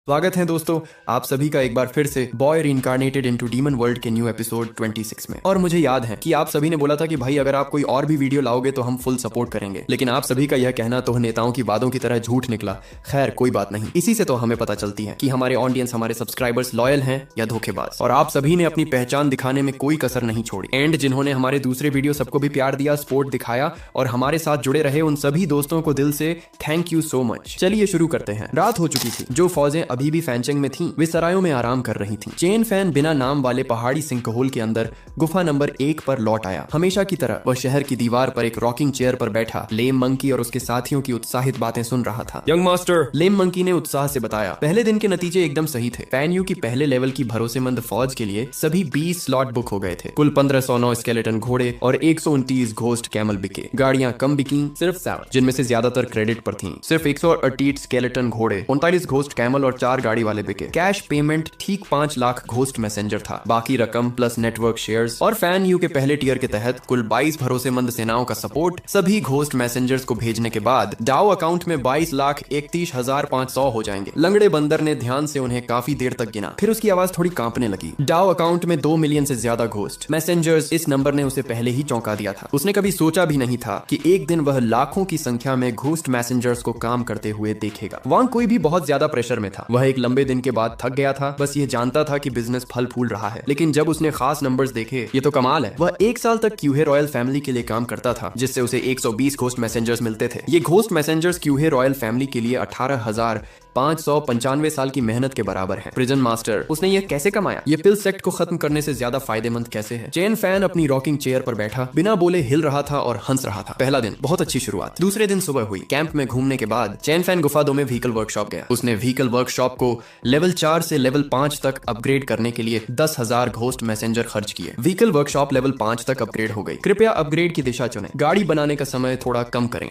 स्वागत है दोस्तों, आप सभी का एक बार फिर से boy reincarnated into demon world के न्यू एपिसोड 26 में। और मुझे याद है कि आप सभी ने बोला था कि भाई अगर आप कोई और भी वीडियो लाओगे तो हम फुल सपोर्ट करेंगे, लेकिन आप सभी का यह कहना तो नेताओं की बातों की तरह झूठ निकला। खैर कोई बात नहीं, इसी से तो हमें पता चलती है कि हमारे ऑडियंस, हमारे सब्सक्राइबर्स लॉयल हैं या धोखेबाज। और आप सभी ने अपनी पहचान दिखाने में कोई कसर नहीं छोड़ी। एंड जिन्होंने हमारे दूसरे वीडियो सबको भी प्यार दिया, सपोर्ट दिखाया और हमारे साथ जुड़े रहे, उन सभी दोस्तों को दिल से थैंक यू सो मच। चलिए शुरू करते हैं। रात हो चुकी थी। जो फौजें अभी भी फैंचेंग में थीं, वे सरायों में आराम कर रही थीं। चेन फैन बिना नाम वाले पहाड़ी सिंकहोल के अंदर गुफा नंबर 1 पर लौट आया। हमेशा की तरह वह शहर की दीवार पर एक रॉकिंग चेयर पर बैठा लेम मंकी और उसके साथियों की उत्साहित बातें सुन रहा था। यंग मास्टर, लेम मंकी ने उत्साह से बताया, पहले दिन के नतीजे एकदम सही थे। फैन यू की पहले लेवल की भरोसेमंद फौज के लिए सभी 20 स्लॉट बुक हो गए थे। कुल 1509 स्केलेटन घोड़े और 129 घोस्ट कैमल बिके। गाड़ियां कम बिकी, सिर्फ 7, जिनमें से ज्यादातर क्रेडिट पर थीं। सिर्फ 138 स्केलेटन घोड़े, 39 घोस्ट कैमल और 4 गाड़ी वाले बिके। कैश पेमेंट ठीक 5 लाख घोस्ट मैसेंजर था। बाकी रकम प्लस नेटवर्क शेयर्स और फैन यू के पहले टियर के तहत कुल 22 भरोसेमंद सेनाओं का सपोर्ट सभी घोस्ट मैसेंजर्स को भेजने के बाद डाउ अकाउंट में 22,31,500 हो जाएंगे। लंगड़े बंदर ने ध्यान से उन्हें काफी देर तक गिना, फिर उसकी आवाज थोड़ी कांपने लगी। डाउ अकाउंट में 2 मिलियन से ज्यादा घोस्ट मैसेंजर्स, इस नंबर ने उसे पहले ही चौंका दिया था। उसने कभी सोचा भी नहीं था कि एक दिन वह लाखों की संख्या में घोस्ट मैसेंजर्स को काम करते हुए देखेगा। वांग कोई भी बहुत ज्यादा प्रेशर में था। वह एक लंबे दिन के बाद थक गया था। बस ये जानता था कि बिजनेस फल फूल रहा है। लेकिन जब उसने खास नंबर्स देखे, ये तो कमाल है। वह 1 साल तक क्यूहे रॉयल फैमिली के लिए काम करता था, जिससे उसे 120 घोस्ट मैसेंजर्स मिलते थे। ये घोस्ट मैसेंजर्स क्यूहे रॉयल फैमिली के लिए 18,595 साल की मेहनत के बराबर है। प्रिजन मास्टर, उसने ये कैसे कमाया? ये पिल सेक्ट को खत्म करने से ज्यादा फायदेमंद कैसे है? चेन फैन अपनी रॉकिंग चेयर पर बैठा बिना बोले हिल रहा था और हंस रहा था। पहला दिन बहुत अच्छी शुरुआत। दूसरे दिन सुबह हुई। कैंप में घूमने के बाद चेन फैन गुफा 2 में व्हीकल वर्कशॉप गया। उसने व्हीकल वर्कशॉप को लेवल 4 से लेवल 5 तक अपग्रेड करने के लिए 10,000 घोस्ट मैसेंजर खर्च किए। व्हीकल वर्कशॉप लेवल 5 तक अपग्रेड हो गई। कृपया अपग्रेड की दिशा चुनें। गाड़ी बनाने का समय थोड़ा कम करें।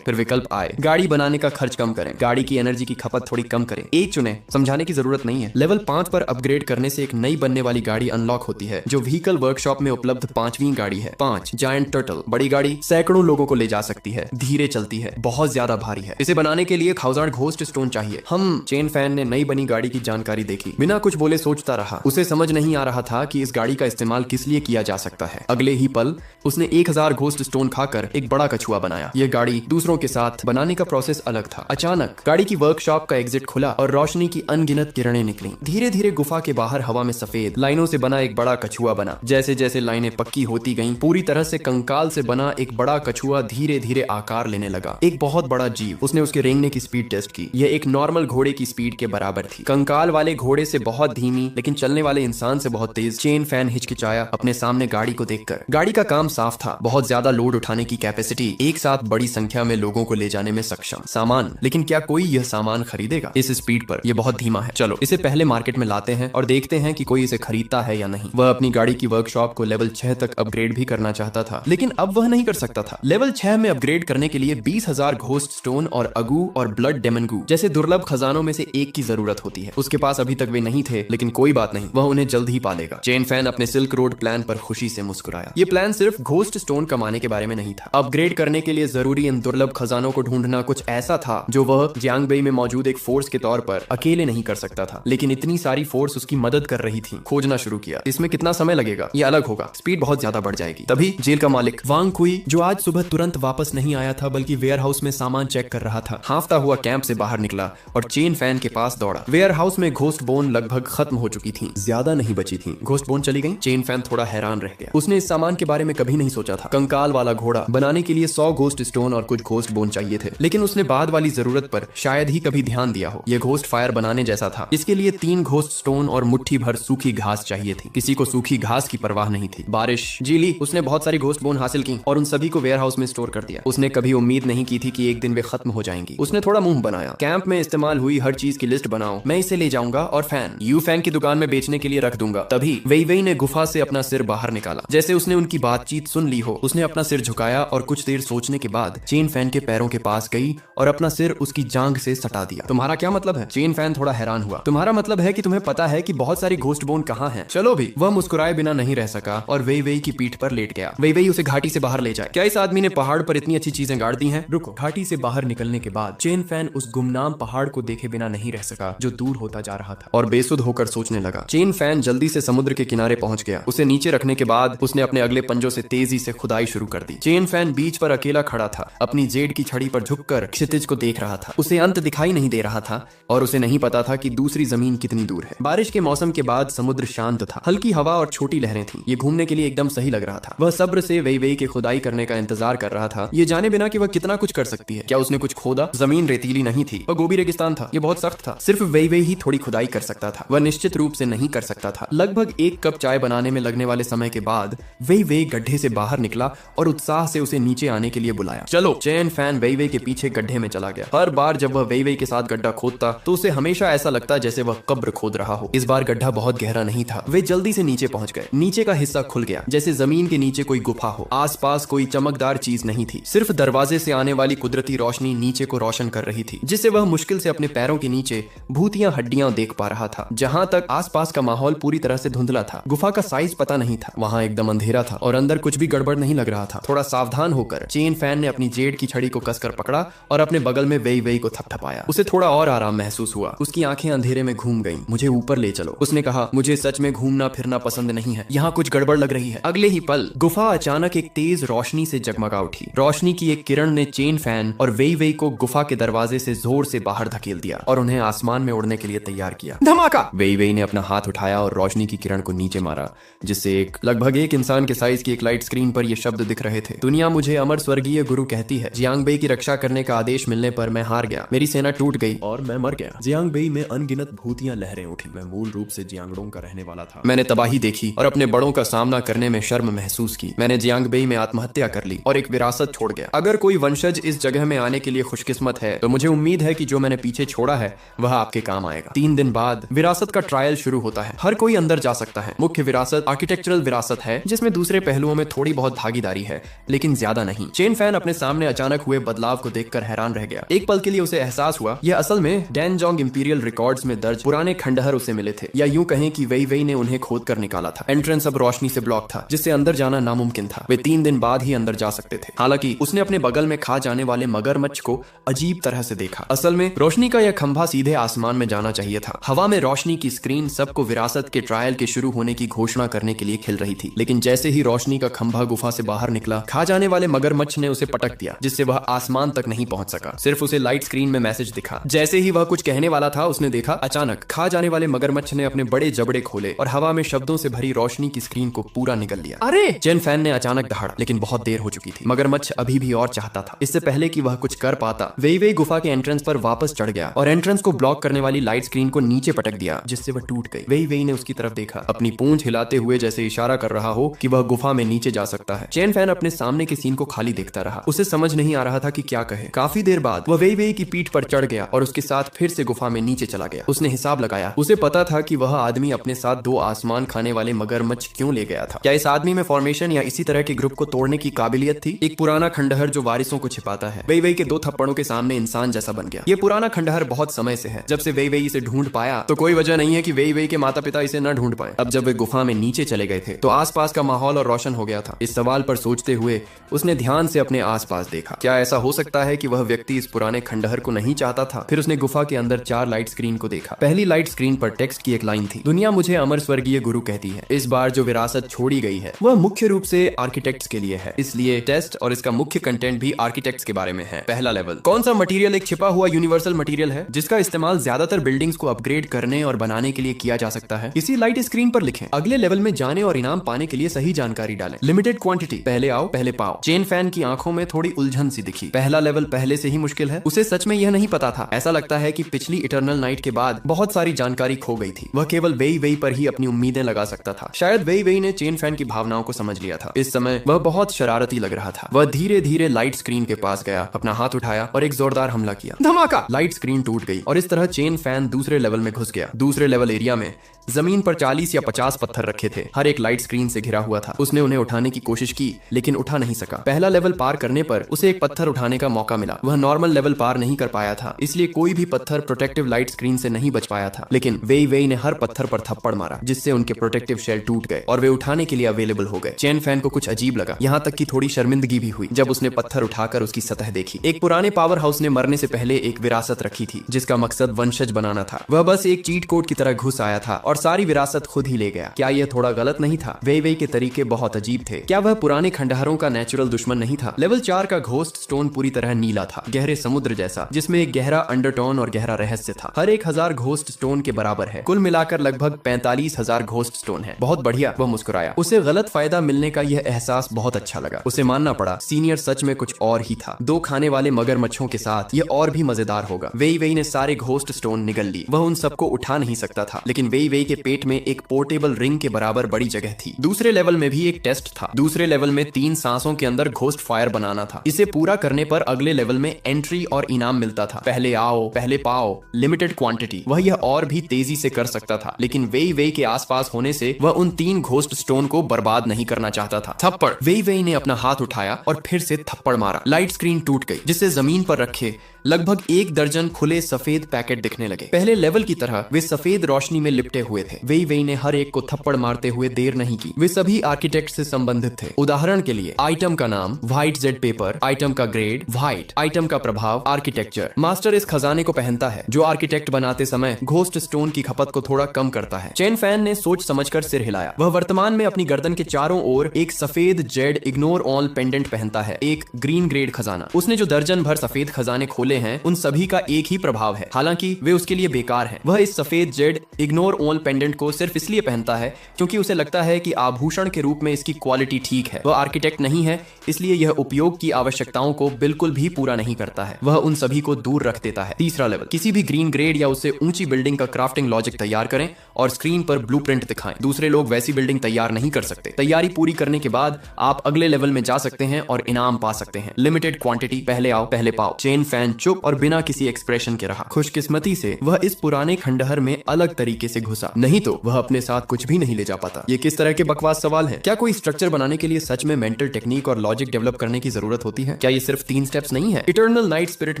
फिर विकल्प आए। गाड़ी बनाने का खर्च कम करें। गाड़ी की एनर्जी की खपत थोड़ी कम करें। एक चुने, समझाने की जरूरत नहीं है। लेवल 5 पर अपग्रेड करने से एक नई बनने वाली गाड़ी अनलॉक होती है, जो व्हीकल वर्कशॉप में उपलब्ध 5वीं गाड़ी है। 5 जायंट टर्टल, बड़ी गाड़ी, सैकड़ों लोगों को ले जा सकती है, धीरे चलती है, बहुत ज्यादा भारी है। इसे बनाने के लिए 1000 घोस्ट स्टोन चाहिए। चेन फैन ने नई बनी गाड़ी की जानकारी देखी। बिना कुछ बोले सोचता रहा। उसे समझ नहीं आ रहा था कि इस गाड़ी का इस्तेमाल किस लिए किया जा सकता है। अगले ही पल उसने 1000 घोस्ट स्टोन खाकर एक बड़ा कछुआ बनाया। यह गाड़ी दूसरों के साथ बनाने का प्रोसेस अलग था। अचानक गाड़ी की वर्कशॉप का एग्जिट खुला और रोशनी की अनगिनत किरणें निकली। धीरे धीरे गुफा के बाहर हवा में सफेद लाइनों से बना एक बड़ा कछुआ बना। जैसे जैसे लाइनें पक्की होती गईं, पूरी तरह से कंकाल से बना एक बड़ा कछुआ धीरे धीरे आकार लेने लगा। एक बहुत बड़ा जीव। उसने उसके रेंगने की स्पीड टेस्ट की। यह एक नॉर्मल घोड़े की स्पीड के बराबर थी। कंकाल वाले घोड़े से बहुत धीमी, लेकिन चलने वाले इंसान से बहुत तेज। चेन फैन हिचकिचाया अपने सामने गाड़ी को देखकर। गाड़ी का काम साफ था। बहुत ज्यादा लोड उठाने की कैपेसिटी, एक साथ बड़ी संख्या में लोगों को ले जाने में सक्षम। सामान, लेकिन क्या कोई यह सामान खरीदेगा इस स्पीड पर? यह बहुत धीमा है। चलो इसे पहले मार्केट में लाते हैं और देखते हैं कि कोई इसे खरीदता है या नहीं। वह अपनी गाड़ी की वर्कशॉप को लेवल 6 तक अपग्रेड भी करना चाहता था, लेकिन अब वह नहीं कर सकता था। लेवल 6 में अपग्रेड करने के लिए 20,000 घोस्ट स्टोन और अगू और ब्लड डेमन गू जैसे दुर्लभ खजानों में से एक की जरूरत होती है। उसके पास अभी तक वे नहीं थे, लेकिन कोई बात नहीं, वह उन्हें जल्द ही पालेगा। चेन फैन अपने सिल्क रोड प्लान पर खुशी से मुस्कुराया। ये प्लान सिर्फ घोस्ट स्टोन कमाने के बारे में नहीं था। अपग्रेड करने के लिए जरूरी इन दुर्लभ खजानों को ढूंढना कुछ ऐसा था जो वह जियांगबेई में मौजूद एक फोर्स के तौर पर अकेले नहीं कर सकता था। लेकिन इतनी सारी फोर्स उसकी मदद कर रही थी। खोजना शुरू किया। इसमें कितना समय लगेगा ये अलग होगा, स्पीड बहुत ज्यादा बढ़ जाएगी। तभी जेल का मालिक वांग कुई, जो आज सुबह तुरंत वापस नहीं आया था बल्कि वेयर हाउस में सामान चेक कर रहा था, हांफता हुआ कैंप से बाहर निकला और चेन फैन के पास दौड़ा। वेयर हाउस में घोस्ट बोन लगभग खत्म हो चुकी थी, ज्यादा नहीं बची थी। घोस्ट बोन चली गई। चेन फैन थोड़ा हैरान रह गया। उसने इस सामान के बारे में कभी नहीं सोचा था। कंकाल वाला घोड़ा बनाने के लिए 100 घोस्ट स्टोन और कुछ घोस्ट बोन चाहिए थे, लेकिन उसने बाद वाली जरूरत पर शायद ही कभी ध्यान दिया हो। यह घोस्ट फायर बनाने जैसा था। इसके लिए 3 घोस्ट स्टोन और मुट्ठी भर सूखी घास चाहिए थी। किसी को सूखी घास की परवाह नहीं थी। बारिश, जीली, उसने बहुत सारी घोस्ट बोन हासिल की और उन सभी को वेयर हाउस में स्टोर कर दिया। उसने कभी उम्मीद नहीं की थी कि एक दिन वे खत्म हो जाएंगी। उसने थोड़ा मुंह बनाया। कैंप में इस्तेमाल हुई हर चीज की लिस्ट बनाओ, मैं इसे ले जाऊंगा और फैन यू फैन की दुकान में बेचने के लिए रख दूंगा। तभी वेई वेई ने गुफा से अपना सिर बाहर निकाला। जैसे उसने उनकी बातचीत सुन ली हो। उसने अपना सिर झुकाया और कुछ देर सोचने के बाद चेन फैन के पैरों के पास गई और अपना सिर उसकी जांघ से सटा दिया। दिया। तुम्हारा क्या मतलब है? चेन फैन थोड़ा हैरान हुआ। तुम्हारा मतलब है कि तुम्हें पता है कि बहुत सारी घोस्ट बोन कहाँ हैं? चलो भी। वह मुस्कुराए बिना नहीं रह सका और वेई वेई की पीठ पर लेट गया। वेई वेई उसे घाटी से बाहर ले जाए। क्या इस आदमी ने पहाड़ पर इतनी अच्छी चीजें गाड़ दी हैं? रुको। घाटी से बाहर निकलने के बाद चेन फैन उस गुमनाम पहाड़ को देखे बिना नहीं रह सका जो दूर होता जा रहा था और बेसुध होकर सोचने लगा। चेन फैन जल्दी से समुद्र के किनारे पहुंच गया। उसे नीचे रखने के बाद उसने अपने अगले पंजों से तेजी से खुदाई शुरू कर दी। चेन फैन बीच पर अकेला खड़ा था, अपनी जेड की छड़ी पर झुककर क्षितिज को देख रहा था। उसे अंत दिखाई नहीं दे रहा था और उसे नहीं पता था कि दूसरी जमीन कितनी दूर है। बारिश के मौसम के बाद समुद्र शांत था। हल्की हवा और छोटी लहरें थीं। ये घूमने के लिए एकदम सही लग रहा था। वह सब्र से वेई वेई के खुदाई करने का इंतजार कर रहा था, ये जाने बिना कि वह कितना कुछ कर सकती है। क्या उसने कुछ खोदा? जमीन रेतीली नहीं थी, वह गोबी रेगिस्तान था। ये बहुत सख्त था। सिर्फ वेई वेई ही थोड़ी खुदाई कर सकता था। वह निश्चित रूप से नहीं कर सकता था। लगभग 1 कप चाय बनाने में लगने वाले समय के बाद वेई वेई गड्ढे से बाहर निकला और उत्साह से उसे नीचे आने के लिए बुलाया। चलो। चेन फैन वेई वेई के पीछे गड्ढे में चला गया। हर बार जब वह वेई वेई के साथ गड्ढा खोदता तो उसे हमेशा ऐसा लगता जैसे वह कब्र खोद रहा हो। इस बार गड्ढा बहुत गहरा नहीं था। वे जल्दी से नीचे पहुंच गए। नीचे का हिस्सा खुल गया, जैसे जमीन के नीचे कोई गुफा हो। आसपास कोई चमकदार चीज नहीं थी, सिर्फ दरवाजे से आने वाली कुदरती रोशनी नीचे को रोशन कर रही थी, जिससे वह मुश्किल से अपने पैरों के नीचे भूतियां हड्डियां देख पा रहा था। जहां तक आसपास का माहौल पूरी तरह से धुंधला था। गुफा का साइज पता नहीं था। वहां एकदम अंधेरा था और अंदर कुछ भी गड़बड़ नहीं लग रहा था। थोड़ा सावधान होकर चेन फैन ने अपनी जेड की छड़ी को कसकर पकड़ा और अपने बगल में वेई वेई को थपथपाया। उसे थोड़ा और आराम महसूस हुआ। उसकी आंखें अंधेरे में घूम गईं। मुझे ऊपर ले चलो, उसने कहा। मुझे सच में घूमना फिरना पसंद नहीं है, यहाँ कुछ गड़बड़ लग रही है। अगले ही पल गुफा अचानक एक तेज रोशनी से जगमगा उठी। रोशनी की एक किरण ने चेन फैन और वेई वेई को गुफा के दरवाजे से जोर से बाहर धकेल दिया और उन्हें आसमान में उड़ने के लिए तैयार किया। धमाका! वेई वेई ने अपना हाथ उठाया और रोशनी की किरण को नीचे मारा, जिससे लगभग एक इंसान के साइज की एक लाइट स्क्रीन पर ये शब्द दिख रहे थे। दुनिया मुझे अमर स्वर्गीय गुरु कहती है। जियांग बेई की रक्षा करने का आदेश मिलने पर मैं हार गया। मेरी सेना टूट गई और मैं मर गया। जियांग बेई में अनगिनत भूतियां लहरें उठी। मैं मूल रूप से जियांगडोंग का रहने वाला था। मैंने तबाही देखी और अपने बड़ों का सामना करने में शर्म महसूस की। मैंने जियांग बेई में आत्महत्या कर ली और एक विरासत छोड़ गया। अगर कोई वंशज इस जगह में आने के लिए खुशकिस्मत है तो मुझे उम्मीद है कि जो मैंने पीछे छोड़ा है वह आपके काम आएगा। 3 दिन बाद विरासत का ट्रायल शुरू होता है। हर कोई अंदर जा सकता है। मुख्य विरासत आर्किटेक्चरल विरासत है, जिसमें दूसरे पहलुओं में थोड़ी बहुत भागीदारी है, लेकिन ज्यादा नहीं। चेन फैन अपने सामने अचानक हुए बदलाव को देखकर हैरान रह गया। एक पल के लिए उसे एहसास हुआ यह असल में डैनजोंग इंपीरियल रिकॉर्ड्स में दर्ज पुराने खंडहर उसे मिले थे, या यूं कहें कि वेई वेई ने उन्हें खोद कर निकाला था। एंट्रेंस अब रोशनी से ब्लॉक था, जिससे अंदर जाना नामुमकिन था। वे 3 दिन बाद ही अंदर जा सकते थे। हालांकि उसने अपने बगल में खा जाने वाले मगरमच्छ को अजीब तरह से देखा। असल में रोशनी का यह खंभा सीधे आसमान में जाना चाहिए था। हवा में रोशनी की स्क्रीन सबको विरासत के ट्रायल के शुरू होने की घोषणा करने के लिए खिल रही थी, लेकिन जैसे ही रोशनी का खंभा गुफा से बाहर निकला, खा जाने वाले मगरमच्छ ने उसे पटक दिया, जिससे वह आसमान तक नहीं पहुंच सका। सिर्फ उसे लाइट स्क्रीन में मैसेज दिखा। जैसे ही वह कुछ कहने वाला था, उसने देखा अचानक खा जाने वाले मगरमच्छ ने अपने बड़े जबड़े खोले और हवा में शब्दों से भरी रोशनी की स्क्रीन को पूरा निगल लिया। अरे! चेन फैन ने अचानक दहाड़ा, लेकिन बहुत देर हो चुकी थी। मगरमच्छ अभी भी और चाहता था। इससे पहले कि वह कुछ कर पाता, वेई वेई गुफा के एंट्रेंस पर वापस चढ़ गया और एंट्रेंस को ब्लॉक करने वाली लाइट स्क्रीन को नीचे पटक दिया, जिससे वह टूट गई। वेई वेई ने उसकी तरफ देखा, अपनी पूंछ हिलाते हुए जैसे इशारा कर रहा हो कि वह गुफा में नीचे जा सकता है। चेन फैन अपने सामने के सीन को खाली देखता रहा। उसे समझ नहीं आ रहा था कि क्या कहे। काफी देर बाद वह वेई वेई की पीठ पर चढ़ गया और उसके साथ फिर से गुफा में नीचे चला गया। उसने हिसाब लगाया। उसे पता था कि वह आदमी अपने साथ 2 आसमान खाने वाले मगरमच्छ क्यों ले गया था। क्या इस आदमी में फॉर्मेशन या इसी तरह के ग्रुप को तोड़ने की काबिलियत थी? एक पुराना खंडहर जो वारिसों को छिपाता है। वेई वेई के 2 थप्पड़ों के सामने इंसान जैसा बन गया। ये पुराना खंडहर बहुत समय से है। जब से वेई वेई इसे ढूंढ पाया तो कोई वजह नहीं है कि वेई वेई के माता पिता इसे न ढूंढ पाए। अब जब वे गुफा में नीचे चले गए थे तो आसपास का माहौल और रोशन हो गया था। इस सवाल पर सोचते हुए उसने ध्यान से अपने आसपास देखा। क्या ऐसा हो सकता है कि वह व्यक्ति इस पुराने खंडहर को नहीं चाहता था? फिर उसने गुफा के अंदर 4 लाइट स्क्रीन को देखा। पहली लाइट स्क्रीन पर टेक्स्ट की एक लाइन थी, दुनिया मुझे अमर स्वर्गीय गुरु कहती है। इस बार जो विरासत छोड़ी गई है वह मुख्य रूप से आर्किटेक्ट्स के लिए है, इसलिए टेस्ट और इसका मुख्य कंटेंट भी आर्किटेक्ट्स के बारे में है। पहला लेवल, कौन सा मटेरियल एक छिपा हुआ यूनिवर्सल मटेरियल है जिसका इस्तेमाल ज्यादातर बिल्डिंग्स को अपग्रेड करने और बनाने के लिए किया जा सकता है? इसी लाइट स्क्रीन पर लिखें। अगले लेवल में जाने और इनाम पाने के लिए सही जानकारी डालें। लिमिटेड क्वांटिटी, पहले आओ पहले पाओ। चेन फैन की आंखों में थोड़ी उलझन सी दिखी। पहला लेवल पहले से ही मुश्किल है। उसे सच में यह नहीं पता था। ऐसा लगता है कि पिछली इटर्नल नाइट के बाद बहुत सारी जानकारी खो गई थी। वह केवल वेई वेई पर ही अपनी उम्मीदें लगा सकता था। शायद वेई वेई ने चेन फैन की भावनाओं को समझ लिया था। इस समय वह बहुत शरारती लग रहा था। वह धीरे धीरे लाइट स्क्रीन के पास गया, अपना हाथ उठाया और एक जोरदार हमला किया। धमाका! लाइट स्क्रीन टूट गई और इस तरह चेन फैन दूसरे लेवल में घुस गया। दूसरे लेवल एरिया में जमीन पर 40 या 50 पत्थर रखे थे। हर एक लाइट स्क्रीन से घिरा हुआ था। उसने उन्हें उठाने की कोशिश की लेकिन उठा नहीं सका। पहला लेवल पार करने पर उसे एक पत्थर उठाने का मौका मिला। वह नॉर्मल लेवल पार नहीं कर पाया था, इसलिए कोई भी पत्थर प्रोटेक्टिव लाइट स्क्रीन से नहीं बच पाया था। लेकिन वेई वेई ने हर पत्थर पर थप्पड़ मारा जिससे उनके प्रोटेक्टिव शेल टूट गए और वे उठाने के लिए अवेलेबल हो गए। चेन फैन को कुछ अजीब लगा, यहाँ तक कि थोड़ी शर्मिंदगी भी हुई जब उसने पत्थर उठाकर उसकी सतह देखी। एक पुराने पावर हाउस ने मरने से पहले एक विरासत रखी थी जिसका मकसद वंशज बनाना था। वह बस एक चीट कोड की तरह घुस आया था और सारी विरासत खुद ही ले गया। क्या यह थोड़ा गलत नहीं था? वेई वेई के तरीके बहुत अजीब थे। क्या वह पुराने खंडहरों का नेचुरल दुश्मन नहीं था? लेवल 4 का घोस्ट स्टोन पूरी तरह नीला था, गहरे समुद्र जैसा, जिसमें एक गहरा अंडरटोन और गहरा रहस्य था। हर 1000 घोस्ट स्टोन के बराबर है। कुल मिलाकर लगभग 45,000 घोस्ट स्टोन है। बहुत बढ़िया, वह मुस्कुराया। उसे गलत फायदा मिलने का यह एहसास बहुत अच्छा लगा। उसे मानना पड़ा, सीनियर सच में कुछ और ही था। 2 खाने वाले मगरमच्छों के साथ यह और भी मजेदार होगा। वेई वेई ने सारे घोस्ट स्टोन निगल ली। वह उन सबको उठा नहीं सकता था, लेकिन वेई वेई के पेट में एक पोर्टेबल रिंग के बराबर बड़ी जगह थी। दूसरे लेवल में भी एक टेस्ट था। दूसरे लेवल में 3 सांसों के अंदर घोस्ट फायर बनाना था। इसे पूरा करने पर अगले लेवल में एंट्री और इनाम मिलता था। पहले आओ पहले पाओ, लिमिटेड क्वांटिटी। वह यह और भी तेजी से कर सकता था, लेकिन वेई वेई के आसपास होने से वह उन 3 घोस्ट स्टोन को बर्बाद नहीं करना चाहता था। थप्पड़। वेई वेई ने अपना हाथ उठाया और फिर से थप्पड़ मारा। लाइट स्क्रीन टूट गई जिससे जमीन पर रखे लगभग 1 दर्जन खुले सफेद पैकेट दिखने लगे। पहले लेवल की तरह वे सफेद रोशनी में लिपटे हुए थे। वेई वेई ने हर एक को थप्पड़ मारते हुए देर नहीं की। वे सभी आर्किटेक्ट से संबंधित थे। उदाहरण के लिए आइटम का नाम व्हाइट जेड पेपर, आइटम का ग्रेड व्हाइट, आइटम का प्रभाव आर्किटेक्चर। मास्टर इस खजाने को पहनता है जो आर्किटेक्ट बनाते समय घोस्ट स्टोन की खपत को थोड़ा कम करता है। चेन फैन ने सोच समझकर सिर हिलाया। वह वर्तमान में अपनी गर्दन के चारों ओर एक सफेद जेड इग्नोर ऑल पेंडेंट पहनता है, एक ग्रीन ग्रेड खजाना। उसने जो दर्जन भर सफेद खजाने खोले हैं उन सभी का एक ही प्रभाव है, हालांकि वे उसके लिए बेकार हैं। वह इस सफेद जेड इग्नोर ऑल पेंडेंट को सिर्फ इसलिए पहनता है क्योंकि उसे लगता है कि आभूषण के रूप में इसकी क्वालिटी ठीक है। वह आर्किटेक्ट नहीं है, इसलिए यह उपयोग की आवश्यकताओं को बिल्कुल भी पूरा नहीं करता है। वह उन सभी को दूर रख देता है। तीसरा लेवल, किसी भी ग्रीन ग्रेड या उससे ऊंची बिल्डिंग का क्राफ्टिंग लॉजिक तैयार करें और स्क्रीन पर ब्लूप्रिंट दिखाएं। दूसरे लोग वैसी बिल्डिंग तैयार नहीं कर सकते। तैयारी पूरी करने के बाद आप अगले लेवल में जा सकते हैं और इनाम पा सकते हैं। लिमिटेड क्वांटिटी, पहले आओ पहले पाओ। चेन फैन चुप और बिना किसी एक्सप्रेशन के रहा। खुशकिस्मती से वह इस पुराने खंडहर में अलग तरीके से घुसा, नहीं तो वह अपने साथ कुछ भी नहीं ले जा पाता। ये किस तरह के बकवास सवाल हैं? क्या कोई स्ट्रक्चर बनाने के लिए सच में मेंटल टेक्निक और लॉजिक डेवलप करने की जरूरत होती है? क्या ये सिर्फ 3 स्टेप्स नहीं है? Eternal night spirit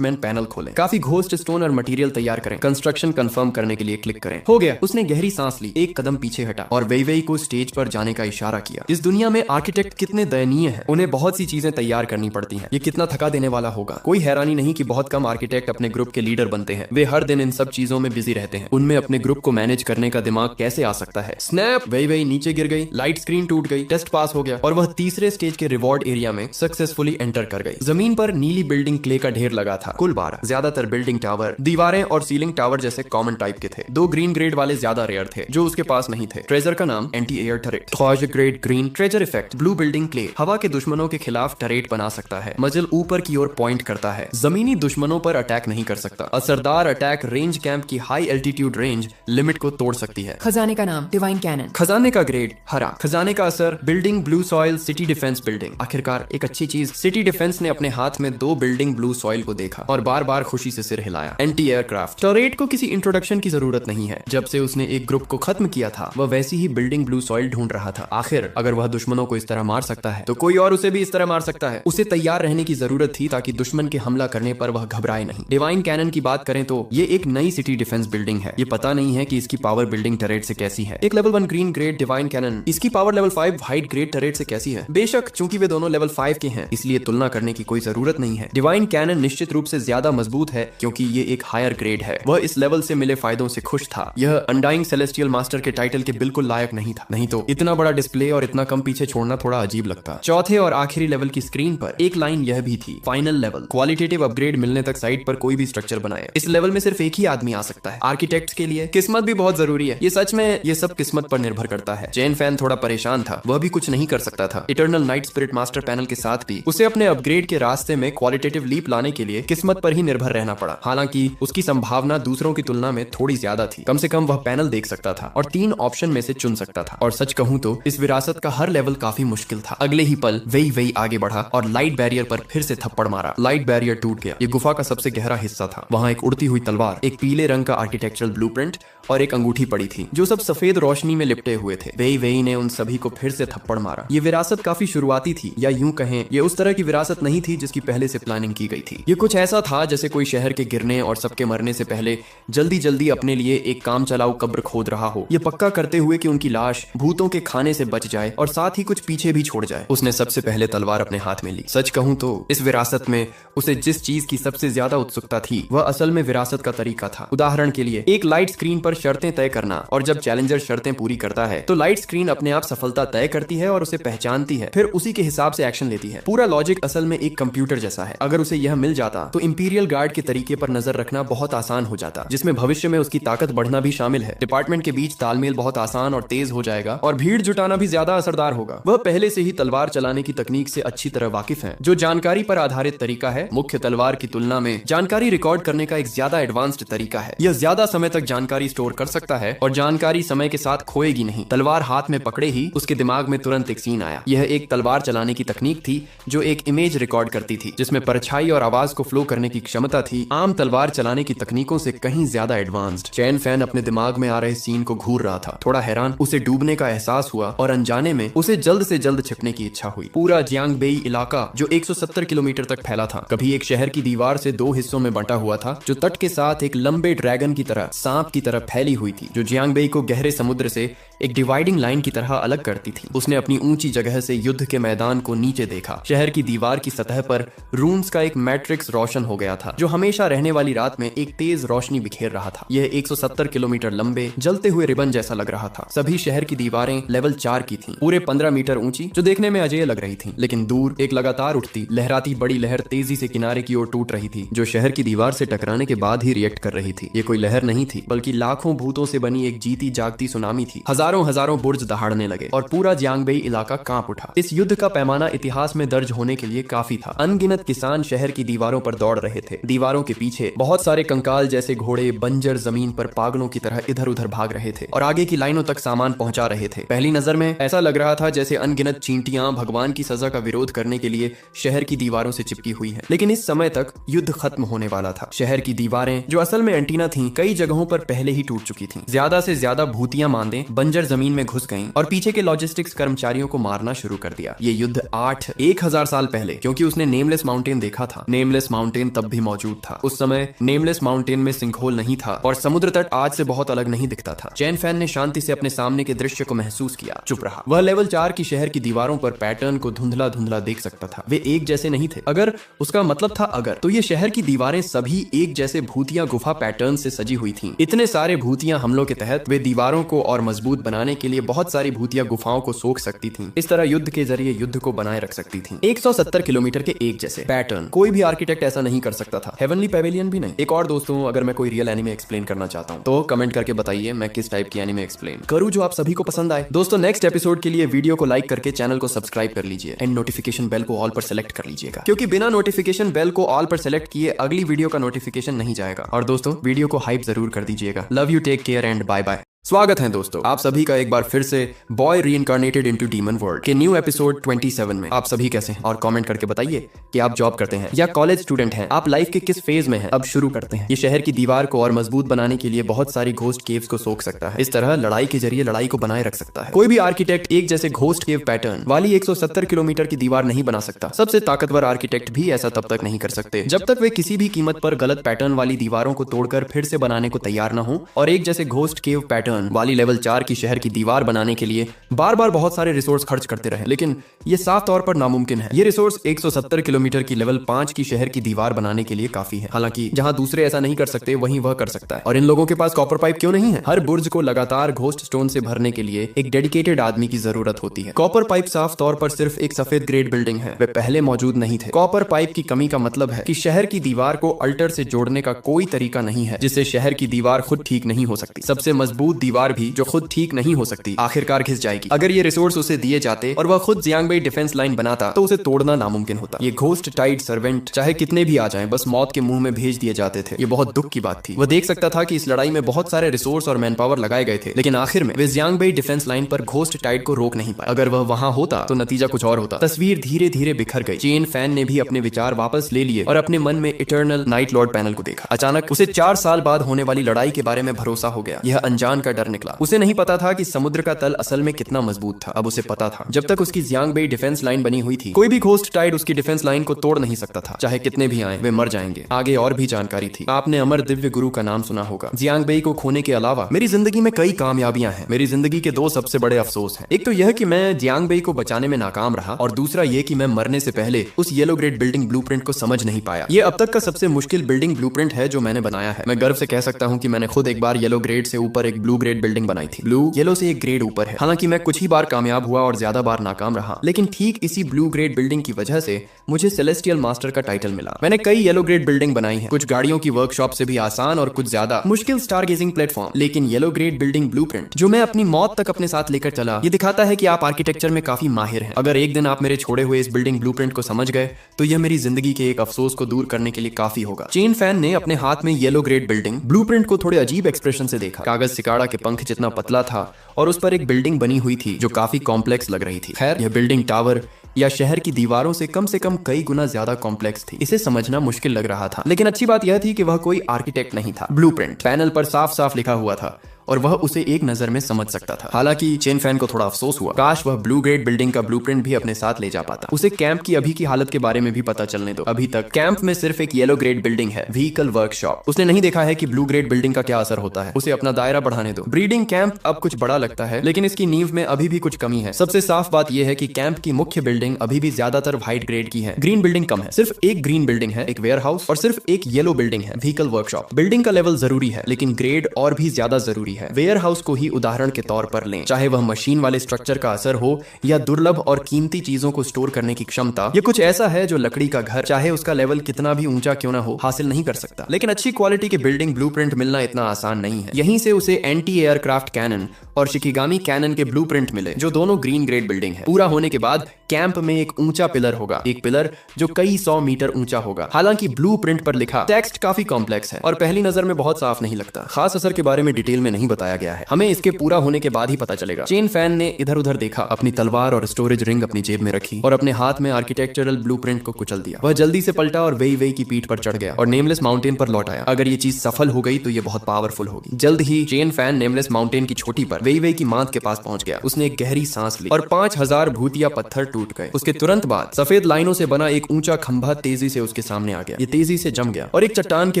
man panel खोलें, काफी घोस्ट स्टोन और मटेरियल तैयार करें, कंस्ट्रक्शन कंफर्म करने के लिए क्लिक करें। हो गया। उसने गहरी सांस ली, एक कदम पीछे हटा और वेई वेई को स्टेज पर जाने का इशारा किया। इस दुनिया में आर्किटेक्ट कितने दयनीय हैं। उन्हें बहुत सी चीजें तैयार करनी पड़ती हैं। ये कितना थका देने वाला होगा। कोई हैरानी नहीं कि बहुत कम आर्किटेक्ट अपने ग्रुप के लीडर बनते हैं। वे हर दिन इन सब चीजों में बिजी रहते हैं। उनमें अपने ग्रुप को मैनेज करने का दिमाग कैसे आ सकता है? स्नैप! वेई वेई नीचे गिर गई, लाइट स्क्रीन टूट गई, टेस्ट पास हो गया और वह तीसरे स्टेज के रिवॉर्ड एरिया में सक्सेसफुली एंटर कर गई। जमीन पर नीली बिल्डिंग क्ले का ढेर लगा था, कुल 12। ज्यादातर बिल्डिंग टावर, दीवारें और सीलिंग टावर जैसे कॉमन टाइप के थे। 2 ग्रीन ग्रेड वाले ज्यादा रेयर थे जो उसके पास नहीं थे। ट्रेजर का नाम anti air turret, those grade green, treasure effect, blue building clay, हवा के दुश्मनों के खिलाफ टरेट बना सकता है। मजल ऊपर की ओर पॉइंट करता है, जमीनी दुश्मनों पर अटैक नहीं कर सकता। असरदार अटैक रेंज कैंप की हाई एल्टीट्यूड रेंज लिमिट को तोड़ सकती है। खजाने का नाम डिवाइन कैनन, खजाने का ग्रेड हरा, खजाने का असर building blue soil, city defence building. आखिरकार एक अच्छी चीज। सिटी डिफेंस ने अपने हाथ में 2 बिल्डिंग ब्लू सॉइल को देखा और बार बार खुशी से सिर हिलाया। एंटी एयरक्राफ्ट, टरेट को किसी इंट्रोडक्शन की जरूरत नहीं है। जब से उसने एक ग्रुप को खत्म किया था वह वैसी ही बिल्डिंग ब्लू सॉइल ढूंढ रहा था। आखिर अगर वह दुश्मनों को इस तरह मार सकता है तो कोई और उसे भी इस तरह मार सकता है। उसे तैयार रहने की जरूरत थी ताकि दुश्मन के हमला करने पर वह घबराए नहीं। डिवाइन कैनन की बात करें तो ये एक नई सिटी डिफेंस बिल्डिंग है। ये पता नहीं है कि इसकी पावर बिल्डिंग टरेट से कैसी है। एक level 1 green grade divine cannon, इसकी power level 5 white grade turret से कैसी है? बेशक चूंकि वे दोनों लेवल 5 के हैं इसलिए तुलना करने की कोई जरूरत नहीं है। डिवाइन कैनन निश्चित रूप से ज्यादा मजबूत है क्योंकि ये एक हायर ग्रेड है। वह इस लेवल से मिले फायदों से खुश था। यह अनडाइंग सेलेस्टियल मास्टर के टाइटल के बिल्कुल लायक नहीं था, नहीं तो इतना बड़ा डिस्प्ले और इतना कम पीछे छोड़ना थोड़ा अजीब लगता। चौथे और आखिरी लेवल की स्क्रीन पर एक लाइन यह भी थी, फाइनल लेवल, क्वालिटेटिव अपग्रेड मिलने तक साइट पर कोई भी स्ट्रक्चर बनाए। इस लेवल में सिर्फ एक ही आदमी आ सकता है। आर्किटेक्ट्स के लिए किस्मत भी बहुत जरूरी है। ये सच में ये सब किस्मत पर निर्भर करता है। चेन फैन थोड़ा परेशान था, वह भी कुछ नहीं कर सकता था। Eternal night spirit master panel के साथ भी उसे अपने अपग्रेड के रास्ते में क्वालिटेटिव लीप लाने के लिए किस्मत पर ही निर्भर रहना पड़ा। हालांकि उसकी संभावना दूसरों की तुलना में थोड़ी ज्यादा थी। कम से कम वह पैनल देख सकता था और 3 ऑप्शन में से चुन सकता था। और सच कहूं तो इस विरासत का हर लेवल काफी मुश्किल था। अगले ही पल वेई वेई आगे बढ़ा और लाइट बैरियर पर फिर से थप्पड़ मारा। लाइट बैरियर टूट गया। ये गुफा का सबसे गहरा हिस्सा था। वहां एक उड़ती हुई तलवार, एक पीले रंग का आर्किटेक्चरल ब्लूप्रिंट और एक अंगूठी पड़ी थी जो सब सफेद रोशनी में लिपटे हुए थे। वेई वेई ने उन सभी को फिर से थप्पड़ मारा। ये विरासत काफी शुरुआती थी, या यूं कहें ये उस तरह की विरासत नहीं थी जिसकी पहले से प्लानिंग की गई थी। ये कुछ ऐसा था जैसे कोई शहर के गिरने और सबके मरने से पहले जल्दी जल्दी अपने लिए एक काम चलाऊ कब्र खोद रहा हो, ये पक्का करते हुए कि उनकी लाश भूतों के खाने से बच जाए और साथ ही कुछ पीछे भी छोड़ जाए। उसने सबसे पहले तलवार अपने हाथ में ली। सच कहूं तो इस विरासत में उसे जिस चीज की सबसे ज्यादा उत्सुकता थी वह असल में विरासत का तरीका था। उदाहरण के लिए एक लाइट स्क्रीन पर शर्तें तय करना, और जब चैलेंजर शर्तें पूरी करता है तो लाइट स्क्रीन अपने आप सफलता तय करती है और उसे पहचानती है, फिर उसी के हिसाब से एक्शन लेती है। पूरा लॉजिक असल में एक कंप्यूटर जैसा है। अगर उसे यह मिल जाता तो इंपीरियल गार्ड के तरीके पर नजर रखना बहुत आसान हो जाता, जिसमें भविष्य में उसकी ताकत बढ़ना भी शामिल है। डिपार्टमेंट के बीच तालमेल बहुत आसान और तेज हो जाएगा और भीड़ जुटाना भी ज्यादा असरदार होगा। वह पहले से ही तलवार चलाने की तकनीक से अच्छी तरह वाकिफ है, जो जानकारी पर आधारित तरीका है। मुख्य तलवार की तुलना में जानकारी रिकॉर्ड करने का एक ज्यादा एडवांस्ड तरीका है। यह ज्यादा समय तक जानकारी स्टोर कर सकता है और जानकारी समय के साथ खोएगी नहीं। तलवार हाथ में पकड़े ही उसके दिमाग में तुरंत एक सीन आया। यह एक तलवार चलाने की तकनीक थी जो एक इमेज रिकॉर्ड करती थी, जिसमें परछाई और आवाज को फ्लो करने की क्षमता थी। आम तलवार चलाने की तकनीकों से कहीं ज्यादा एडवांस्ड। चैन फैन अपने दिमाग में आ रहे सीन को घूर रहा था। थोड़ा हैरान, उसे डूबने का एहसास हुआ और अनजाने में उसे जल्द से जल्द छिपने की इच्छा हुई। पूरा जियांगबेई इलाका जो 170 किलोमीटर तक फैला था, कभी एक शहर की दीवार से दो हिस्सों में बंटा हुआ था, जो तट के साथ एक लंबे ड्रैगन की तरह, सांप की तरह फैली हुई थी, जो जियांगबेई को गहरे समुद्र से एक डिवाइडिंग लाइन की तरह अलग करती थी। उसने अपनी ऊंची जगह से युद्ध के मैदान को नीचे देखा। शहर की दीवार की सतह पर रून्स का एक मैट्रिक्स रोशन हो गया था, जो हमेशा रहने वाली रात में एक तेज रोशनी बिखेर रहा था। यह 170 किलोमीटर लंबे जलते हुए रिबन जैसा लग रहा था। सभी शहर की दीवारें लेवल 4 की थीं, पूरे 15 मीटर ऊंची, जो देखने में अजय लग रही थीं। लेकिन दूर एक लगातार उठती लहराती बड़ी लहर तेजी से किनारे की ओर टूट रही थी, जो शहर की दीवार से टकराने के बाद ही रिएक्ट कर रही थी। ये कोई लहर नहीं थी, बल्कि लाखों भूतों से बनी एक जीती जागती सुनामी थी। हजारों हजारों बुर्ज दहाड़ने लगे और पूरा जियांगबेई इलाका कांप उठा। इस युद्ध का पैमाना इतिहास में दर्ज होने के लिए काफी था। अनगिनत किसान शहर की दीवारों पर दौड़ रहे थे। दीवारों के पीछे बहुत सारे कंकाल जैसे घोड़े बंजर जमीन पर पागलों की तरह इधर उधर भाग रहे थे और आगे की लाइनों तक सामान पहुंचा रहे थे। पहली नजर में ऐसा लग रहा था जैसे अनगिनत चींटियां भगवान की सजा का विरोध करने के लिए शहर की दीवारों से चिपकी हुई हैं। लेकिन इस समय तक युद्ध खत्म होने वाला था। शहर की दीवारें, जो असल में एंटीना थीं, कई जगहों पर पहले ही टूट चुकी थीं। ज्यादा से ज्यादा भूतियां मांदे बंजर जमीन में घुस गईं और पीछे के लॉजिस्टिक्स कर्मचारियों को मारना शुरू कर दिया। ये युद्ध 1000 साल पहले, क्योंकि उसने नेमलेस माउंटेन देखा था। नेमलेस माउंटेन तब भी मौजूद था। उस समय नेमलेस माउंटेन में सिंकहोल नहीं था और समुद्र तट आज से बहुत अलग नहीं दिखता था। चैन फैन ने शांति से अपने सामने के दृश्य को महसूस किया, चुप रहा। वह लेवल 4 की शहर की दीवारों पर पैटर्न को धुंधला धुंधला देख सकता था। वे एक जैसे नहीं थे। अगर उसका मतलब था अगर, तो ये शहर की दीवारें सभी एक जैसे भूतिया गुफा पैटर्न से सजी हुई थीं। इतने सारे भूतिया हमलों के तहत वे दीवारों को और मजबूत बनाने के लिए बहुत सारी भूतिया गुफाओं को सोख सकती थीं। इस तरह युद्ध के जरिए युद्ध को बनाए रख सकती थीं। 170 किलोमीटर के एक जैसे पैटर्न कोई भी आर्किटेक्ट ऐसा नहीं कर सकता था। हेवनली पेविलियन भी नहीं। एक और दोस्तों, अगर मैं कोई रियल एनिमे एक्सप्लेन करना चाहता हूं तो कमेंट करके बताइए मैं किस टाइप की एनिमे एक्सप्लेन करूं जो आप सभी को पसंद आए। दोस्तों, नेक्स्ट एपिसोड के लिए वीडियो को लाइक करके चैनल को सब्सक्राइब कर लीजिए एंड नोटिफिकेशन बेल को ऑल पर सेलेक्ट कर लीजिएगा, क्योंकि बिना नोटिफिकेशन बेल को ऑल पर सेलेक्ट किए अगली वीडियो का नोटिफिकेशन नहीं जाएगा। और दोस्तों, वीडियो को हाइप जरूर कर दीजिएगा। Love you, take care and bye bye. स्वागत है दोस्तों आप सभी का एक बार फिर से boy reincarnated into demon world के न्यू एपिसोड 27 में। आप सभी कैसे हैं और कमेंट करके बताइए कि आप जॉब करते हैं या कॉलेज स्टूडेंट हैं। आप लाइफ के किस फेज में हैं। अब शुरू करते हैं। ये शहर की दीवार को और मजबूत बनाने के लिए बहुत सारी घोस्ट केव्स को सोख सकता है। इस तरह लड़ाई के जरिए लड़ाई को बनाए रख सकता है। कोई भी आर्किटेक्ट एक जैसे घोस्ट केव पैटर्न वाली 170 किलोमीटर की दीवार नहीं बना सकता। सबसे ताकतवर आर्किटेक्ट भी ऐसा तब तक नहीं कर सकते जब तक वे किसी भी कीमत पर गलत पैटर्न वाली दीवारों को तोड़कर फिर से बनाने को तैयार न हो और एक जैसे घोस्ट केव पैटर्न वाली लेवल 4 की शहर की दीवार बनाने के लिए बार बार बहुत सारे रिसोर्स खर्च करते रहे। लेकिन ये साफ तौर पर नामुमकिन है। ये रिसोर्स 170 किलोमीटर की लेवल 5 की शहर की दीवार बनाने के लिए काफी है। हालांकि जहां दूसरे ऐसा नहीं कर सकते वहीं वह कर सकता है। और इन लोगों के पास कॉपर पाइप क्यों नहीं है। हर बुर्ज को लगातार घोस्ट स्टोन से भरने के लिए एक डेडिकेटेड आदमी की जरूरत होती है। कॉपर पाइप साफ तौर पर सिर्फ एक सफेद ग्रेड बिल्डिंग है। वे पहले मौजूद नहीं थे। कॉपर पाइप की कमी का मतलब है कि शहर की दीवार को अल्टर से जोड़ने का कोई तरीका नहीं है, जिससे शहर की दीवार खुद ठीक नहीं हो सकती। सबसे मजबूत दीवार भी जो खुद ठीक नहीं हो सकती आखिरकार घिस जाएगी। अगर ये रिसोर्स उसे दिए जाते और वह खुद जियांगबेई डिफेंस लाइन बनाता तो उसे तोड़ना नामुमकिन होता। ये घोस्ट टाइड सर्वेंट चाहे कितने भी आ जाएं बस मौत के मुंह में भेज दिए जाते थे। ये बहुत दुख की बात थी। वह देख सकता था कि इस लड़ाई में बहुत सारे रिसोर्स और मैन पावर लगाए गए थे, लेकिन आखिर में वे जियांगबेई डिफेंस लाइन पर घोस्ट टाइड को रोक नहीं पाए। अगर वह वहां होता तो नतीजा कुछ और होता। तस्वीर धीरे धीरे बिखर गई। चेन फैन ने भी अपने विचार वापस ले लिए और अपने मन में इटर्नल नाइट लॉर्ड पैनल को देखा। अचानक उसे 4 साल बाद होने वाली लड़ाई के बारे में भरोसा हो गया। यह अनजान का डर निकला। उसे नहीं पता था कि समुद्र का तल असल में कितना मजबूत था। अब उसे पता था जब तक उसकी जियांगबेई डिफेंस लाइन बनी हुई थी कोई भी घोस्ट टाइड उसकी डिफेंस लाइन को तोड़ नहीं सकता था। चाहे कितने भी आए वे मर जाएंगे। आगे और भी जानकारी थी। आपने अमर दिव्य गुरु का नाम सुना होगा। जियांगबेई को खोने के अलावा मेरी जिंदगी में कई कामयाबियां हैं। मेरी जिंदगी के 2 सबसे बड़े अफसोस हैं। एक तो यह कि मैं जियांगबेई को बचाने में नाकाम रहा और दूसरा यह कि मैं मरने से पहले उस येलो ग्रेड बिल्डिंग ब्लूप्रिंट को समझ नहीं पाया। यह अब तक का सबसे मुश्किल बिल्डिंग ब्लूप्रिंट है जो मैंने बनाया है। मैं गर्व से कह सकता हूं कि मैंने खुद एक बार येलो ग्रेड से ऊपर एक ब्लू ग्रेड बिल्डिंग बनाई थी। ब्लू येलो से एक ग्रेड ऊपर है। हालांकि मैं कुछ ही बार कामयाब हुआ और ज्यादा बार नाकाम रहा, लेकिन ठीक इसी ब्लू ग्रेड बिल्डिंग की वजह से मुझे सेलेस्टियल मास्टर का टाइटल मिला। मैंने कई येलो ग्रेड बिल्डिंग बनाई है, कुछ गाड़ियों की वर्कशॉप से भी आसान और कुछ ज्यादा मुश्किल स्टार गेजिंग प्लेटफॉर्म, लेकिन येलो ग्रेड बिल्डिंग ब्लूप्रिंट जो मैं अपनी मौत तक अपने साथ लेकर चला, ये दिखाता है कि आप आर्किटेक्चर में काफी माहिर हैं। अगर एक दिन आप मेरे छोड़े हुए इस बिल्डिंग ब्लूप्रिंट को समझ गए तो यह मेरी जिंदगी के एक अफसोस को दूर करने के लिए काफी होगा। चेन फैन ने अपने हाथ में येलो ग्रेड बिल्डिंग ब्लूप्रिंट को थोड़े अजीब एक्सप्रेशन से देखा। कागज सिकाड़ा के पंख जितना पतला था और उस पर एक बिल्डिंग बनी हुई थी जो काफी कॉम्प्लेक्स लग रही थी। खैर, यह बिल्डिंग टावर या शहर की दीवारों से कम कई गुना ज्यादा कॉम्प्लेक्स थी। इसे समझना मुश्किल लग रहा था, लेकिन अच्छी बात यह थी कि वह कोई आर्किटेक्ट नहीं था। ब्लूप्रिंट पैनल पर साफ साफ लिखा हुआ था और वह उसे एक नजर में समझ सकता था। हालांकि चेन फैन को थोड़ा अफसोस हुआ, काश वह ब्लू ग्रेड बिल्डिंग का ब्लूप्रिंट भी अपने साथ ले जा पाता। उसे कैंप की अभी की हालत के बारे में भी पता चलने दो। अभी तक कैंप में सिर्फ एक येलो ग्रेड बिल्डिंग है, व्हीकल वर्कशॉप। उसने नहीं देखा है कि ब्लू ग्रेड बिल्डिंग का क्या असर होता है। उसे अपना दायरा बढ़ाने दो। ब्रीडिंग कैंप अब कुछ बड़ा लगता है, लेकिन इसकी नींव में अभी भी कुछ कमी है। सबसे साफ बात यह है कि कैंप की मुख्य बिल्डिंग अभी भी ज्यादातर व्हाइट ग्रेड की है। ग्रीन बिल्डिंग कम है। सिर्फ एक ग्रीन बिल्डिंग है, एक वेयर हाउस, और सिर्फ एक येलो बिल्डिंग है, व्हीकल वर्कशॉप। बिल्डिंग का लेवल जरूरी है, लेकिन ग्रेड और भी ज्यादा जरूरी है। वेयर हाउस को ही उदाहरण के तौर पर लें, चाहे वह मशीन वाले स्ट्रक्चर का असर हो या दुर्लभ और कीमती चीजों को स्टोर करने की क्षमता, ये कुछ ऐसा है जो लकड़ी का घर, चाहे उसका लेवल कितना भी ऊंचा क्यों ना हो, हासिल नहीं कर सकता। लेकिन अच्छी क्वालिटी के बिल्डिंग ब्लूप्रिंट मिलना इतना आसान नहीं है। यहीं से उसे एंटी एयरक्राफ्ट कैनन और शिकिगामी कैनन के ब्लूप्रिंट मिले, जो दोनों ग्रीन ग्रेड बिल्डिंग है। पूरा होने के बाद कैंप में एक ऊंचा पिलर होगा, एक पिलर जो कई 100 मीटर ऊंचा होगा। हालांकि ब्लूप्रिंट पर लिखा टेक्स्ट काफी कॉम्प्लेक्स है और पहली नजर में बहुत साफ नहीं लगता। खास असर के बारे में डिटेल में नहीं बताया गया है, हमें इसके पूरा होने के बाद ही पता चलेगा। चेन फैन ने इधर उधर देखा, अपनी तलवार और स्टोरेज रिंग अपनी जेब में रखी और अपने हाथ में आर्किटेक्चरल ब्लूप्रिंट को कुचल दिया। वह जल्दी से पलटा और वेई वेई की पीठ पर चढ़ गया और नेमलेस माउंटेन पर लौट आया। अगर ये चीज सफल हो गई तो ये बहुत पावरफुल होगी। जल्द ही चेन फैन नेमलेस माउंटेन की चोटी पर वेई वेई की मांद के पास पहुंच गया। उसने एक गहरी सांस ली और 5000 भूतिया पत्थर टूट गए। उसके तुरंत बाद सफेद लाइनों से बना एक ऊंचा खंभा तेजी से उसके सामने आ गया। ये तेजी से जम गया और एक चट्टान के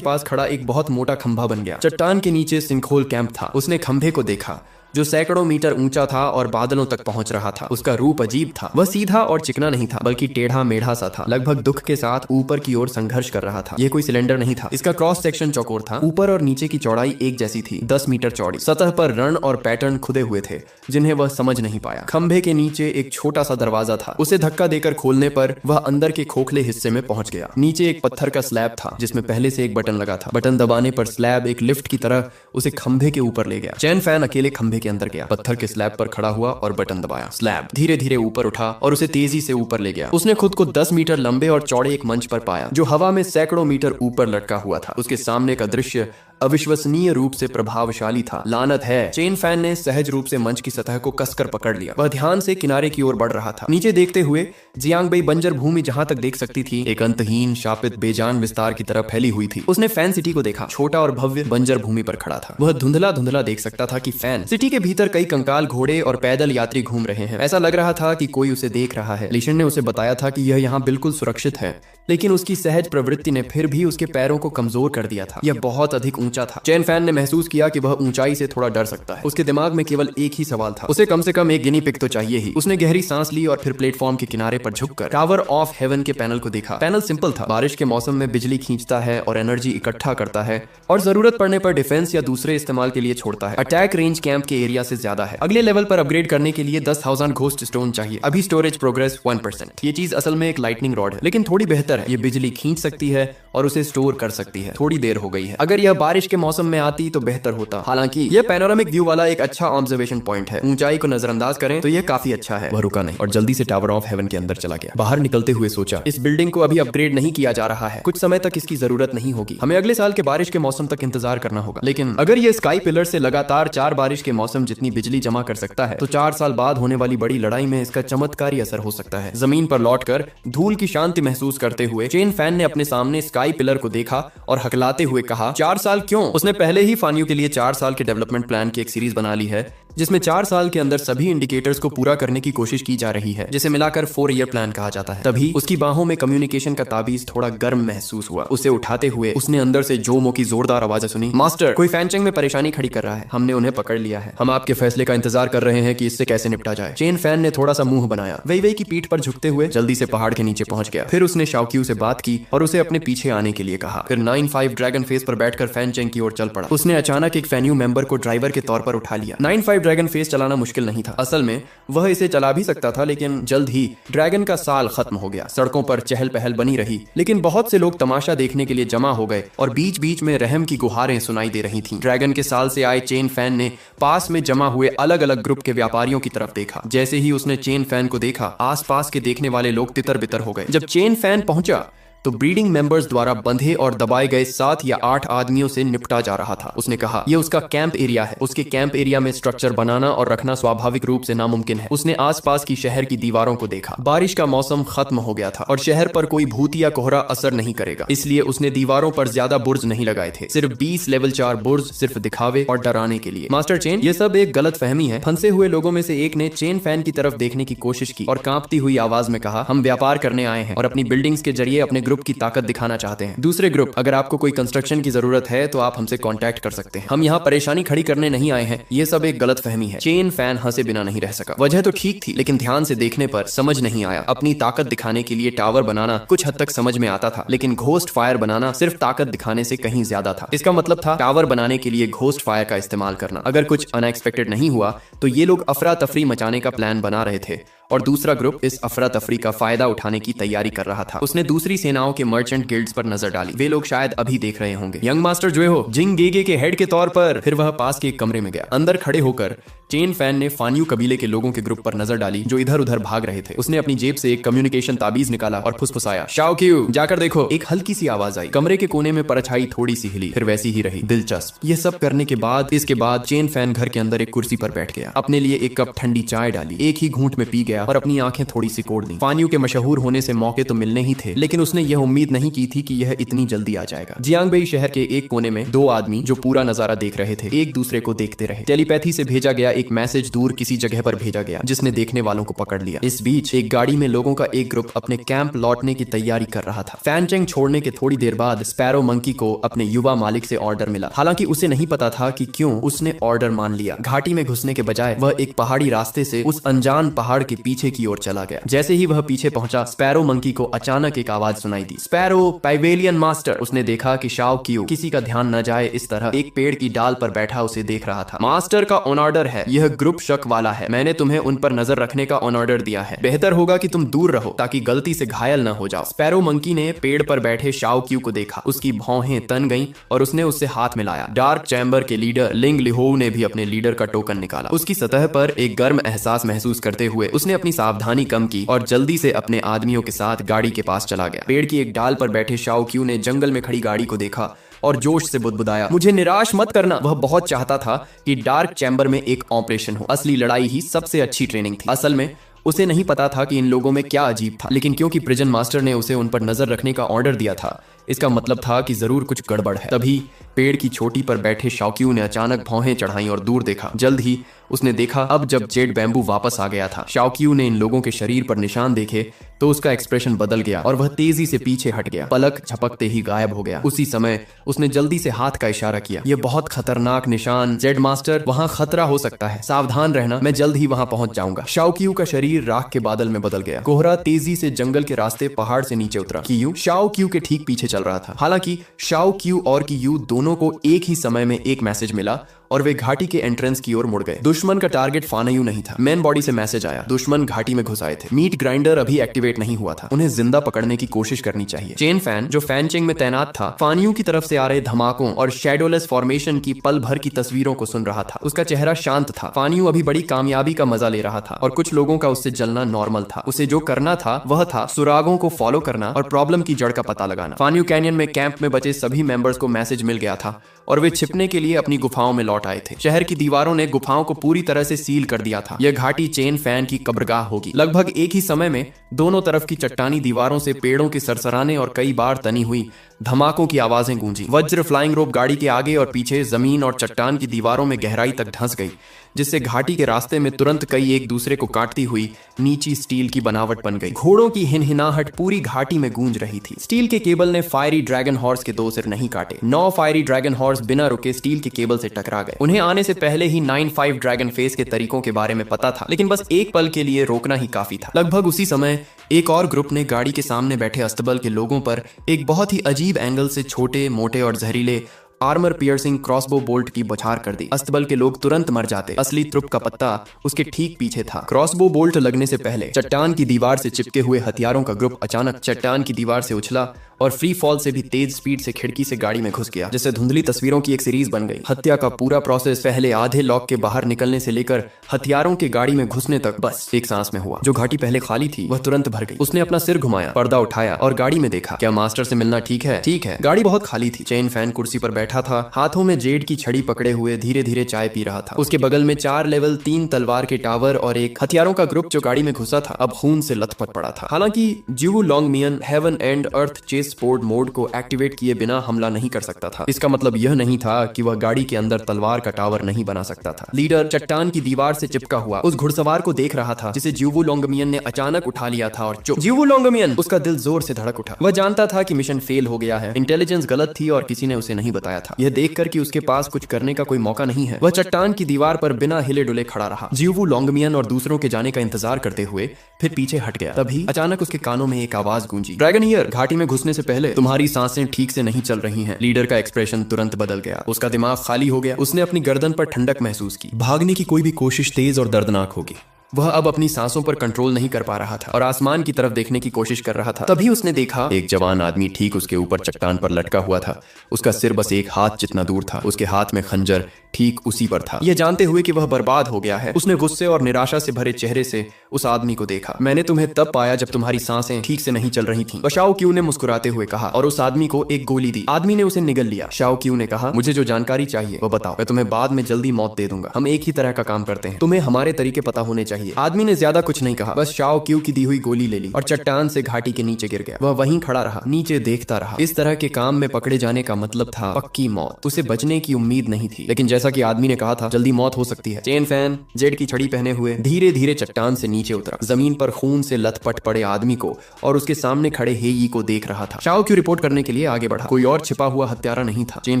पास खड़ा एक बहुत मोटा खंभा बन गया। चट्टान के नीचे सिंखोल कैंप था। उसने खंभे को देखा जो सैकड़ों मीटर ऊंचा था और बादलों तक पहुंच रहा था। उसका रूप अजीब था। वह सीधा और चिकना नहीं था, बल्कि टेढ़ा मेढ़ा सा था, लगभग दुख के साथ ऊपर की ओर संघर्ष कर रहा था। यह कोई सिलेंडर नहीं था। इसका क्रॉस सेक्शन चौकोर था। ऊपर और नीचे की चौड़ाई एक जैसी थी, 10 मीटर चौड़ी। सतह पर रण और पैटर्न खुदे हुए थे जिन्हें वह समझ नहीं पाया। खंभे के नीचे एक छोटा सा दरवाजा था। उसे धक्का देकर खोलने पर वह अंदर के खोखले हिस्से में पहुंच गया। नीचे एक पत्थर का स्लैब था जिसमें पहले से एक बटन लगा था। बटन दबाने पर स्लैब एक लिफ्ट की तरह उसे खंभे के ऊपर ले गया। चेन फैन अकेले खंभे के अंदर गया, पत्थर के स्लैब पर खड़ा हुआ और बटन दबाया। स्लैब धीरे धीरे ऊपर उठा और उसे तेजी से ऊपर ले गया। उसने खुद को 10 मीटर लंबे और चौड़े एक मंच पर पाया जो हवा में सैकड़ों मीटर ऊपर लटका हुआ था। उसके सामने का दृश्य अविश्वसनीय रूप से प्रभावशाली था। लानत है। चेन फैन ने सहज रूप से मंच की सतह को कसकर पकड़ लिया। वह ध्यान से किनारे की ओर बढ़ रहा था। नीचे देखते हुए जियांगबेई बंजर भूमि जहां तक देख सकती थी एक अंतहीन शापित बेजान विस्तार की तरफ फैली हुई थी। उसने फैन सिटी को देखा, छोटा और भव्य बंजर भूमि पर खड़ा था। वह धुंधला धुंधला देख सकता था कि फैन सिटी के भीतर कई कंकाल घोड़े और पैदल यात्री घूम रहे हैं। ऐसा लग रहा था कि कोई उसे देख रहा है। लिशन ने उसे बताया था कि यह यहाँ बिल्कुल सुरक्षित है, लेकिन उसकी सहज प्रवृत्ति ने फिर भी उसके पैरों को कमजोर कर दिया था। यह बहुत अधिक ऊंचा था। चेन फैन ने महसूस किया कि वह ऊंचाई से थोड़ा डर सकता है। उसके दिमाग में केवल एक ही सवाल था, उसे कम से कम एक गिनी पिग तो चाहिए ही। उसने गहरी सांस ली और फिर प्लेटफॉर्म के किनारे पर झुककर टावर ऑफ हेवन के पैनल को देखा। पैनल सिंपल था। बारिश के मौसम में बिजली खींचता है और एनर्जी इकट्ठा करता है और जरूरत पड़ने पर डिफेंस या दूसरे इस्तेमाल के लिए छोड़ता है। अटैक रेंज कैंप के एरिया से ज्यादा है। अगले लेवल पर अपग्रेड करने के लिए 10,000 घोस्ट स्टोन चाहिए। अभी स्टोरेज प्रोग्रेस 1%। ये चीज असल में एक लाइटनिंग रॉड है, लेकिन थोड़ी बेहतर बेहतर है, ये बिजली खींच सकती है और उसे स्टोर कर सकती है। थोड़ी देर हो गई है, अगर यह बारिश के मौसम में आती तो बेहतर होता। हालांकि यह पैनोरामिक व्यू वाला एक अच्छा ऑब्जर्वेशन पॉइंट है, ऊंचाई को नजरअंदाज करें तो यह काफी अच्छा है। वह रुका नहीं और जल्दी से टावर ऑफ हेवन के अंदर चला गया। बाहर निकलते हुए सोचा, इस बिल्डिंग को अभी अपग्रेड नहीं किया जा रहा है, कुछ समय तक इसकी जरूरत नहीं होगी, हमें अगले साल के बारिश के मौसम तक इंतजार करना होगा। लेकिन अगर ये स्काई पिलर से लगातार 4 बारिश के मौसम जितनी बिजली जमा कर सकता है तो 4 साल बाद होने वाली बड़ी लड़ाई में इसका चमत्कारी असर हो सकता है। जमीन पर लौटकर धूल की शांति महसूस करते हुए चेन फैन ने अपने सामने स्काई पिलर को देखा और हकलाते हुए कहा, 4 साल क्यों? उसने पहले ही फानियो के लिए 4 साल के डेवलपमेंट प्लान की एक सीरीज बना ली है जिसमें 4 साल के अंदर सभी इंडिकेटर्स को पूरा करने की कोशिश की जा रही है, जिसे मिलाकर 4 ईयर प्लान कहा जाता है। तभी उसकी बाहों में कम्युनिकेशन का ताबीज थोड़ा गर्म महसूस हुआ। उसे उठाते हुए उसने अंदर से जोमो की जोरदार आवाजें सुनी, मास्टर, कोई फैनचेंग में परेशानी खड़ी कर रहा है, हमने उन्हें पकड़ लिया है, हम आपके फैसले का इंतजार कर रहे हैं कि इससे कैसे निपटा जाए। चेन फैन ने थोड़ा सा मुंह बनाया, वही वही की पीठ पर झुकते हुए जल्दी से पहाड़ के नीचे पहुंच गया। फिर उसने शाओक्यू से बात की और उसे अपने पीछे आने के लिए कहा। फिर 9-5 ड्रैगन फेस पर बैठकर फैनचेंग की ओर चल पड़ा। उसने अचानक एक फैन्यू मेंबर को ड्राइवर के तौर पर उठा लिया। 9-5 ड्रैगन फेस चलाना मुश्किल नहीं था, असल में वह इसे चला भी सकता था, लेकिन जल्द ही ड्रैगन का साल खत्म हो गया। सड़कों पर चहल पहल बनी रही, लेकिन बहुत से लोग तमाशा देखने के लिए जमा हो गए और बीच बीच में रहम की गुहारें सुनाई दे रही थीं। ड्रैगन के साल से आए चेन फैन ने पास में जमा हुए अलग अलग ग्रुप के व्यापारियों की तरफ देखा। जैसे ही उसने चेन फैन को देखा, आसपास के देखने वाले लोग तितर बितर हो गए। जब चेन फैन पहुंचा तो ब्रीडिंग मेंबर्स द्वारा बंधे और दबाए गए 7 या 8 आदमियों से निपटा जा रहा था। उसने कहा, यह उसका कैंप एरिया है, उसके कैंप एरिया में स्ट्रक्चर बनाना और रखना स्वाभाविक रूप से नामुमकिन है। उसने आसपास की शहर की दीवारों को देखा। बारिश का मौसम खत्म हो गया था और शहर पर कोई भूत या कोहरा असर नहीं करेगा, इसलिए उसने दीवारों पर ज्यादा बुर्ज नहीं लगाए थे, सिर्फ 20 लेवल 4 बुर्ज, सिर्फ दिखावे और डराने के लिए। मास्टर चेन, ये सब एक गलत फहमी है। फंसे हुए लोगों में से एक ने चेन फैन की तरफ देखने की कोशिश की और कांपती हुई आवाज में कहा, हम व्यापार करने आए हैं और अपनी बिल्डिंग्स के जरिए अपने ग्रुप की ताकत दिखाना चाहते हैं। दूसरे ग्रुप, अगर आपको कोई कंस्ट्रक्शन की जरूरत है तो आप हमसे कांटेक्ट कर सकते हैं, हम यहाँ परेशानी खड़ी करने नहीं आए हैं। ये सब एक गलत फहमी है। चेन फैन हंसे बिना नहीं रह सका। वजह तो ठीक थी, लेकिन ध्यान से देखने पर समझ नहीं आया। अपनी ताकत दिखाने के लिए टावर बनाना कुछ हद तक समझ में आता था, लेकिन घोस्ट फायर बनाना सिर्फ ताकत दिखाने से कहीं ज्यादा था। इसका मतलब था टावर बनाने के लिए घोस्ट फायर का इस्तेमाल करना। अगर कुछ अनएक्सपेक्टेड नहीं हुआ तो ये लोग अफरा तफरी मचाने का प्लान बना रहे थे और दूसरा ग्रुप इस अफरा तफरी का फायदा उठाने की तैयारी कर रहा था। उसने दूसरी सेनाओं के मर्चेंट गिल्ड्स पर नजर डाली। वे लोग शायद अभी देख रहे होंगे। यंग मास्टर जो हो, जिंग गेगे के हेड के तौर पर। फिर वह पास के एक कमरे में गया। अंदर खड़े होकर चेन फैन ने फान्यू कबीले के लोगों के ग्रुप पर नजर डाली जो इधर उधर भाग रहे थे। उसने अपनी जेब से एक कम्युनिकेशन ताबीज निकाला और फुसफुसाया, शाओक्यू, जाकर देखो। एक हल्की सी आवाज आई। कमरे के कोने में परछाई थोड़ी सी हिली, फिर वैसी ही रही। दिलचस्प। ये सब करने के बाद इसके बाद चेन फैन घर के अंदर एक कुर्सी पर बैठ गया, अपने लिए एक कप ठंडी चाय डाली, एक ही घूंट में पी गया और अपनी आंखें थोड़ी सी कोड़ दी। फान्यू के मशहूर होने से मौके तो मिलने ही थे, लेकिन उसने यह उम्मीद नहीं की थी कि यह इतनी जल्दी आ जाएगा। जियांगबेई शहर के एक कोने में 2 आदमी जो पूरा नजारा देख रहे थे एक दूसरे को देखते रहे। टेलीपैथी से भेजा गया एक मैसेज दूर किसी जगह पर भेजा गया जिसने देखने वालों को पकड़ लिया। इस बीच एक गाड़ी में लोगों का एक ग्रुप अपने कैंप लौटने की तैयारी कर रहा था। फैनचेंग छोड़ने के थोड़ी देर बाद स्पैरो मंकी को अपने युवा मालिक से ऑर्डर मिला। हालांकि उसे नहीं पता था कि क्यों उसने ऑर्डर मान लिया। घाटी में घुसने के बजाय वह एक पहाड़ी रास्ते से उस अनजान पहाड़ के पीछे की ओर चला गया। जैसे ही वह पीछे पहुंचा, स्पैरो मंकी को अचानक एक आवाज सुनाई दी, स्पैरो, पाइवेलियन मास्टर। उसने देखा कि शाओक्यू किसी का ध्यान न जाए इस तरह एक पेड़ की डाल पर बैठा उसे देख रहा था। मास्टर का ऑन ऑर्डर है, यह ग्रुप शक वाला है, मैंने तुम्हें उन पर नजर रखने का ऑन ऑर्डर दिया है, बेहतर होगा कि तुम दूर रहो ताकि गलती से घायल न हो जाओ। स्पैरो मंकी ने पेड़ पर बैठे शाओक्यू को देखा, उसकी भौहें तन गईं और उसने उससे हाथ मिलाया। डार्क चैम्बर के लीडर लिंग लिहोउ ने भी अपने लीडर का टोकन निकाला। उसकी सतह पर एक गर्म एहसास महसूस करते हुए उसने अपनी सावधानी कम की और जल्दी से अपने आदमियों के साथ गाड़ी के पास चला गया। पेड़ की एक डाल पर बैठे शाओक्यू ने जंगल में खड़ी गाड़ी को देखा और जोश से बुदबुदाया, मुझे निराश मत करना। वह बहुत चाहता था कि डार्क चैम्बर में एक ऑपरेशन हो। असली लड़ाई ही सबसे अच्छी ट्रेनिंग थी। असल में उसे नहीं पता था कि इन लोगों में क्या अजीब था, लेकिन क्योंकि प्रिजन मास्टर ने उसे उन पर नजर रखने का ऑर्डर दिया था, इसका मतलब था कि जरूर कुछ गड़बड़ है। तभी पेड़ की चोटी पर बैठे शाओक्यू ने अचानक भौहें चढ़ाई और दूर देखा। जल्द ही उसने देखा अब जब जेड बैम्बू वापस आ गया था। शाओक्यू ने इन लोगों के शरीर पर निशान देखे तो उसका एक्सप्रेशन बदल गया और वह तेजी से पीछे हट गया। पलक झपकते ही गायब हो गया। उसी समय उसने जल्दी से हाथ का इशारा किया, यह बहुत खतरनाक निशान, जेड मास्टर, वहां खतरा हो सकता है, सावधान रहना, मैं जल्द ही वहां पहुंच जाऊंगा। शाओक्यू का शरीर राख के बादल में बदल गया। कोहरा तेजी से जंगल के रास्ते पहाड़ से नीचे उतरा। कियू शाओक्यू के ठीक पीछे चल रहा था। हालांकि शाओक्यू और कियू दोनों को एक ही समय में एक मैसेज मिला और वे घाटी के एंट्रेंस की ओर मुड़ गए। दुश्मन का टारगेट फानयू नहीं था। मेन बॉडी से मैसेज आया, दुश्मन घाटी में घुस आए थे। मीट ग्राइंडर अभी एक्टिवेट नहीं हुआ था, उन्हें जिंदा पकड़ने की कोशिश करनी चाहिए। चेन फैन जो फैनचेंग में तैनात था, फानयू की तरफ से आ रहे धमाकों और शैडोलेस फॉर्मेशन की पल भर की तस्वीरों को सुन रहा था। उसका चेहरा शांत था। फानयू अभी बड़ी कामयाबी का मजा ले रहा था और कुछ लोगों का उससे जलना नॉर्मल था। उसे जो करना था वह था सुरागों को फॉलो करना और प्रॉब्लम की जड़ का पता लगाना। फानयू कैनियन में कैंप में बचे सभी मेंबर्स को मैसेज मिल गया था और वे छिपने के लिए अपनी गुफाओं में लौट आए थे। शहर की दीवारों ने गुफाओं को पूरी तरह से सील कर दिया था। यह घाटी चेन फैन की कब्रगाह होगी। लगभग एक ही समय में दोनों तरफ की चट्टानी दीवारों से पेड़ों के सरसराने और कई बार तनी हुई धमाकों की आवाजें गूंजी। वज्र फ्लाइंग रोप गाड़ी के आगे और पीछे जमीन और चट्टान की दीवारों में गहराई तक धंस गई, जिससे घाटी के रास्ते में तुरंत कई एक दूसरे को काटती हुई नीची स्टील की बनावट बन गई। घोड़ों की हिनहिनाहट पूरी घाटी में गूंज रही थी। स्टील के केबल ने फायरी ड्रैगन हॉर्स के 2 सिर नहीं काटे। 9 फायरी ड्रैगन हॉर्स बिना रुके स्टील के केबल से टकरा गए। उन्हें आने से पहले ही 9-5 ड्रैगन फेस के तरीकों के बारे में पता था, लेकिन बस एक पल के लिए रोकना ही काफी था। लगभग उसी समय एक और ग्रुप ने गाड़ी के सामने बैठे अस्तबल के लोगों पर एक बहुत ही अजीब एंगल से छोटे, मोटे और जहरीले आर्मर पियर्सिंग क्रॉसबो बोल्ट की बौछार कर दी। अस्तबल के लोग तुरंत मर जाते। असली त्रुप का पत्ता उसके ठीक पीछे था। क्रॉसबो बोल्ट लगने से पहले चट्टान की दीवार से चिपके हुए हथियारों का ग्रुप अचानक चट्टान की दीवार से उछला और फ्री फॉल से भी तेज स्पीड से खिड़की से गाड़ी में घुस गया, जिससे धुंधली तस्वीरों की एक सीरीज बन गई। हत्या का पूरा प्रोसेस पहले आधे लॉक के बाहर निकलने से लेकर हथियारों के गाड़ी में घुसने तक बस एक सांस में हुआ। जो घाटी पहले खाली थी वह तुरंत भर गई। उसने अपना सिर घुमाया, पर्दा उठाया और गाड़ी में देखा। क्या मास्टर से मिलना ठीक है? ठीक है। गाड़ी बहुत खाली थी। चेन फैन कुर्सी पर बैठा था, हाथों में जेड की छड़ी पकड़े हुए धीरे धीरे चाय पी रहा था। उसके बगल में 4 लेवल 3 तलवार के टावर और एक हथियारों का ग्रुप जो गाड़ी में घुसा था अब खून से लथपथ पड़ा था। हालांकि Jiwu Longmian heaven and earth chess sport mode को एक्टिवेट किए बिना हमला नहीं कर सकता था। इसका मतलब यह नहीं था कि वह गाड़ी के अंदर तलवार का टावर नहीं बना सकता था। लीडर चट्टान की दीवार से चिपका हुआ उस घुड़सवार को देख रहा था जिसे जिवू लॉन्गमियन ने अचानक उठा लिया था और चुप। जिवू लॉन्गमियन! उसका दिल जोर से धड़क उठा। वह जानता था कि मिशन फेल हो गया है। इंटेलिजेंस गलत थी और किसी ने उसे नहीं बताया था। यह देखकर कि उसके पास कुछ करने का कोई मौका नहीं है, वह चट्टान की दीवार पर बिना हिले डुले खड़ा रहा। जिवू लॉन्गमियन और दूसरों के जाने का इंतजार करते हुए फिर पीछे हट गया। तभी अचानक उसके कानों में एक आवाज गूंजी, ड्रैगन ईयर, घाटी में घुसने से पहले तुम्हारी सांसें ठीक से नहीं चल रही हैं। लीडर का एक्सप्रेशन तुरंत बदल गया। उसका दिमाग खाली हो गया। उसने अपनी गर्दन पर ठंडक महसूस की। भागने की कोई भी कोशिश तेज और दर्दनाक होगी। वह अब अपनी सांसों पर कंट्रोल नहीं कर पा रहा था और आसमान की तरफ देखने की कोशिश कर रहा था। तभी उसने देखा एक जवान आदमी ठीक उसके ऊपर चट्टान पर लटका हुआ था। उसका सिर बस एक हाथ जितना दूर था। उसके हाथ में खंजर ठीक उसी पर था। यह जानते हुए कि वह बर्बाद हो गया है, उसने गुस्से और निराशा से भरे चेहरे से उस आदमी को देखा। मैंने तुम्हें तब पाया जब तुम्हारी सांसें ठीक से नहीं चल रही थीं, शाओ क्यू ने मुस्कुराते हुए कहा और उस आदमी को एक गोली दी। आदमी ने उसे निगल लिया। शाओ क्यू ने कहा, मुझे जो जानकारी चाहिए वह बताओ, मैं तुम्हें बाद में जल्दी मौत दे दूंगा। हम एक ही तरह का काम करते हैं, तुम्हें हमारे तरीके पता होने चाहिए। आदमी ने ज्यादा कुछ नहीं कहा, बस शाओ क्यू की दी हुई गोली ले ली और चट्टान से घाटी के नीचे गिर गया। वह वहीं खड़ा रहा, नीचे देखता रहा। इस तरह के काम में पकड़े जाने का मतलब था पक्की मौत। उसे बचने की उम्मीद नहीं थी, लेकिन जैसा कि आदमी ने कहा था, जल्दी मौत हो सकती है। चेन फैन जेड की छड़ी पहने हुए धीरे धीरे चट्टान से नीचे उतरा। जमीन पर खून से लथपथ पड़े आदमी को और उसके सामने खड़े हेयी को देख रहा था। शाओ क्यू रिपोर्ट करने के लिए आगे बढ़ा। कोई और छिपा हुआ हत्यारा नहीं था। चेन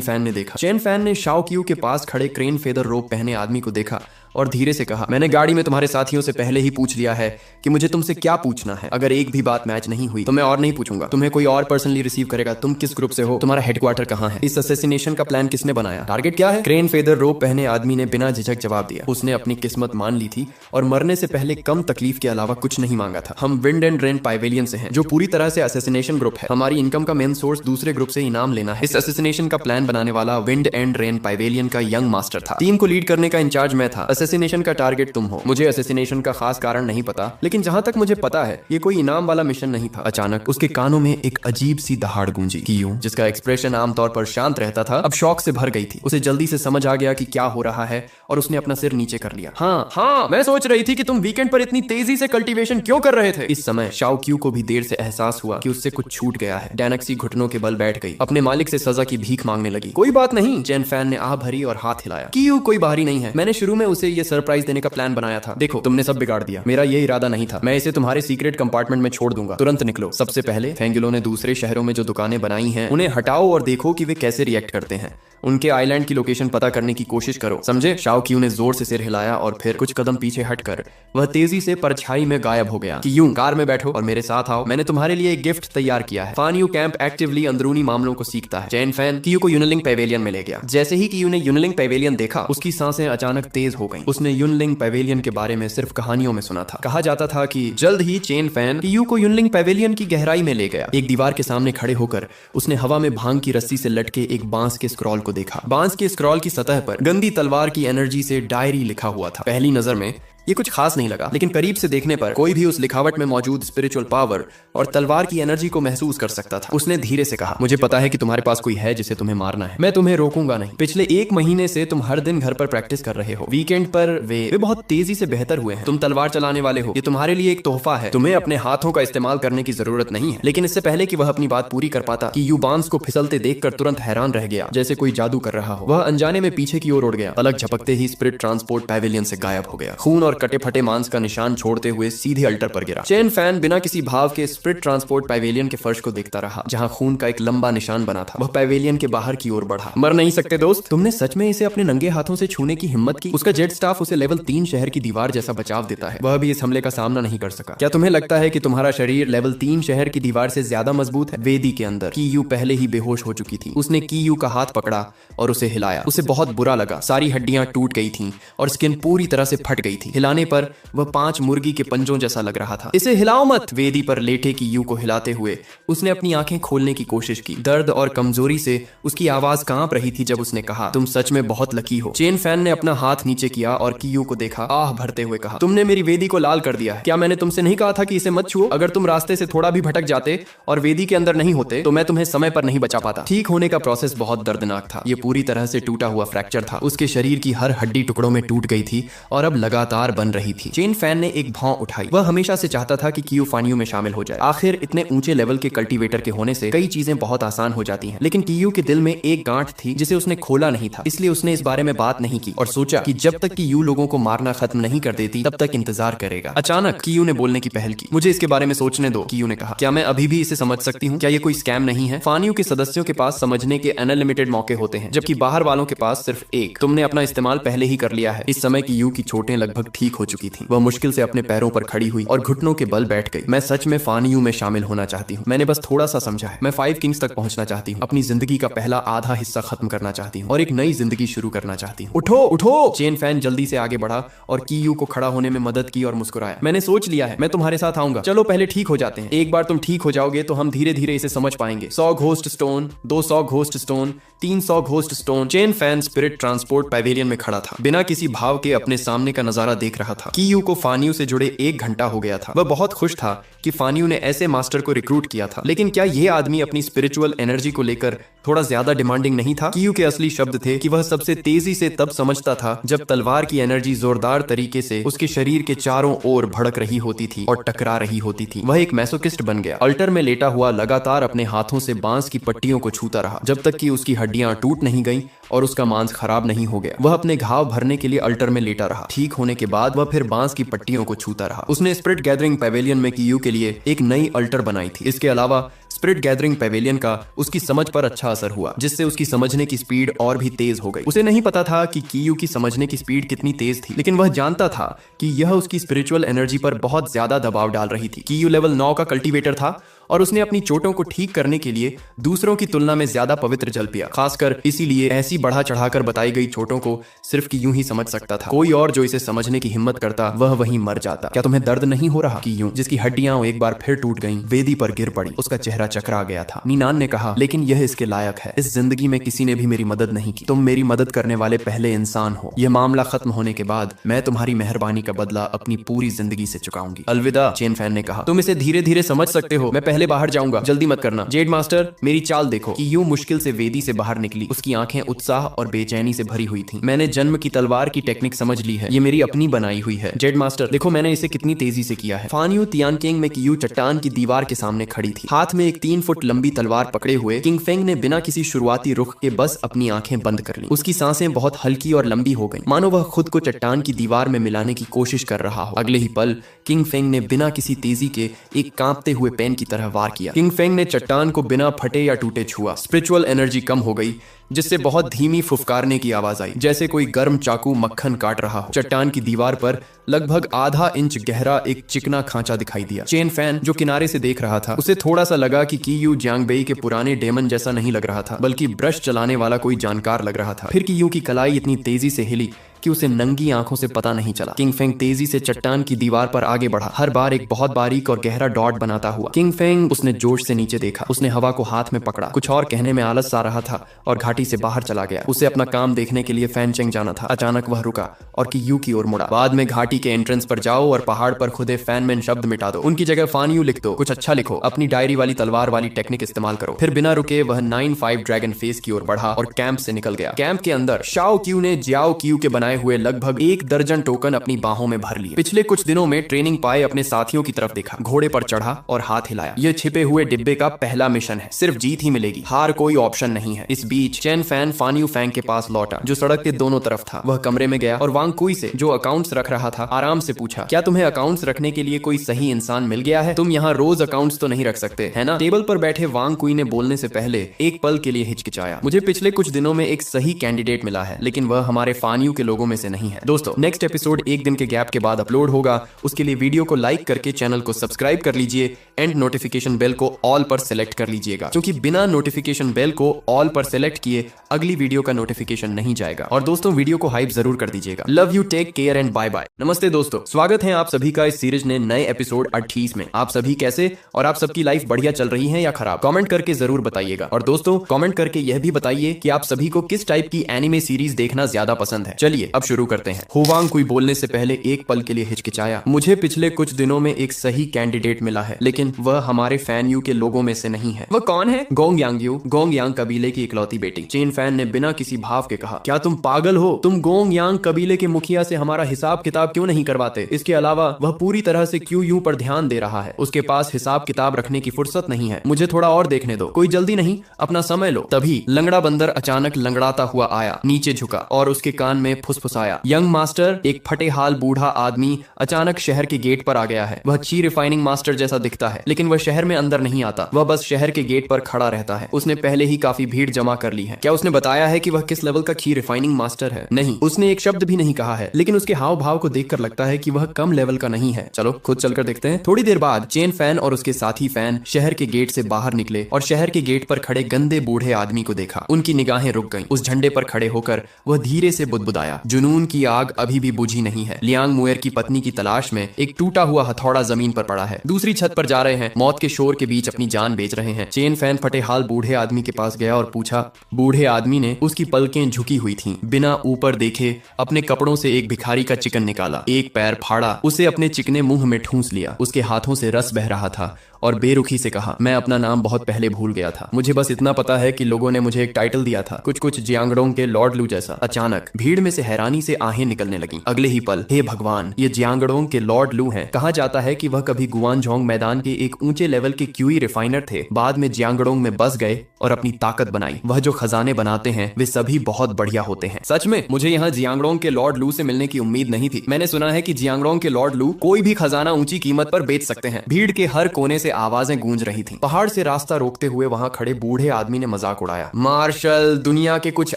फैन ने देखा। चेन फैन ने शाओ क्यू के पास खड़े क्रेन फेदर रोप पहने आदमी को देखा और धीरे से कहा, मैंने गाड़ी में तुम्हारे साथियों से पहले ही पूछ लिया है कि मुझे तुमसे क्या पूछना है। अगर एक भी बात मैच नहीं हुई तो मैं और नहीं पूछूंगा। तुम्हें कोई और पर्सनली रिसीव करेगा। तुम किस ग्रुप से हो? तुम्हारा हेडक्वार्टर कहाँ है? इस असैसिनेशन का प्लान किसने बनाया? टारगेट क्या है? क्रेन फेदर रोप पहने आदमी ने बिना झिझक जवाब दिया। उसने अपनी किस्मत मान ली थी और मरने से पहले कम तकलीफ के अलावा कुछ नहीं मांगा था। हम विंड एंड रेन पाइवेलियन से हैं, जो पूरी तरह से असैसिनेशन ग्रुप है। हमारी इनकम का मेन सोर्स दूसरे ग्रुप से इनाम लेना है। इस असैसिनेशन का प्लान बनाने वाला विंड एंड रेन पाइवेलियन का यंग मास्टर था। टीम को लीड करने का इंचार्ज मैं था। असैसिनेशन का टारगेट तुम हो। मुझे असैसिनेशन का खास कारण नहीं पता, लेकिन जहां तक मुझे पता है ये कोई इनाम वाला मिशन नहीं था। अचानक उसके कानों में एक अजीब सी दहाड़ गूंजी। कियूं, जिसका एक्सप्रेशन आमतौर पर शांत रहता था, अब शौक से भर गई थी। उसे जल्दी से समझ आ गया कि क्या हो रहा है और उसने अपना सिर नीचे कर लिया। हाँ, मैं सोच रही थी कि तुम वीकेंड पर इतनी तेजी से कल्टीवेशन क्यों कर रहे थे? इस समय शाओ क्यू को भी देर से एहसास हुआ कि उससे कुछ छूट गया है। डैनक्सी घुटनों के बल बैठ गई, अपने मालिक से सजा की भीख मांगने लगी। कोई बात नहीं, चेन फैन ने आह भरी और हाथ हिलाया। क्यू कोई बाहरी नहीं है। मैंने शुरू में उसे ये सरप्राइज देने का प्लान बनाया था। देखो तुमने सब बिगाड़ दिया, मेरा ये इरादा नहीं था। मैं इसे तुम्हारे सीक्रेट कंपार्टमेंट में छोड़ दूंगा, तुरंत निकलो। सबसे पहले फेंगुलो ने दूसरे शहरों में जो दुकानें बनाई हैं उन्हें हटाओ और देखो कि वे कैसे रिएक्ट करते हैं। उनके आइलैंड की लोकेशन पता करने की कोशिश करो, समझे? शाओ क्यू ने जोर से सिर हिलाया और फिर कुछ कदम पीछे हटकर वह तेजी से परछाई में गायब हो गया। कि यूं कार में बैठो और मेरे साथ आओ, मैंने तुम्हारे लिए एक गिफ्ट तैयार किया है। फान यू कैंप एक्टिवली अंदरूनी मामलों को सीखता है। चेन फैन कियू को यूनिलिंग पेवेलियन में ले गया। जैसे ही कियू ने यूनिलिंग पेवेलियन देखा, उसकी सांसें अचानक तेज हो गईं। उसने यूनिलिंग पेवेलियन के बारे में सिर्फ कहानियों में सुना था। कहा जाता था कि जल्द ही चेन फैन कियू को यूनिलिंग पेवेलियन की गहराई में ले गया। एक दीवार के सामने खड़े होकर उसने हवा में भांग की रस्सी से लटके एक बांस के स्क्रॉल को देखा। बांस के स्क्रॉल की सतह पर गंदी तलवार की एनर्जी से डायरी लिखा हुआ था। पहली नजर में ये कुछ खास नहीं लगा, लेकिन करीब से देखने पर कोई भी उस लिखावट में मौजूद स्पिरिचुअल पावर और तलवार की एनर्जी को महसूस कर सकता था। उसने धीरे से कहा, मुझे पता है कि तुम्हारे पास कोई है जिसे तुम्हें मारना है, मैं तुम्हें रोकूंगा नहीं। पिछले 1 महीने से तुम हर दिन घर पर प्रैक्टिस कर रहे हो, वीकेंड पर वे बहुत तेजी से बेहतर हुए हैं। तुम तलवार चलाने वाले हो, ये तुम्हारे लिए एक तोहफा है। तुम्हें अपने हाथों का इस्तेमाल करने की जरूरत नहीं है। लेकिन इससे पहले कि वह अपनी बात पूरी कर पाता, कि यूबांस को फिसलते देखकर तुरंत हैरान रह गया, जैसे कोई जादू कर रहा हो। वह अनजाने में पीछे की ओर उड़ गया। पलक झपकते ही स्पिरिट ट्रांसपोर्ट पैवेलियन से गायब हो गया, खून और कटे फटे मांस का निशान छोड़ते हुए सीधे अल्टर पर गिरा। चेन फैन बिना किसी भाव के स्पिरिट ट्रांसपोर्ट पैवेलियन के फर्श को देखता रहा, जहां खून का एक लंबा निशान बना था। वह पैवेलियन के बाहर की ओर बढ़ा। मर नहीं सकते दोस्त, तुमने सच में इसे अपने नंगे हाथों से छूने की हिम्मत की? उसका जेट स्टाफ उसे लेवल 3 शहर की दीवार जैसा बचाव देता है। वह भी इस हमले का सामना नहीं कर सका। क्या तुम्हें लगता है कि तुम्हारा शरीर लेवल 3 शहर की दीवार से ज्यादा मजबूत है? वेदी के अंदर कीयू पहले ही बेहोश हो चुकी थी। उसने कीयू का हाथ पकड़ा और उसे हिलाया। उसे बहुत बुरा लगा। सारी हड्डियां टूट गई थीं और स्किन पूरी तरह से फट गई थी। हिलाने पर वह 5 मुर्गी के पंजों जैसा लग रहा था। इसे हिलाओ मत। वेदी पर लेटे कीयू को हिलाते हुए उसने अपनी आंखें खोलने की कोशिश की। दर्द और कमजोरी से उसकी आवाज कांप रही थी जब उसने कहा, तुम सच में बहुत लकी हो। चेन फैन ने अपना हाथ नीचे किया और कीयू को देखा, आह भरते हुए कहा, तुमने मेरी वेदी को लाल कर दिया है। क्या मैंने तुमसे नहीं कहा था कि इसे मत छुओ? अगर तुम रास्ते से थोड़ा भी भटक जाते और वेदी के अंदर नहीं होते तो मैं तुम्हें समय पर नहीं बचा पाता। ठीक होने का प्रोसेस बहुत दर्दनाक था। ये पूरी तरह से टूटा हुआ फ्रैक्चर था। उसके शरीर की हर हड्डी टुकड़ों में टूट गई थी और अब लगातार बन रही थी। चेन फैन ने एक भौं उठाई। वह हमेशा से चाहता था कि कीयू फानियू में शामिल हो जाए। आखिर इतने ऊंचे लेवल के कल्टीवेटर के होने से कई चीजें बहुत आसान हो जाती हैं। लेकिन कीयू के दिल में एक गांठ थी जिसे उसने खोला नहीं था, इसलिए उसने इस बारे में बात नहीं की और सोचा कि जब तक कि यू लोगों को मारना खत्म नहीं कर देती तब तक इंतजार करेगा। अचानक कीयू ने बोलने की पहल की। मुझे इसके बारे में सोचने दो, कीयू ने कहा। क्या मैं अभी भी इसे समझ सकती हूँ? क्या ये कोई स्कैम नहीं है? फानियू के सदस्यों के पास समझने के अनलिमिटेड मौके होते हैं, जबकि बाहर वालों के पास सिर्फ एक। तुमने अपना इस्तेमाल पहले ही कर लिया है। इस समय की यू की चोटें लगभग ठीक हो चुकी थी। वह मुश्किल से अपने पैरों पर खड़ी हुई और घुटनों के बल बैठ गई। मैं सच में फानियू में शामिल होना चाहती हूँ। मैंने बस थोड़ा सा समझा है। मैं 5 किंग्स तक पहुंचना चाहती हूँ। अपनी जिंदगी का पहला आधा हिस्सा खत्म करना चाहती हूँ और एक नई जिंदगी शुरू करना चाहती हूँ। उठो उठो। चेन फैन जल्दी से आगे बढ़ा और कीयू को खड़ा होने में मदद की और मुस्कुराया। मैंने सोच लिया है, मैं तुम्हारे साथ आऊंगा। चलो पहले ठीक हो जाते हैं। एक बार तुम ठीक हो जाओगे तो हम धीरे धीरे इसे समझ पाएंगे। 100 ghost stone, 200 ghost stone, 300 ghost stone. Chain fan spirit transport pavilion में खड़ा था, बिना किसी भाव के अपने सामने का नजारा देख रहा था। कीयू को फानियू से जुड़े 1 घंटा हो गया था। वह बहुत खुश था कि फानियू ने ऐसे मास्टर को रिक्रूट किया था। लेकिन क्या यह आदमी अपनी स्पिरिचुअल एनर्जी को लेकर थोड़ा ज्यादा डिमांडिंग नहीं था? कीयू के असली शब्द थे कि वह सबसे तेजी से तब समझता था जब तलवार की एनर्जी जोरदार तरीके से उसके शरीर के चारों ओर भड़क रही होती थी और टकरा रही होती थी। वह एक मैसोकिस्ट बन गया। अल्टर में लेटा हुआ लगातार अपने हाथों से बांस की पट्टियों को छूता रहा जब तक कि उसकी हड्डियां टूट नहीं गईं और उसका मांस खराब नहीं हो गया। वह अपने घाव भरने के लिए अल्टर में लेटा रहा। ठीक होने के बाद वह फिर बांस की पट्टियों को छूता रहा। उसने स्पिरिट गैदरिंग पैवेलियन में कीयू के लिए एक नई अल्टर बनाई थी। इसके अलावा स्पिरिट गैदरिंग पैवेलियन का उसकी समझ पर अच्छा असर हुआ, जिससे उसकी समझने की स्पीड और भी तेज हो गई। उसे नहीं पता था कि कीयू की समझने की स्पीड कितनी तेज थी, लेकिन वह जानता था कि यह उसकी स्पिरिचुअल एनर्जी पर बहुत ज्यादा दबाव डाल रही थी। कीयू लेवल 9 का कल्टीवेटर था और उसने अपनी चोटों को ठीक करने के लिए दूसरों की तुलना में ज्यादा पवित्र जल पिया। खासकर इसीलिए ऐसी बढ़ा चढ़ाकर बताई गई चोटों को सिर्फ कीयू ही समझ सकता था। कोई और जो इसे समझने की हिम्मत करता वह वहीं मर जाता। क्या तुम्हें दर्द नहीं हो रहा? कीयू, जिसकी हड्डियां एक बार फिर टूट गईं, वेदी पर गिर पड़ी। उसका चेहरा चकरा गया था। नीनान ने कहा, लेकिन यह इसके लायक है। इस जिंदगी में किसी ने भी मेरी मदद नहीं की। तुम मेरी मदद करने वाले पहले इंसान हो। यह मामला खत्म होने के बाद मैं तुम्हारी मेहरबानी का बदला अपनी पूरी जिंदगी से चुकाऊंगी। अलविदा, चेन फैन ने कहा। तुम इसे धीरे धीरे समझ सकते हो। मैं पहले भले बाहर जाऊंगा, जल्दी मत करना। जेड मास्टर मेरी चाल देखो। कि यूं मुश्किल से वेदी से बाहर निकली। उसकी आंखें उत्साह और बेचैनी से भरी हुई थीं। मैंने जन्म की तलवार की टेक्निक समझ ली है, ये मेरी अपनी बनाई हुई है। जेड मास्टर देखो मैंने इसे कितनी तेजी से किया है। फान यू तियानकेंग में कियू चट्टान की दीवार के सामने खड़ी थी, हाथ में एक 3 फुट लंबी तलवार पकड़े हुए। किंग फेंग ने बिना किसी शुरुआती रुख के बस अपनी आंखें बंद कर ली। उसकी सांसें बहुत हल्की और लंबी हो गईं, मानो वह खुद को चट्टान की दीवार में मिलाने की कोशिश कर रहा हो। अगले ही पल किंग फेंग ने बिना किसी तेजी के एक कांपते हुए पेन की तरह वार किया। किंग फेंग ने चट्टान को बिना फटे या टूटे छुआ। स्पिरिचुअल एनर्जी कम हो गई, जिससे बहुत धीमी फुफकारने की आवाज आई, जैसे कोई गर्म चाकू मक्खन काट रहा हो। चट्टान की दीवार पर लगभग आधा इंच गहरा एक चिकना खांचा दिखाई दिया। चेन फैन जो किनारे से देख रहा था, उसे थोड़ा सा लगा कि कियू जियांगबेई के पुराने डेमन जैसा नहीं लग रहा था, बल्कि ब्रश चलाने वाला कोई जानकार लग रहा था। फिर कियू की कलाई इतनी तेजी से हिली कि उसे नंगी आंखों से पता नहीं चला। किंग फेंग तेजी से चट्टान की दीवार पर आगे बढ़ा, हर बार एक बहुत बारीक और गहरा डॉट बनाता हुआ। किंग फेंग उसने जोश से नीचे देखा, उसने हवा को हाथ में पकड़ा, कुछ और कहने में आलस आ रहा था और घाटी से बाहर चला गया। उसे अपना काम देखने के लिए फैनचेंग जाना था। अचानक वह रुका और कियू की ओर मुड़ा। बाद में घाटी के एंट्रेंस पर जाओ और पहाड़ पर खुदे फैनमैन शब्द मिटा दो, उनकी जगह फान यू लिख दो, कुछ अच्छा लिखो, अपनी डायरी वाली तलवार वाली टेक्निक इस्तेमाल करो। फिर बिना रुके वह 9-5 ड्रैगन फेस की ओर बढ़ा और कैंप से निकल गया। कैंप के अंदर शाओ क्यू ने जियाओ क्यू के बनाए हुए लगभग 1 दर्जन टोकन अपनी बाहों में भर लिए। पिछले कुछ दिनों में ट्रेनिंग पाए अपने साथियों की तरफ देखा, घोड़े पर चढ़ा और हाथ हिलाया। यह छिपे हुए डिब्बे का पहला मिशन है, सिर्फ जीत ही मिलेगी, हार कोई ऑप्शन नहीं है। इस बीच चेन फैन फान यू फैंग के पास लौटा, जो सड़क के दोनों तरफ था। वह कमरे में गया और वांग कुई से, जो अकाउंट्स रख रहा था, आराम से पूछा, क्या तुम्हें अकाउंट्स रखने के लिए कोई सही इंसान मिल गया है? तुम यहाँ रोज अकाउंट्स तो नहीं रख सकते, है ना? टेबल पर बैठे वांग कुई ने बोलने से पहले एक पल के लिए हिचकिचाया। मुझे पिछले कुछ दिनों में एक सही कैंडिडेट मिला है, लेकिन वह हमारे फान यू के लोगों में से नहीं है। दोस्तों नेक्स्ट एपिसोड एक दिन के गैप के बाद अपलोड होगा। उसके लिए वीडियो को लाइक करके चैनल को सब्सक्राइब कर लीजिए एंड नोटिफिकेशन बेल को ऑल पर सेलेक्ट कर लीजिएगा, क्योंकि बिना नोटिफिकेशन बेल को ऑल पर सेलेक्ट किए अगली वीडियो का नोटिफिकेशन नहीं जाएगा। और दोस्तों वीडियो को हाइप जरूर कर दीजिएगा। Love you, take care and bye bye. नमस्ते दोस्तों, स्वागत है आप सभी का इस सीरीज ने नए एपिसोड 28 में। आप सभी कैसे और आप सबकी लाइफ बढ़िया चल रही है या खराब? कमेंट करके जरूर बताइएगा। और दोस्तों कमेंट करके यह भी बताइए कि आप सभी को किस टाइप की एनिमे सीरीज देखना ज्यादा पसंद है। चलिए अब शुरू करते हैं। हुवांग कुई बोलने से पहले एक पल के लिए हिचकिचाया। मुझे पिछले कुछ दिनों में एक सही कैंडिडेट मिला है, लेकिन वह हमारे फैन यू के लोगों में से नहीं है। वह कौन है? गोंग यांग यू, गोंग यांग कबीले की इकलौती बेटी। चेन फैन ने बिना किसी भाव के कहा, क्या तुम पागल हो? तुम गोंग यांग कबीले के मुखिया से हमारा हिसाब किताब क्यों नहीं करवाते? इसके अलावा वह पूरी तरह से क्यू यू पर ध्यान दे रहा है, उसके पास हिसाब किताब रखने की फुर्सत नहीं है। मुझे थोड़ा और देखने दो, कोई जल्दी नहीं, अपना समय लो। तभी लंगड़ा बंदर अचानक लंगड़ाता हुआ आया, नीचे झुका और उसके कान में फुसफुसाया, यंग मास्टर, एक फटे हाल बूढ़ा आदमी अचानक शहर के गेट पर आ गया है। वह ची रिफाइनिंग मास्टर जैसा दिखता है, लेकिन वह शहर में अंदर नहीं आता, वह बस शहर के गेट पर खड़ा रहता है। उसने पहले ही काफी भीड़ जमा कर ली है। क्या उसने बताया है कि वह किस लेवल का की रिफाइनिंग मास्टर है? नहीं, उसने एक शब्द भी नहीं कहा है, लेकिन उसके हाव भाव को देखकर लगता है कि वह कम लेवल का नहीं है। चलो खुद चलकर देखते हैं। थोड़ी देर बाद चेन फैन और उसके साथी फैन शहर के गेट से बाहर निकले और शहर के गेट पर खड़े गंदे बूढ़े आदमी को देखा। उनकी निगाहें रुक गईं। उस झंडे पर खड़े होकर वह धीरे से बुदबुदाया, जुनून की आग अभी भी बुझी नहीं है। लियांग मुएर की पत्नी की तलाश में एक टूटा हुआ हथौड़ा जमीन पर पड़ा है, दूसरी छत पर जा रहे हैं, मौत के शोर के बीच अपनी जान बेच रहे हैं। चेन फैन फटे हाल बूढ़े आदमी के पास गया और पूछा। बूढ़े आदमी ने, उसकी पलकें झुकी हुई थीं, बिना ऊपर देखे अपने कपड़ों से एक भिखारी का चिकन निकाला, एक पैर फाड़ा, उसे अपने चिकने मुंह में ठूंस लिया। उसके हाथों से रस बह रहा था और बेरुखी से कहा, मैं अपना नाम बहुत पहले भूल गया था, मुझे बस इतना पता है कि लोगों ने मुझे एक टाइटल दिया था, कुछ कुछ जियांगडोंग के लॉर्ड लू जैसा। अचानक भीड़ में से हैरानी से आहें निकलने लगीं। अगले ही पल, हे भगवान, ये जियांगडोंग के लॉर्ड लू हैं। कहा जाता है कि वह कभी गुआनझोंग मैदान के एक ऊंचे लेवल के क्यूई रिफाइनर थे, बाद में जियांगडोंग में बस गए और अपनी ताकत बनाई। वह जो खजाने बनाते हैं वे सभी बहुत बढ़िया होते हैं। सच में मुझे यहाँ जियांगडोंग के लॉर्ड लू से मिलने की उम्मीद नहीं थी। मैंने सुना है कि जियांगडोंग के लॉर्ड लू कोई भी खजाना ऊंची कीमत पर बेच सकते हैं। भीड़ के हर कोने से आवाजें गूंज रही थीं। पहाड़ से रास्ता रोकते हुए वहां खड़े बूढ़े आदमी ने मजाक उड़ाया, मार्शल, दुनिया के कुछ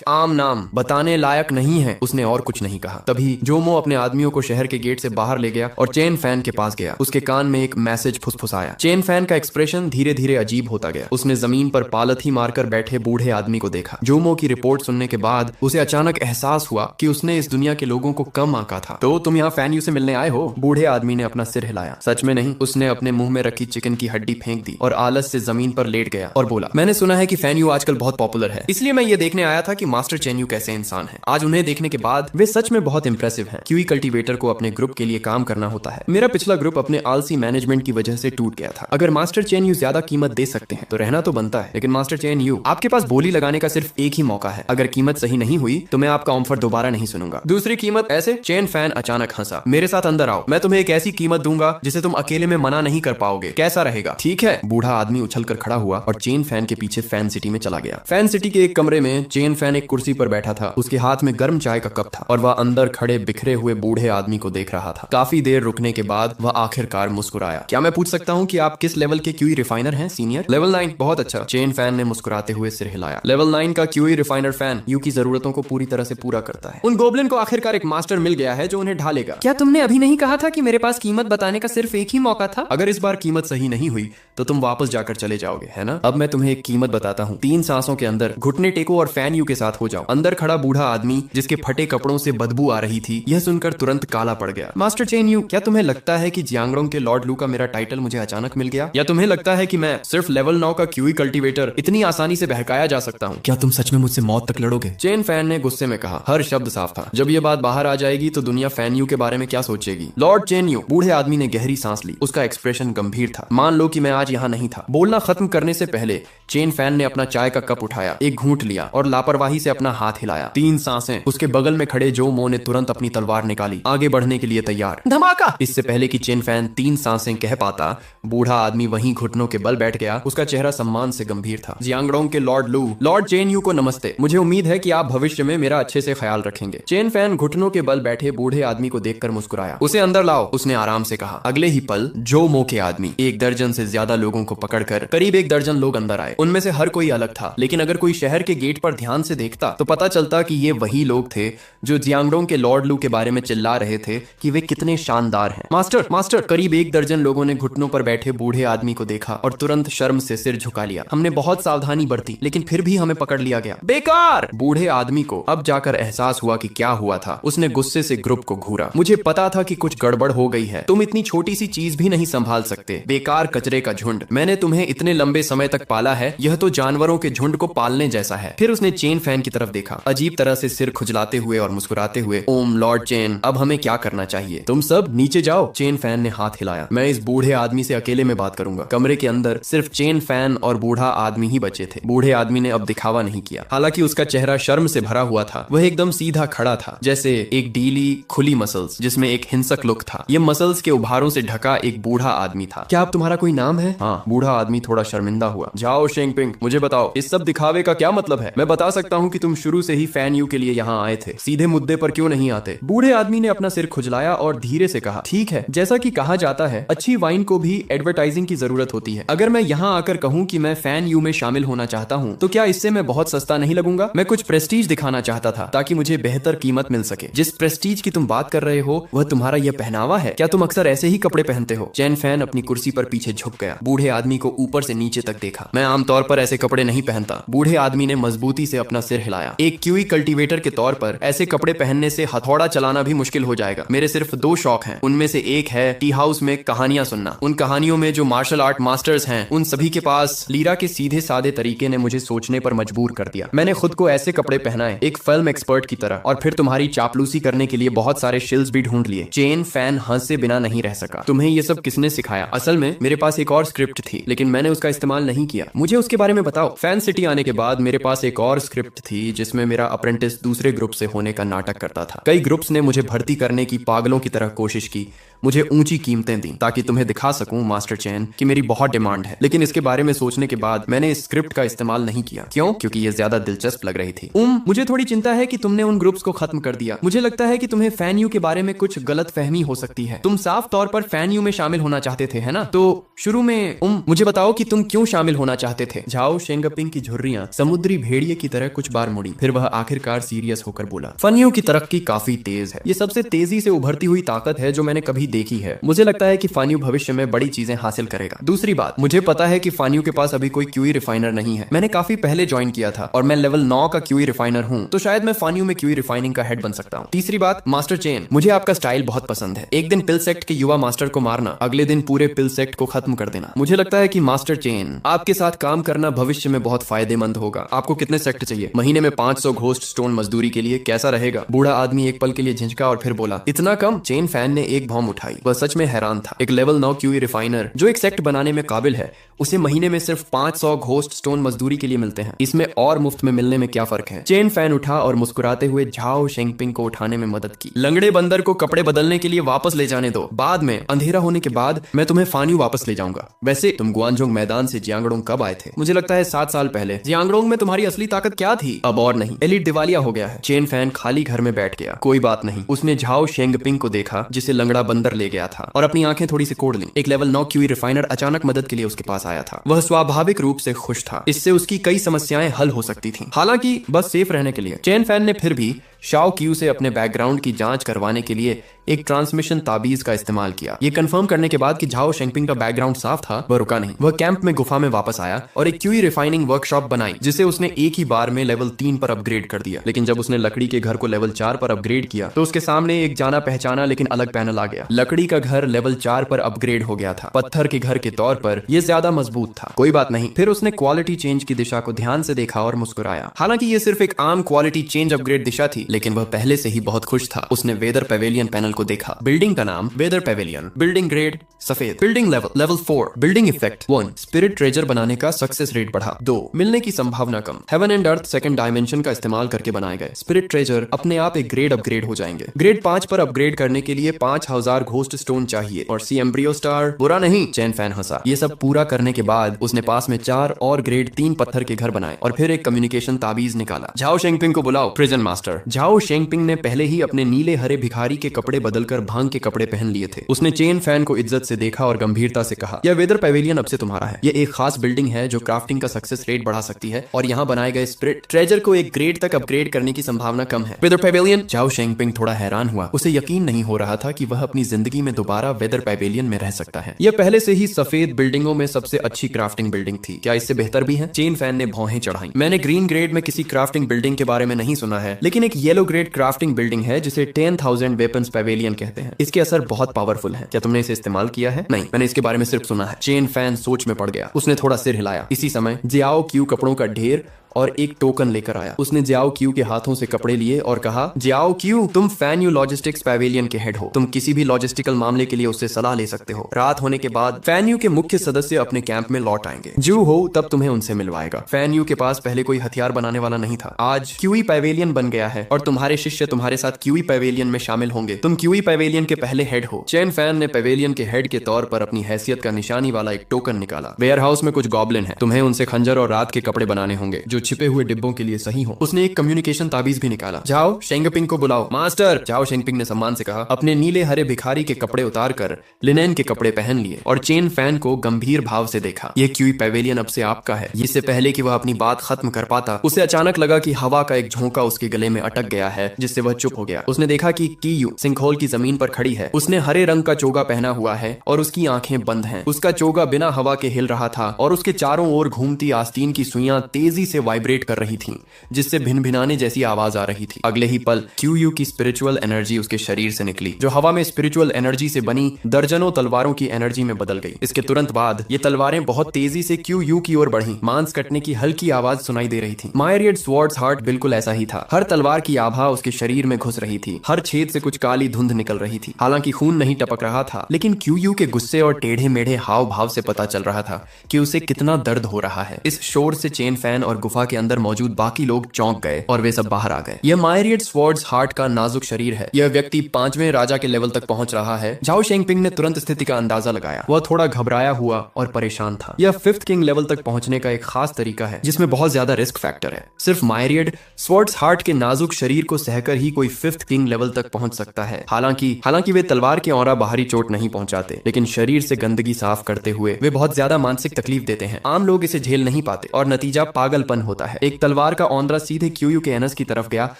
आम नाम बताने लायक नहीं है। उसने और कुछ नहीं कहा। तभी जोमो अपने आदमियों को शहर के गेट से बाहर ले गया और चेन फैन के पास गया। उसके कान में एक मैसेज फुसफुसाया। चेन फैन का एक्सप्रेशन धीरे धीरे अजीब होता गया। उसने जमीन पर पालथी मारकर बैठे बूढ़े आदमी को देखा। जोमो की रिपोर्ट सुनने के बाद उसे अचानक एहसास हुआ कि उसने इस दुनिया के लोगों को कम आंका था। तो तुम यहाँ फैन यू से मिलने आए हो? बूढ़े आदमी ने अपना सिर हिलाया। सच में नहीं, उसने अपने मुंह में रखी चिकन की की हड्डी फेंक दी और आलस से जमीन पर लेट गया और बोला, मैंने सुना है कि फैन यू आजकल बहुत पॉपुलर है, इसलिए मैं ये देखने आया था कि मास्टर चेन यू कैसे इंसान है। आज उन्हें देखने के बाद वे सच में बहुत इंप्रेसिव हैं। क्यूई कल्टीवेटर को अपने ग्रुप के लिए काम करना होता है। मेरा पिछला ग्रुप अपने आलसी मैनेजमेंट की वजह से टूट गया था। अगर मास्टर चेन यू ज्यादा कीमत दे सकते हैं तो रहना तो बनता है, लेकिन मास्टर चेन यू, आपके पास बोली लगाने का सिर्फ एक ही मौका है। अगर कीमत सही नहीं हुई तो मैं आपका ऑफर दोबारा नहीं सुनूंगा। दूसरी कीमत ऐसे। चेन फैन अचानक हंसा, मेरे साथ अंदर आओ, मैं तुम्हें एक ऐसी कीमत दूंगा जिसे तुम अकेले में मना नहीं कर पाओगे, कैसा रहेगा? ठीक है। बूढ़ा आदमी उछलकर खड़ा हुआ और चेन फैन के पीछे फैन सिटी में चला गया। फैन सिटी के एक कमरे में चेन फैन एक कुर्सी पर बैठा था। उसके हाथ में गर्म चाय का कप था और वह अंदर खड़े बिखरे हुए बूढ़े आदमी को देख रहा था। काफी देर रुकने के बाद वह आखिरकार मुस्कुराया। क्या मैं पूछ सकता हूँ कि आप किस लेवल के क्यूई रिफाइनर हैं सीनियर? लेवल 9। बहुत अच्छा। चेन फैन ने मुस्कुराते हुए सिर हिलाया। लेवल 9 का क्यूई रिफाइनर फैन यू की जरूरतों को पूरी तरह से पूरा करता है। उन गोब्लिन को आखिरकार एक मास्टर मिल गया है जो उन्हें ढालेगा। क्या तुमने अभी नहीं कहा था कि मेरे पास कीमत बताने का सिर्फ एक ही मौका था? अगर इस बार कीमत सही नहीं हुई तो तुम वापस जाकर चले जाओगे, है ना? अब मैं तुम्हें एक कीमत बताता हूँ। 3 सांसों के अंदर घुटने टेको और फैन यू के साथ हो जाओ। अंदर खड़ा बूढ़ा आदमी जिसके फटे कपड़ों से बदबू आ रही थी, यह सुनकर तुरंत काला पड़ गया। मास्टर चेन यू, क्या तुम्हें लगता है कि जियांगरोंग के लॉर्ड लू का मेरा टाइटल मुझे अचानक मिल गया? या तुम्हें लगता है कि मैं सिर्फ लेवल 9 का क्यूई कल्टीवेटर इतनी आसानी से बहकाया जा सकता हूँ? क्या तुम सच में मुझसे मौत तक लड़ोगे? चेन फैन ने गुस्से में कहा। हर शब्द साफ था। जब यह बात बाहर आ जाएगी तो दुनिया फैन यू के बारे में क्या सोचेगी? Lord chain you. बूढ़े आदमी ने गहरी सांस ली। उसका एक्सप्रेशन गंभीर था। मान लो कि मैं आज यहाँ नहीं था। बोलना खत्म करने से पहले चेन फैन ने अपना चाय का कप उठाया, एक घूंट लिया और लापरवाही से अपना हाथ हिलाया। 3 सांसें। उसके बगल में खड़े जो मो ने तुरंत अपनी तलवार निकाली, आगे बढ़ने के लिए तैयार। धमाका! इससे पहले कि चेन फैन 3 सांसें कह पाता, बूढ़ा आदमी वहीं घुटनों के बल बैठ गया। उसका चेहरा सम्मान से गंभीर था। जियांगरोंग के लॉर्ड लू, लॉर्ड चेन यू को नमस्ते। मुझे उम्मीद है कि आप भविष्य में मेरा अच्छे से ख्याल रखेंगे। चेन फैन घुटनों के बल बैठे बूढ़े आदमी को देखकर मुस्कुराया। उसे अंदर लाओ, उसने आराम से कहा। अगले ही पल जो मो के आदमी 1 दर्जन से ज्यादा लोगों को पकड़कर करीब 1 दर्जन लोग अंदर आए। उनमें से हर कोई अलग था, लेकिन अगर कोई शहर के गेट पर ध्यान से देखता तो पता चलता कि ये वही लोग थे जो जियांगरोंग के लॉर्ड लू के बारे में चिल्ला रहे थे कि वे कितने शानदार हैं। Master, master! करीब 1 दर्जन लोगों ने घुटनों पर बैठे बूढ़े आदमी को देखा और तुरंत शर्म से सिर झुका लिया। हमने बहुत सावधानी बरती, लेकिन फिर भी हमें पकड़ लिया गया। बेकार! बूढ़े आदमी को अब जाकर एहसास हुआ कि क्या हुआ था। उसने गुस्से से ग्रुप को घूरा। मुझे पता था कि कुछ गड़बड़ हो गई है। तुम इतनी छोटी सी चीज भी नहीं संभाल सकते। बेकार कचरे का झुंड। मैंने तुम्हें इतने लंबे समय तक पाला है, यह तो जानवरों के झुंड को पालने जैसा है। फिर उसने चेन फैन की तरफ देखा, अजीब तरह से सिर खुजलाते हुए और मुस्कुराते हुए। ओम लॉर्ड चेन, अब हमें क्या करना चाहिए? तुम सब नीचे जाओ। चेन फैन ने हाथ हिलाया। मैं इस बूढ़े आदमी से अकेले में बात करूंगा। कमरे के अंदर सिर्फ चेन फैन और बूढ़ा आदमी ही बचे थे। बूढ़े आदमी ने अब दिखावा नहीं किया। हालांकि उसका चेहरा शर्म से भरा हुआ था। वह एकदम सीधा खड़ा था, जैसे एक डीली खुली मसल्स जिसमें एक हिंसक लुक था। ये मसल्स के उभारों से ढका एक बूढ़ा आदमी था। क्या अब तुम्हारा कोई नाम है? हाँ। बूढ़ा आदमी थोड़ा शर्मिंदा हुआ। जाओ शेंगपिंग, मुझे बताओ इस सब दिखावे का क्या मतलब है? मैं बता सकता हूँ कि तुम शुरू से ही फैन यू के लिए यहाँ आए थे। सीधे मुद्दे पर क्यों नहीं आते? बूढ़े आदमी ने अपना सिर खुजलाया और धीरे से कहा, ठीक है, जैसा कि कहा जाता है अच्छी वाइन को भी एडवर्टाइजिंग की जरूरत होती है। अगर मैं यहाँ आकर कहूँ कि मैं फैन यू में शामिल होना चाहता हूँ तो क्या इससे मैं बहुत सस्ता नहीं लगूंगा? मैं कुछ प्रेस्टीज दिखाना चाहता था ताकि मुझे बेहतर कीमत मिल सके। जिस प्रेस्टीज की तुम बात कर रहे हो वह तुम्हारा यह पहनावा है। क्या तुम अक्सर ऐसे ही कपड़े पहनते हो? चेन फैन अपनी कुर्सी पर पीछे झुक गया। बूढ़े आदमी को ऊपर से नीचे तक देखा। मैं आमतौर पर ऐसे कपड़े नहीं पहनता। बूढ़े आदमी ने मजबूती से अपना सिर हिलाया। एक क्यूई कल्टीवेटर के तौर पर ऐसे कपड़े पहनने से हथौड़ा चलाना भी मुश्किल हो जाएगा। मेरे सिर्फ 2 शौक हैं। उनमें से एक है टी हाउस में कहानियां सुनना। उन कहानियों में जो मार्शल आर्ट मास्टर्स हैं उन सभी के पास लीरा के सीधे सादे तरीके ने मुझे सोचने पर मजबूर कर दिया। मैंने खुद को ऐसे कपड़े पहनाए, एक फिल्म एक्सपर्ट की तरह, और फिर तुम्हारी चापलूसी करने के लिए बहुत सारे शिल्स भी ढूंढ लिए। चेन फैन हंसे बिना नहीं रह सका। तुम्हें ये सब किसने सिखाया? असल में मेरे पास एक और स्क्रिप्ट थी, लेकिन मैंने उसका इस्तेमाल नहीं किया। मुझे उसके बारे में बताओ। फैन सिटी आने के बाद मेरे पास एक और स्क्रिप्ट थी जिसमें मेरा अप्रेंटिस दूसरे ग्रुप से होने का नाटक करता था। कई ग्रुप्स ने मुझे भर्ती करने की पागलों की तरह कोशिश की, मुझे ऊंची कीमतें दी ताकि तुम्हें दिखा सकूं मास्टर चेन कि मेरी बहुत डिमांड है। लेकिन इसके बारे में सोचने के बाद मैंने इस स्क्रिप्ट का इस्तेमाल नहीं किया। क्यों? क्योंकि ये ज्यादा दिलचस्प लग रही थी। मुझे थोड़ी चिंता है कि तुमने उन ग्रुप्स को खत्म कर दिया। मुझे लगता है कि तुम्हें फैन यू के बारे में कुछ गलत फहमी हो सकती है। तुम साफ तौर पर फैन यू में शामिल होना चाहते थे, है ना? तो शुरू में मुझे बताओ कि तुम क्यों शामिल होना चाहते थे? झाओ शेंगपिंग की झुर्रियां समुद्री भेड़िए की तरह कुछ बार मुड़ी। फिर वह आखिरकार सीरियस होकर बोला, फैन यू की तरक्की काफी तेज है। ये सबसे तेजी से उभरती हुई ताकत है जो मैंने कभी देखी है, मुझे लगता है कि फान्यू भविष्य में बड़ी चीजें हासिल करेगा। दूसरी बात, मुझे पता है कि फान्यू के पास अभी कोई क्यूई रिफाइनर नहीं है। मैंने काफी पहले ज्वाइन किया था और मैं लेवल 9 का क्यूई रिफाइनर हूं, तो शायद मैं फान्यू में क्यूई रिफाइनिंग का हेड बन सकता हूं। तीसरी बात, मास्टर चेन, मुझे आपका स्टाइल बहुत पसंद है। एक दिन पिल सेक्ट के युवा मास्टर को मारना, अगले दिन पूरे पिल सेक्ट को खत्म कर देना। मुझे लगता है कि मास्टर चेन, आपके साथ काम करना भविष्य में बहुत फायदेमंद होगा। आपको कितने सेक्ट चाहिए? महीने में 500 घोस्ट स्टोन मजदूरी के लिए कैसा रहेगा? बूढ़ा आदमी एक पल के लिए झिझका और फिर बोला, इतना कम? चेन फैन ने एक भौं उठाई। वह सच में हैरान था। एक लेवल 9 क्यूई रिफाइनर जो एक सेक्ट बनाने में काबिल है, उसे महीने में सिर्फ 500 घोस्ट स्टोन मजदूरी के लिए मिलते हैं। इसमें और मुफ्त में मिलने में क्या फर्क है? चेन फैन उठा और मुस्कुराते हुए झाओ शेंगपिंग को उठाने में मदद की। लंगड़े बंदर को कपड़े बदलने के लिए वापस ले जाने दो, बाद में अंधेरा होने के बाद मैं तुम्हें फान्यू वापस ले जाऊंगा। वैसे तुम गुआनजोंग मैदान से जियांगडोंग कब आए थे? मुझे लगता है 7 साल पहले। जियांगडोंग में तुम्हारी असली ताकत क्या थी? अब और नहीं, एलिट दिवालिया हो गया है। चेन फैन खाली घर में बैठ गया। कोई बात नहीं, उसने झाओ शेंगपिंग को देखा जिसे लंगड़ा बंदर ले गया था और अपनी आंखें थोड़ी सी कोड़ ली। एक लेवल 9 क्यूई रिफाइनर अचानक मदद के लिए उसके पास आया था। वह स्वाभाविक रूप से खुश था। इससे उसकी कई समस्याएं हल हो सकती थीं, हालांकि बस सेफ रहने के लिए। चेन फैन ने फिर भी शाओ क्यू से अपने बैकग्राउंड की जांच करवाने के लिए एक ट्रांसमिशन ताबीज का इस्तेमाल किया। ये कंफर्म करने के बाद कि झाओ शेंगपिंग का बैकग्राउंड साफ था, वह रुका नहीं। वह कैंप में गुफा में वापस आया और एक क्यूई रिफाइनिंग वर्कशॉप बनाई, जिसे उसने एक ही बार में लेवल 3 पर अपग्रेड कर दिया। लेकिन जब उसने लकड़ी के घर को लेवल 4 पर अपग्रेड किया तो उसके सामने एक जाना पहचाना लेकिन अलग पैनल आ गया। लकड़ी का घर लेवल 4 पर अपग्रेड हो गया था। पत्थर के घर के तौर पर यह ज्यादा मजबूत था। कोई बात नहीं। फिर उसने क्वालिटी चेंज की दिशा को ध्यान से देखा और मुस्कुराया। हालांकि ये सिर्फ एक आम क्वालिटी चेंज अपग्रेड दिशा थी, लेकिन वह पहले से ही बहुत खुश था। उसने वेदर पेवेलियन पैनल को देखा। बिल्डिंग का नाम वेदर पेवेलियन। बिल्डिंग ग्रेड सफेद। Building level 4। Building effect 1, spirit treasure बनाने का सक्सेस रेट बढ़ा। 2, मिलने की संभावना कम। Heaven and earth second dimension का इस्तेमाल करके बनाए गए स्पिरिट ट्रेजर अपने आप एक ग्रेड अपग्रेड हो जाएंगे। ग्रेड 5 पर अपग्रेड करने के लिए 5000 घोस्ट स्टोन चाहिए और सी एम्ब्रियो स्टार। बुरा नहीं, चेन फैन हंसा। ये सब पूरा करने के बाद उसने पास में 4 और ग्रेड 3 पत्थर के घर बनाए और फिर एक कम्युनिकेशन ताबीज निकाला। झाओ शेंगपिंग को बुलाओ, प्रिजन मास्टर। झाओ शेंगपिंग ने पहले ही अपने नीले हरे भिखारी के कपड़े बदलकर भांग के कपड़े पहन लिए थे। उसने चेन फैन को इज्जत से देखा और गंभीरता से कहा, यह वेदर पेवेलियन अब से तुम्हारा है। यह एक खास बिल्डिंग है जो क्राफ्टिंग का सक्सेस रेट बढ़ा सकती है और यहाँ बनाए गए स्पिरिट ट्रेजर को एक ग्रेड तक अपग्रेड करने की संभावना कम है। Weather pavilion. झाओ शेंगपिंग थोड़ा हैरान हुआ। उसे यकीन नहीं हो रहा था कि वह अपनी जिंदगी में दोबारा वेदर पेवेलियन में रह सकता है। यह पहले से ही सफेद बिल्डिंगों में सबसे अच्छी क्राफ्टिंग बिल्डिंग थी। क्या इससे बेहतर भी है? चेन फैन ने भौहें चढ़ाई। मैंने ग्रीन ग्रेड में किसी क्राफ्टिंग बिल्डिंग के बारे में नहीं सुना है, लेकिन एक येलो ग्रेड क्राफ्टिंग बिल्डिंग है जिसे 10,000 वेपन्स पेवेलियन कहते हैं। इसके असर बहुत पावरफुल है। क्या तुमने इसे इस्तेमाल किया है? नहीं, मैंने इसके बारे में सिर्फ सुना है। चेन फैन सोच में पड़ गया। उसने थोड़ा सिर हिलाया। इसी समय जियाओ क्यू कपड़ों का ढेर और एक टोकन लेकर आया। उसने जियाओ क्यू के हाथों से कपड़े लिए और कहा, जियाओ क्यू, तुम फैन्यू लॉजिस्टिक्स पेवेलियन के हेड हो। तुम किसी भी लॉजिस्टिकल मामले के लिए उससे सलाह ले सकते हो। रात होने के बाद फैन्यू के मुख्य सदस्य अपने कैंप में लौट आएंगे। जू हो तब तुम्हें उनसे मिलवाएगा। फैन्यू के पास पहले कोई हथियार बनाने वाला नहीं था। आज क्यूई पेवेलियन बन गया है और तुम्हारे शिष्य तुम्हारे साथ क्यूई पेवेलियन में शामिल होंगे। तुम क्यूई पेवेलियन के पहले हेड हो। चेन फैन ने पेवेलियन के हेड के तौर पर अपनी हैसियत का निशानी वाला एक टोकन निकाला। वेयर हाउस में कुछ गॉब्लिन है। तुम्हें उनसे खंजर और रात के कपड़े बनाने होंगे जो छिपे हुए डिब्बों के लिए सही हो। उसने एक कम्युनिकेशन ताबीज भी निकाला। जाओ शेंगपिंग को बुलाओ। मास्टर। जाओ शेंगपिंग ने सम्मान से कहा। अपने नीले हरे भिखारी के कपड़े उतारकर लिनेन के कपड़े पहन लिए और चेन फैन को गंभीर भाव से देखा। यह क्यूई पेवेलियन अब से आपका है। इससे पहले कि वह अपनी बात खत्म कर पाता, उसे अचानक लगा कि हवा का एक झोंका उसके गले में अटक गया है, जिससे वह चुप हो गया। उसने देखा कि कीयू सिंकहोल की जमीन पर खड़ी है। उसने हरे रंग का चोगा पहना हुआ है और उसकी आंखें बंद हैं। उसका चोगा बिना हवा के हिल रहा था और उसके चारों ओर घूमती आस्तीन की सुइयां तेजी से वाइब्रेट कर रही थीं, जिससे भिनभिनाने जैसी आवाज आ रही थी। अगले ही पल क्यूयू की स्पिरिचुअल एनर्जी उसके शरीर से निकली, जो हवा में स्पिरिचुअल एनर्जी से बनी दर्जनों तलवारों की एनर्जी में बदल गई। इसके तुरंत बाद ये तलवारें बहुत तेजी से क्यूयू की ओर बढ़ीं। मांस कटने की हल्की आवाज सुनाई दे रही थी। मायरियड स्वॉर्ड्स हार्ट बिल्कुल ऐसा ही था। हर तलवार की आभा उसके शरीर में घुस रही थी। हर छेद से कुछ काली धुंध निकल रही थी। हालांकि खून नहीं टपक रहा था, लेकिन क्यूयू के गुस्से और टेढ़े मेढ़े हाव भाव से पता चल रहा था कि उसे कितना दर्द हो रहा है। इस शोर से चेन फैन और गुफा के अंदर मौजूद बाकी लोग चौंक गए और वे सब बाहर आ गए। यह मायरियड स्वॉर्ड्स हार्ट का नाजुक शरीर है। यह व्यक्ति 5वें राजा के लेवल तक पहुंच रहा है। झाओ शेंगपिंग ने तुरंत स्थिति का अंदाजा लगाया। वह थोड़ा घबराया हुआ और परेशान था। यह 5th किंग लेवल तक पहुंचने का एक खास तरीका है जिसमें बहुत ज्यादा रिस्क फैक्टर है। सिर्फ मायरियड स्वॉर्ड्स हार्ट के नाजुक शरीर को सहकर ही कोई 5th किंग लेवल तक पहुंच सकता है। हालांकि वे तलवार के औरा बाहरी चोट नहीं पहुंचाते, लेकिन शरीर से गंदगी साफ करते हुए वे बहुत ज्यादा मानसिक तकलीफ देते हैं। आम लोग इसे झेल नहीं पाते और नतीजा पागलपन होता है। एक तलवार का औंदरा सीधे क्यूयू के एनस की तरफ गया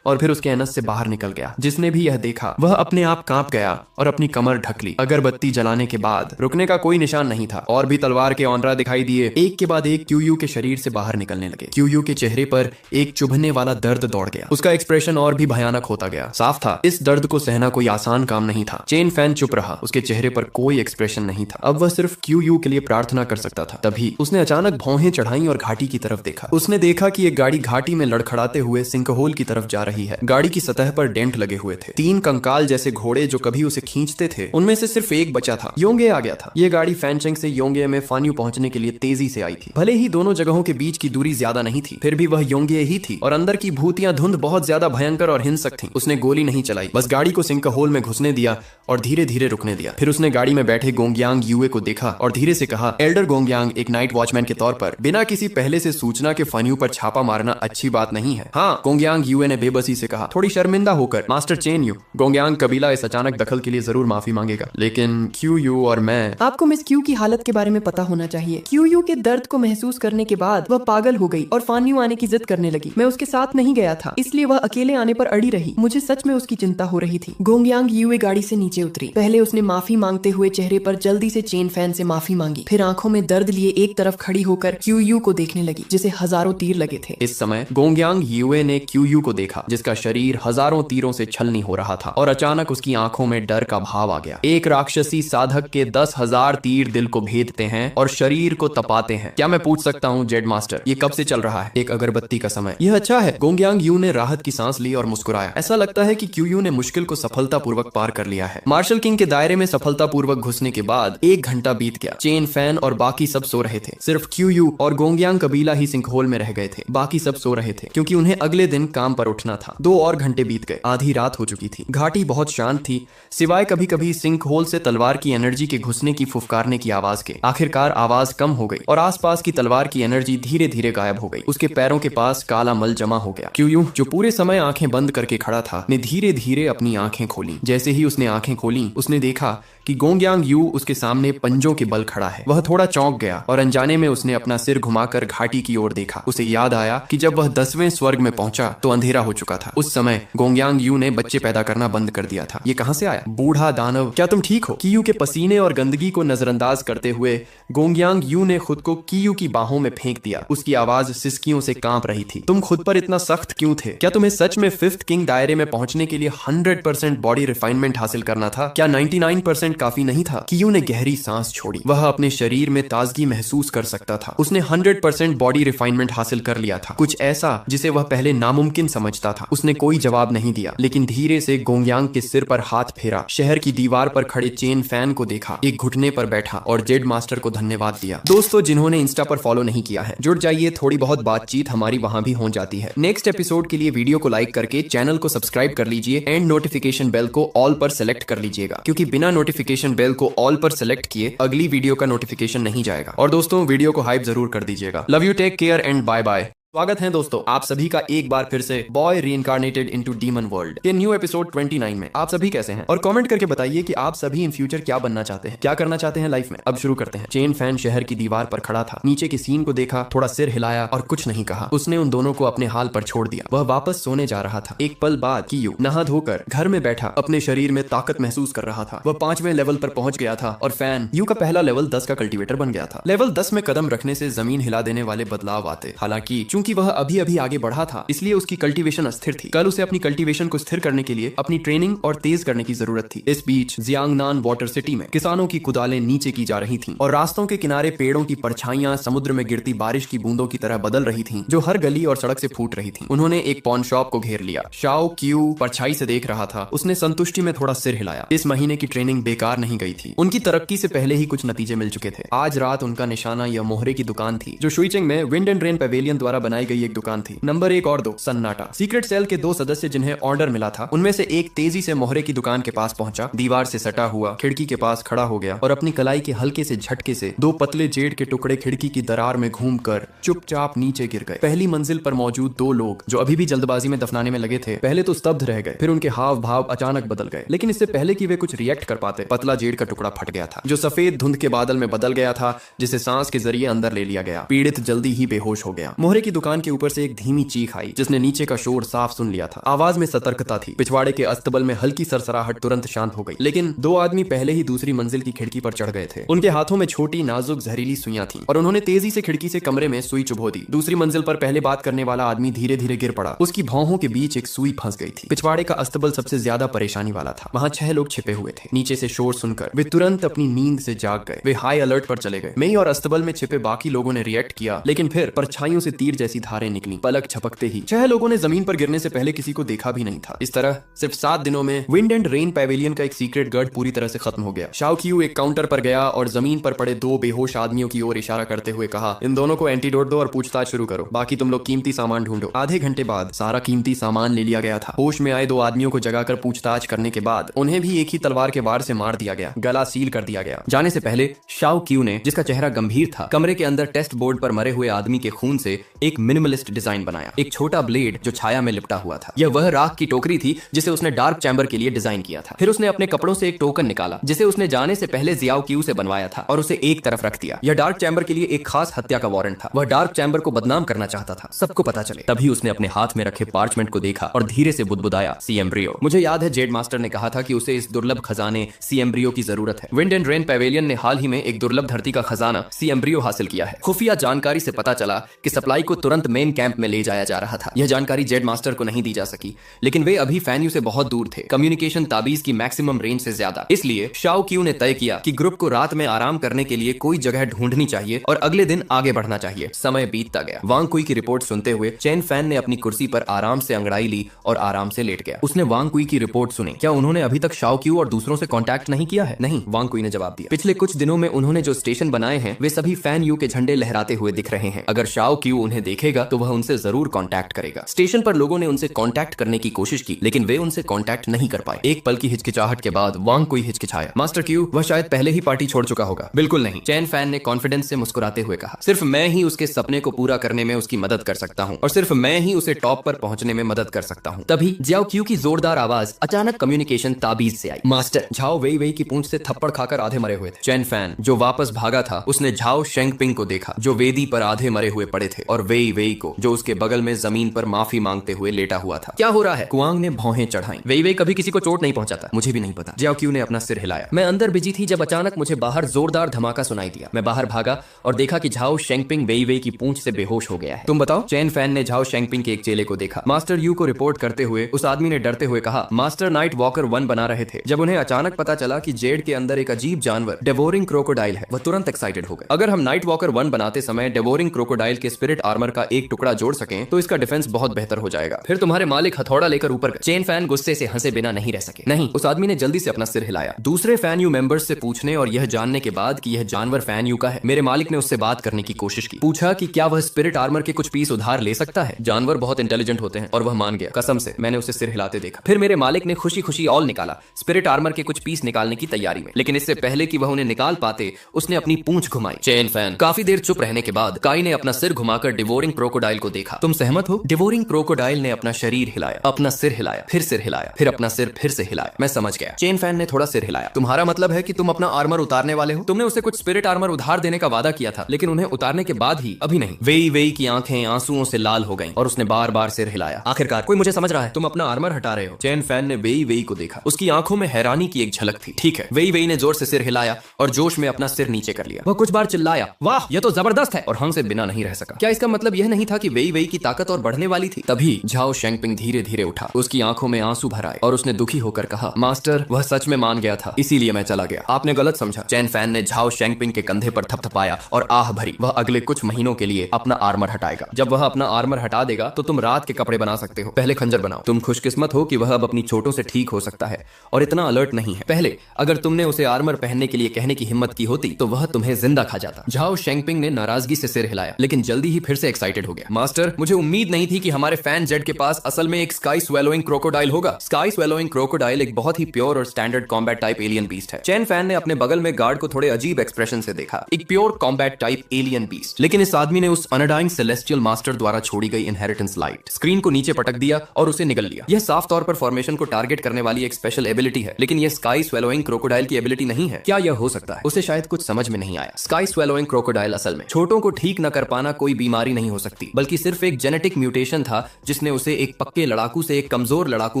और फिर उसके एनस से बाहर निकल गया। जिसने भी यह देखा वह अपने आप कांप गया और अपनी कमर ढक ली। अगरबत्ती जलाने के बाद रुकने का कोई निशान नहीं था। और भी तलवार के औंदरा दिखाई दिए, एक के बाद एक क्यूयू के शरीर से बाहर निकलने लगे। क्यूयू के चेहरे पर एक चुभने वाला दर्द दौड़ गया। उसका एक्सप्रेशन और भी भयानक होता गया। साफ था इस दर्द को सहना कोई आसान काम नहीं था। चेन फैन चुप रहा, उसके चेहरे पर कोई एक्सप्रेशन नहीं था। अब वह सिर्फ क्यूयू के लिए प्रार्थना कर सकता था। तभी उसने अचानक भौहें चढ़ाई और घाटी की तरफ देखा। उसने देखा कि एक गाड़ी घाटी में लड़खड़ाते हुए सिंकहोल की तरफ जा रही है। गाड़ी की सतह पर डेंट लगे हुए थे। 3 कंकाल जैसे घोड़े जो कभी उसे खींचते थे उनमें से सिर्फ एक बचा था। योंगे आ गया था। यह गाड़ी फैनचेंग से योंगे में फान्यू पहुंचने के लिए तेजी से आई थी। भले ही दोनों जगहों के बीच की दूरी ज्यादा नहीं थी, फिर भी वह योंगे ही थी और अंदर की भूतियां धुंध बहुत ज्यादा भयंकर और हिंसक थी। उसने गोली नहीं चलाई, बस गाड़ी को सिंकहोल में घुसने दिया और धीरे धीरे रुकने दिया। फिर उसने गाड़ी में बैठे गोंगयांग यूए को देखा और धीरे से कहा, एल्डर गोंगयांग, एक नाइट वॉचमैन के तौर पर बिना किसी पहले से सूचना के फान्यू पर छापा मारना अच्छी बात नहीं है। हाँ, गोंगयांग यूए ने बेबसी से कहा, थोड़ी शर्मिंदा होकर। मास्टर चेन यू, गोंगयांग कबीला इस अचानक दखल के लिए जरूर माफी मांगेगा, लेकिन क्यूयू और मैं। आपको मिस क्यू की हालत के बारे में पता होना चाहिए। क्यूयू के दर्द को महसूस करने के बाद वह पागल हो गई और फान्यू आने की जिद करने लगी। मैं उसके साथ नहीं गया था, इसलिए वह अकेले आने पर अड़ी रही। मुझे सच में उसकी चिंता हो रही थी। गोंगयांग यूए गाड़ी से नीचे उतरी। पहले उसने माफी मांगते हुए चेहरे पर जल्दी से चेन फैन से माफी मांगी। फिर आंखों में दर्द लिए एक तरफ खड़ी होकर क्यूयू को देखने लगी जिसे हजारों तीर लगे थे। इस समय गोंगयांग यूए ने क्यूयू को देखा जिसका शरीर हजारों तीरों से छलनी हो रहा था और अचानक उसकी आंखों में डर का भाव आ गया। एक राक्षसी साधक के 10,000 तीर दिल को भेदते हैं और शरीर को तपाते हैं। क्या मैं पूछ सकता हूँ जेड मास्टर, ये कब से चल रहा है? एक अगरबत्ती का समय। यह अच्छा है। गोंगयांग यू ने राहत की सांस ली और मुस्कुराया। ऐसा लगता है कि क्यूयू ने मुश्किल को सफलतापूर्वक पार कर लिया है। मार्शल किंग के दायरे में सफलतापूर्वक घुसने के बाद 1 घंटा बीत गया। चेन फैन और बाकी सब सो रहे थे। सिर्फ क्यूयू और गोंगयांग कबीला ही सिंकहोल में रह गए थे। बाकी सब सो रहे थे क्योंकि उन्हें अगले दिन काम पर उठना था। 2 और घंटे बीत गए। आधी रात हो चुकी थी। घाटी बहुत शांत थी, सिवाय कभी कभी सिंकहोल से तलवार की एनर्जी के घुसने की फुफकारने की आवाज के। आखिरकार आवाज कम हो गई और आसपास की तलवार की एनर्जी धीरे धीरे गायब हो गई। उसके पैरों के पास काला मल जमा हो गया। क्यूयू, जो पूरे समय आंखें बंद करके खड़ा था, ने धीरे धीरे अपनी आंखें खोली। जैसे ही उसने आंखें खोली, उसने देखा कि गोंगयांग यू उसके सामने पंजों के बल खड़ा है। वह थोड़ा चौंक गया और अनजाने में उसने अपना सिर घुमाकर घाटी की ओर देखा। उसे याद आया कि जब वह 10वें स्वर्ग में पहुंचा तो अंधेरा हो चुका था। उस समय गोंगयांग यू ने बच्चे पैदा करना बंद कर दिया था। ये कहां से आया? बूढ़ा दानव, क्या तुम ठीक हो? कियू के पसीने और गंदगी को नजरअंदाज करते हुए गोंगयांग यू ने खुद को कियू की बाहों में फेंक दिया। उसकी आवाज सिसकियों से कांप रही थी। तुम खुद पर इतना सख्त क्यों थे? क्या तुम्हें सच में 5th किंग दायरे में पहुंचने के लिए 100% बॉडी रिफाइनमेंट हासिल करना था? क्या 99% काफी नहीं था? कियू ने गहरी सांस छोड़ी। वह अपने शरीर में ताजगी महसूस कर सकता था। उसने 100% बॉडी रिफाइनमेंट हासिल कर लिया था, कुछ ऐसा जिसे वह पहले नामुमकिन समझता था। उसने कोई जवाब नहीं दिया, लेकिन धीरे से गोंगयांग के सिर पर हाथ फेरा, शहर की दीवार पर खड़े चेन फैन को देखा, एक घुटने पर बैठा और जेड मास्टर को धन्यवाद दिया। दोस्तों, जिन्होंने इंस्टा पर फॉलो नहीं किया है, जुड़ जाइए, थोड़ी बहुत बातचीत हमारी वहां भी हो जाती है। नेक्स्ट एपिसोड के लिए वीडियो को लाइक करके चैनल को सब्सक्राइब कर लीजिए एंड नोटिफिकेशन बेल को ऑल पर सेलेक्ट कर लीजिएगा, क्योंकि बिना नोटिफिकेशन बेल को ऑल पर सेलेक्ट किए अगली वीडियो का नोटिफिकेशन नहीं जाएगा। और दोस्तों, वीडियो को हाइप जरूर कर दीजिएगा। Love you, take care and bye bye. स्वागत है दोस्तों आप सभी का एक बार फिर से boy reincarnated into demon world के न्यू एपिसोड 29 में। आप सभी कैसे हैं? और कमेंट करके बताइए कि आप सभी इन फ्यूचर क्या बनना चाहते हैं, क्या करना चाहते हैं लाइफ में। अब शुरू करते हैं। चेन फैन शहर की दीवार पर खड़ा था, नीचे की सीन को देखा, थोड़ा सिर हिलाया और कुछ नहीं कहा। उसने उन दोनों को अपने हाल पर छोड़ दिया। वह वापस सोने जा रहा था। एक पल बाद कियू नहा धोकर घर में बैठा अपने शरीर में ताकत महसूस कर रहा था। वह 5वें लेवल पर पहुंच गया था और फैन यू का पहला लेवल 10 का कल्टीवेटर बन गया था। लेवल 10 में कदम रखने से जमीन हिला देने वाले बदलाव आते। हालांकि चूंकि वह अभी अभी आगे बढ़ा था, इसलिए उसकी कल्टीवेशन अस्थिर थी। कल उसे अपनी कल्टीवेशन को स्थिर करने के लिए अपनी ट्रेनिंग और तेज करने की जरूरत थी। इस बीच जियांगनान वाटर सिटी में किसानों की कुदालें नीचे की जा रही थीं और रास्तों के किनारे पेड़ों की परछाइयां समुद्र में गिरती बारिश की बूंदों की तरह बदल रही थीं, जो हर गली और सड़क से फूट रही थीं। उन्होंने एक पॉन शॉप को घेर लिया। शाओ क्यू परछाई से देख रहा था। उसने संतुष्टि में थोड़ा सिर हिलाया। इस महीने की ट्रेनिंग बेकार नहीं गई थी। उनकी तरक्की से पहले ही कुछ नतीजे मिल चुके थे। आज रात उनका निशाना यह मोहरे की दुकान थी, जो शुइचिंग में विंड एंड रेन पवेलियन द्वारा बनाई गई एक दुकान थी। नंबर 1 और 2 सन्नाटा। सीक्रेट सेल के 2 सदस्य जिन्हें ऑर्डर मिला था, उनमें से एक तेजी से मोहरे की दुकान के पास पहुंचा, दीवार से सटा हुआ खिड़की के पास खड़ा हो गया और अपनी कलाई के हल्के से झटके से 2 पतले जेड के टुकड़े खिड़की की दरार में घूमकर चुपचाप नीचे गिर गए। पहली मंजिल पर मौजूद 2 लोग जो अभी भी जल्दबाजी में दफनाने में लगे थे, पहले तो स्तब्ध रह गए, फिर उनके हाव भाव अचानक बदल गए। लेकिन इससे पहले कि वे कुछ रिएक्ट कर पाते, पतला जेड का टुकड़ा फट गया था, जो सफेद धुंध के बादल में बदल गया था, जिसे सांस के जरिए अंदर ले लिया गया। पीड़ित जल्दी ही बेहोश हो गया। मोहरे की दुकान के ऊपर से एक धीमी चीख आई जिसने नीचे का शोर साफ सुन लिया था। आवाज में सतर्कता थी। पिछवाड़े के अस्तबल में हल्की सरसराहट तुरंत शांत हो गई, लेकिन दो आदमी पहले ही दूसरी मंजिल की खिड़की पर चढ़ गए थे। उनके हाथों में छोटी नाजुक जहरीली सुइयां थीं और उन्होंने तेजी से खिड़की से कमरे में सुई चुभो दी। दूसरी मंजिल पर पहले बात करने वाला आदमी धीरे धीरे गिर पड़ा। उसकी भौहों के बीच एक सुई फंस गई थी। पिछवाड़े का अस्तबल सबसे ज्यादा परेशानी वाला था। वहां 6 लोग छिपे हुए थे। नीचे से शोर सुनकर वे तुरंत अपनी नींद से जाग गए। वे हाई अलर्ट पर चले गए। मई और अस्तबल में छिपे बाकी लोगों ने रिएक्ट किया, लेकिन फिर परछाइयों से तीर जैसी धारें निकली। पलक झपकते ही 6 लोगों ने जमीन पर गिरने से पहले किसी को देखा भी नहीं था। इस तरह सिर्फ 7 दिनों में विंड एंड रेन पैवेलियन का एक सीक्रेट गर्ड पूरी तरह से खत्म हो गया। शाओ क्यू एक काउंटर पर गया और जमीन पर पड़े 2 बेहोश आदमियों की ओर इशारा करते हुए कहा, इन दोनों को एंटीडोट दो और पूछताछ शुरू करो। बाकी तुम लोग कीमती सामान ढूंढो। आधे घंटे बाद सारा कीमती सामान ले लिया गया था। होश में आए 2 आदमियों को जगाकर पूछताछ करने के बाद उन्हें भी एक ही तलवार के वार से मार दिया गया। गला सील कर दिया गया। जाने से पहले शाओ क्यू ने, जिसका चेहरा गंभीर था, कमरे के अंदर टेस्ट बोर्ड पर मरे हुए आदमी के खून से एक मिनिमलिस्ट डिजाइन बनाया। एक छोटा ब्लेड जो छाया में लिपटा हुआ था। यह वह राख की टोकरी थी जिसे उसने डार्क चैम्बर के लिए डिजाइन किया था। फिर उसने अपने कपड़ों से एक टोकन निकाला जिसे उसने जाने से पहले जियाओ क्यू से बनवाया था और उसे एक तरफ रख दिया। यह डार्क चैम्बर के लिए एक खास हत्या का वारंट था। वह डार्क चैम्बर को बदनाम करना चाहता था, सबको पता चले। तभी उसने अपने हाथ में रखे पार्चमेंट को देखा और धीरे से बुदबुदाया, सी एम्ब्रियो। मुझे याद है जेड मास्टर ने कहा था कि उसे इस दुर्लभ खजाने सी एम्ब्रियो की जरूरत है। विंड एंड रेन पैवेलियन ने हाल ही में एक दुर्लभ धरती का खजाना सी एम्ब्रियो हासिल किया है। खुफिया जानकारी से पता चला कि सप्लाई को तुरंत मेन कैंप में ले जाया जा रहा था। यह जानकारी जेड मास्टर को नहीं दी जा सकी, लेकिन वे अभी फैन्यू से बहुत दूर थे, कम्युनिकेशन ताबीज की मैक्सिमम रेंज से ज्यादा। इसलिए शाओ क्यू ने तय किया कि ग्रुप को रात में आराम करने के लिए कोई जगह ढूंढनी चाहिए और अगले दिन आगे बढ़ना चाहिए। समय बीतता गया। वांग कुई की रिपोर्ट सुनते हुए चेन फैन ने अपनी कुर्सी पर आराम से अंगड़ाई ली और आराम से लेट गया। उसने वांग कुई की रिपोर्ट सुनी। क्या उन्होंने अभी तक शाओ क्यू और दूसरों से कांटेक्ट नहीं किया है? नहीं, वांग कुई ने जवाब दिया। पिछले कुछ दिनों में उन्होंने जो स्टेशन बनाए हैं वे सभी फैन यू के झंडे लहराते हुए दिख रहे हैं। अगर शाओ क्यू उन्हें देखेगा तो वह उनसे जरूर कांटेक्ट करेगा। स्टेशन पर लोगों ने उनसे कांटेक्ट करने की कोशिश की, लेकिन वे उनसे कांटेक्ट नहीं कर पाए। एक पल की हिचकिचाहट के बाद वांग कुई हिचकिचाया। मास्टर क्यू, वह शायद पहले ही पार्टी छोड़ चुका होगा। बिल्कुल नहीं, चैन फैन ने कॉन्फिडेंस से मुस्कुराते हुए कहा। सिर्फ मैं ही उसके सपने को पूरा करने में उसकी मदद कर सकता हूँ और सिर्फ मैं ही उसे टॉप पर पहुंचने में मदद कर सकता हूँ। तभी जियाओ क्यू की जोरदार आवाज अचानक कम्युनिकेशन ताबीज से आई। मास्टर, झाओ वेई वेई की पूंछ से थप्पड़ खाकर आधे मरे हुए थे। चैन फैन, जो वापस भागा था, उसने झाओ शेंगपिंग को देखा जो वेदी पर आधे मरे हुए पड़े थे, और वेई वेई को जो उसके बगल में जमीन पर माफी मांगते हुए लेटा हुआ था। क्या हो रहा है? कुआंग ने भौहें चढ़ाई। वेई वेई कभी किसी को चोट नहीं पहुंचाता। मुझे भी नहीं पता। जियाओ क्यू ने अपना सिर हिलाया। मैं अंदर बिजी थी जब अचानक मुझे बाहर जोरदार धमाका सुनाई दिया। मैं बाहर भागा और देखा कि झाओ शेंगपिंग वेई वेई की पूंछ से बेहोश हो गया है। तुम बताओ? चैन फैन ने झाओ शेंगपिंग के एक चेले को देखा। मास्टर यू को रिपोर्ट करते हुए उस आदमी ने डरते हुए कहा, मास्टर नाइट वॉकर 1 बना रहे थे जब उन्हें अचानक पता चला कि जेड के अंदर एक अजीब जानवर डेवोरिंग क्रोकोडाइल है। वह तुरंत एक्साइटेड हो गए। अगर हम नाइट वॉकर 1 बनाते समय डेवोरिंग क्रोकोडाइल के स्पिरिट आर्मर का एक टुकड़ा जोड़ सकें तो इसका डिफेंस बहुत बेहतर हो जाएगा। फिर तुम्हारे मालिक हथौड़ा लेकर ऊपर गए। चेन फैन गुस्से से हंसे बिना नहीं रह सके। नहीं, उस आदमी ने जल्दी से अपना सिर हिलाया। दूसरे फैन यू मेंबर्स से पूछने और यह जानने के बाद कि यह जानवर फैन यू का है, मेरे मालिक ने उससे बात करने की कोशिश की। पूछा कि क्या वह स्पिरिट आर्मर के कुछ पीस उधार ले सकता है। जानवर बहुत इंटेलिजेंट होते हैं और वह मान गया। कसम से मैंने उसे सिर हिलाते देखा। फिर मेरे मालिक ने खुशी खुशी ऑल निकाला, स्पिरिट आर्मर के कुछ पीस निकालने की तैयारी में, लेकिन इससे पहले कि वह उन्हें निकाल पाते उसने अपनी पूंछ घुमाई। चेन फैन काफी देर चुप रहने के बाद काई ने अपना सिर घुमाकर डिवोरिंग क्रोकोडाइल को देखा। तुम सहमत हो? डिवोरिंग क्रोकोडाइल ने अपना शरीर हिलाया, अपना सिर हिलाया, फिर सिर हिलाया, फिर अपना सिर फिर से हिलाया। मैं समझ गया। चेन फैन ने थोड़ा सिर हिलाया। तुम्हारा मतलब है कि तुम अपना आर्मर उतारने वाले हो? तुमने उसे कुछ स्पिरिट आर्मर उधार देने का वादा किया था, लेकिन उन्हें उतारने के बाद ही? अभी नहीं। वेई वेई की आंखें आंसुओं से लाल हो गईं और उसने बार बार सिर हिलाया। आखिरकार कोई मुझे समझ रहा है? तुम अपना आर्मर हटा रहे हो। चेन फैन ने वेई वेई को देखा। उसकी आंखों में हैरानी की एक झलक थी। ठीक है। वेई वेई ने जोर से सिर हिलाया और जोश में अपना सिर नीचे कर लिया। वह कुछ बार चिल्लाया, वाह यह तो जबरदस्त है, और हंस से बिना नहीं रह सका। क्या इसका मतलब यह नहीं था कि वेई वेई की ताकत और बढ़ने वाली थी? तभी झाओ शेंगपिंग धीरे धीरे उठा। उसकी आंखों में आंसू भर आए और उसने दुखी होकर कहा, मास्टर वह सच में मान गया था, इसीलिए मैं चला गया। आपने गलत समझा। चैन फैन ने झाओ शेंगपिंग के कंधे पर थपथपाया और आह भरी। वह अगले कुछ महीनों के लिए अपना आर्मर हटाएगा। जब वह अपना आर्मर हटा देगा तो तुम रात के कपड़े बना सकते हो। पहले खंजर बनाओ। तुम खुशकिस्मत हो कि वह अब अपनी चोटों से ठीक हो सकता है और इतना अलर्ट नहीं है। पहले अगर तुमने उसे आर्मर पहनने के लिए कहने की हिम्मत की होती तो वह तुम्हें जिंदा खा जाता। झाओ शेंगपिंग ने नाराजगी से सिर हिलाया, लेकिन जल्दी ही फिर से एक्साइटेड हो गया। मास्टर मुझे उम्मीद नहीं थी कि हमारे फैन जेड के पास असल में एक स्काई स्वेलोइंग क्रोकोडाइल होगा। स्काई स्वेलोइंग क्रोकोडाइल एक बहुत ही प्योर और standard combat type alien beast है। चैन फैन ने अपने बगल में गार्ड को थोड़े अजीब एक्सप्रेशन से देखा। एक pure combat type alien beast, लेकिन इस आदमी ने उस अनडाइंग सेलेस्टियल मास्टर द्वारा छोड़ी गई इनहेरिटेंस लाइट स्क्रीन को नीचे पटक दिया और उसे निगल लिया। यह साफ तौर पर फॉर्मेशन को टारगेट करने वाली एक स्पेशल एबिलिटी है, लेकिन यह स्काई स्वेलोइंग क्रोकोडाइल की एबिलिटी नहीं है। क्या यह हो सकता है? उसे शायद कुछ समझ में नहीं आया। स्काई स्वेलोइंग क्रोकोडाइल असल में छोटों को ठीक न कर पाना कोई बीमारी नहीं हो सकती, बल्कि सिर्फ एक जेनेटिक म्यूटेशन था जिसने उसे एक पक्के लड़ाकू से एक कमजोर लड़ाकू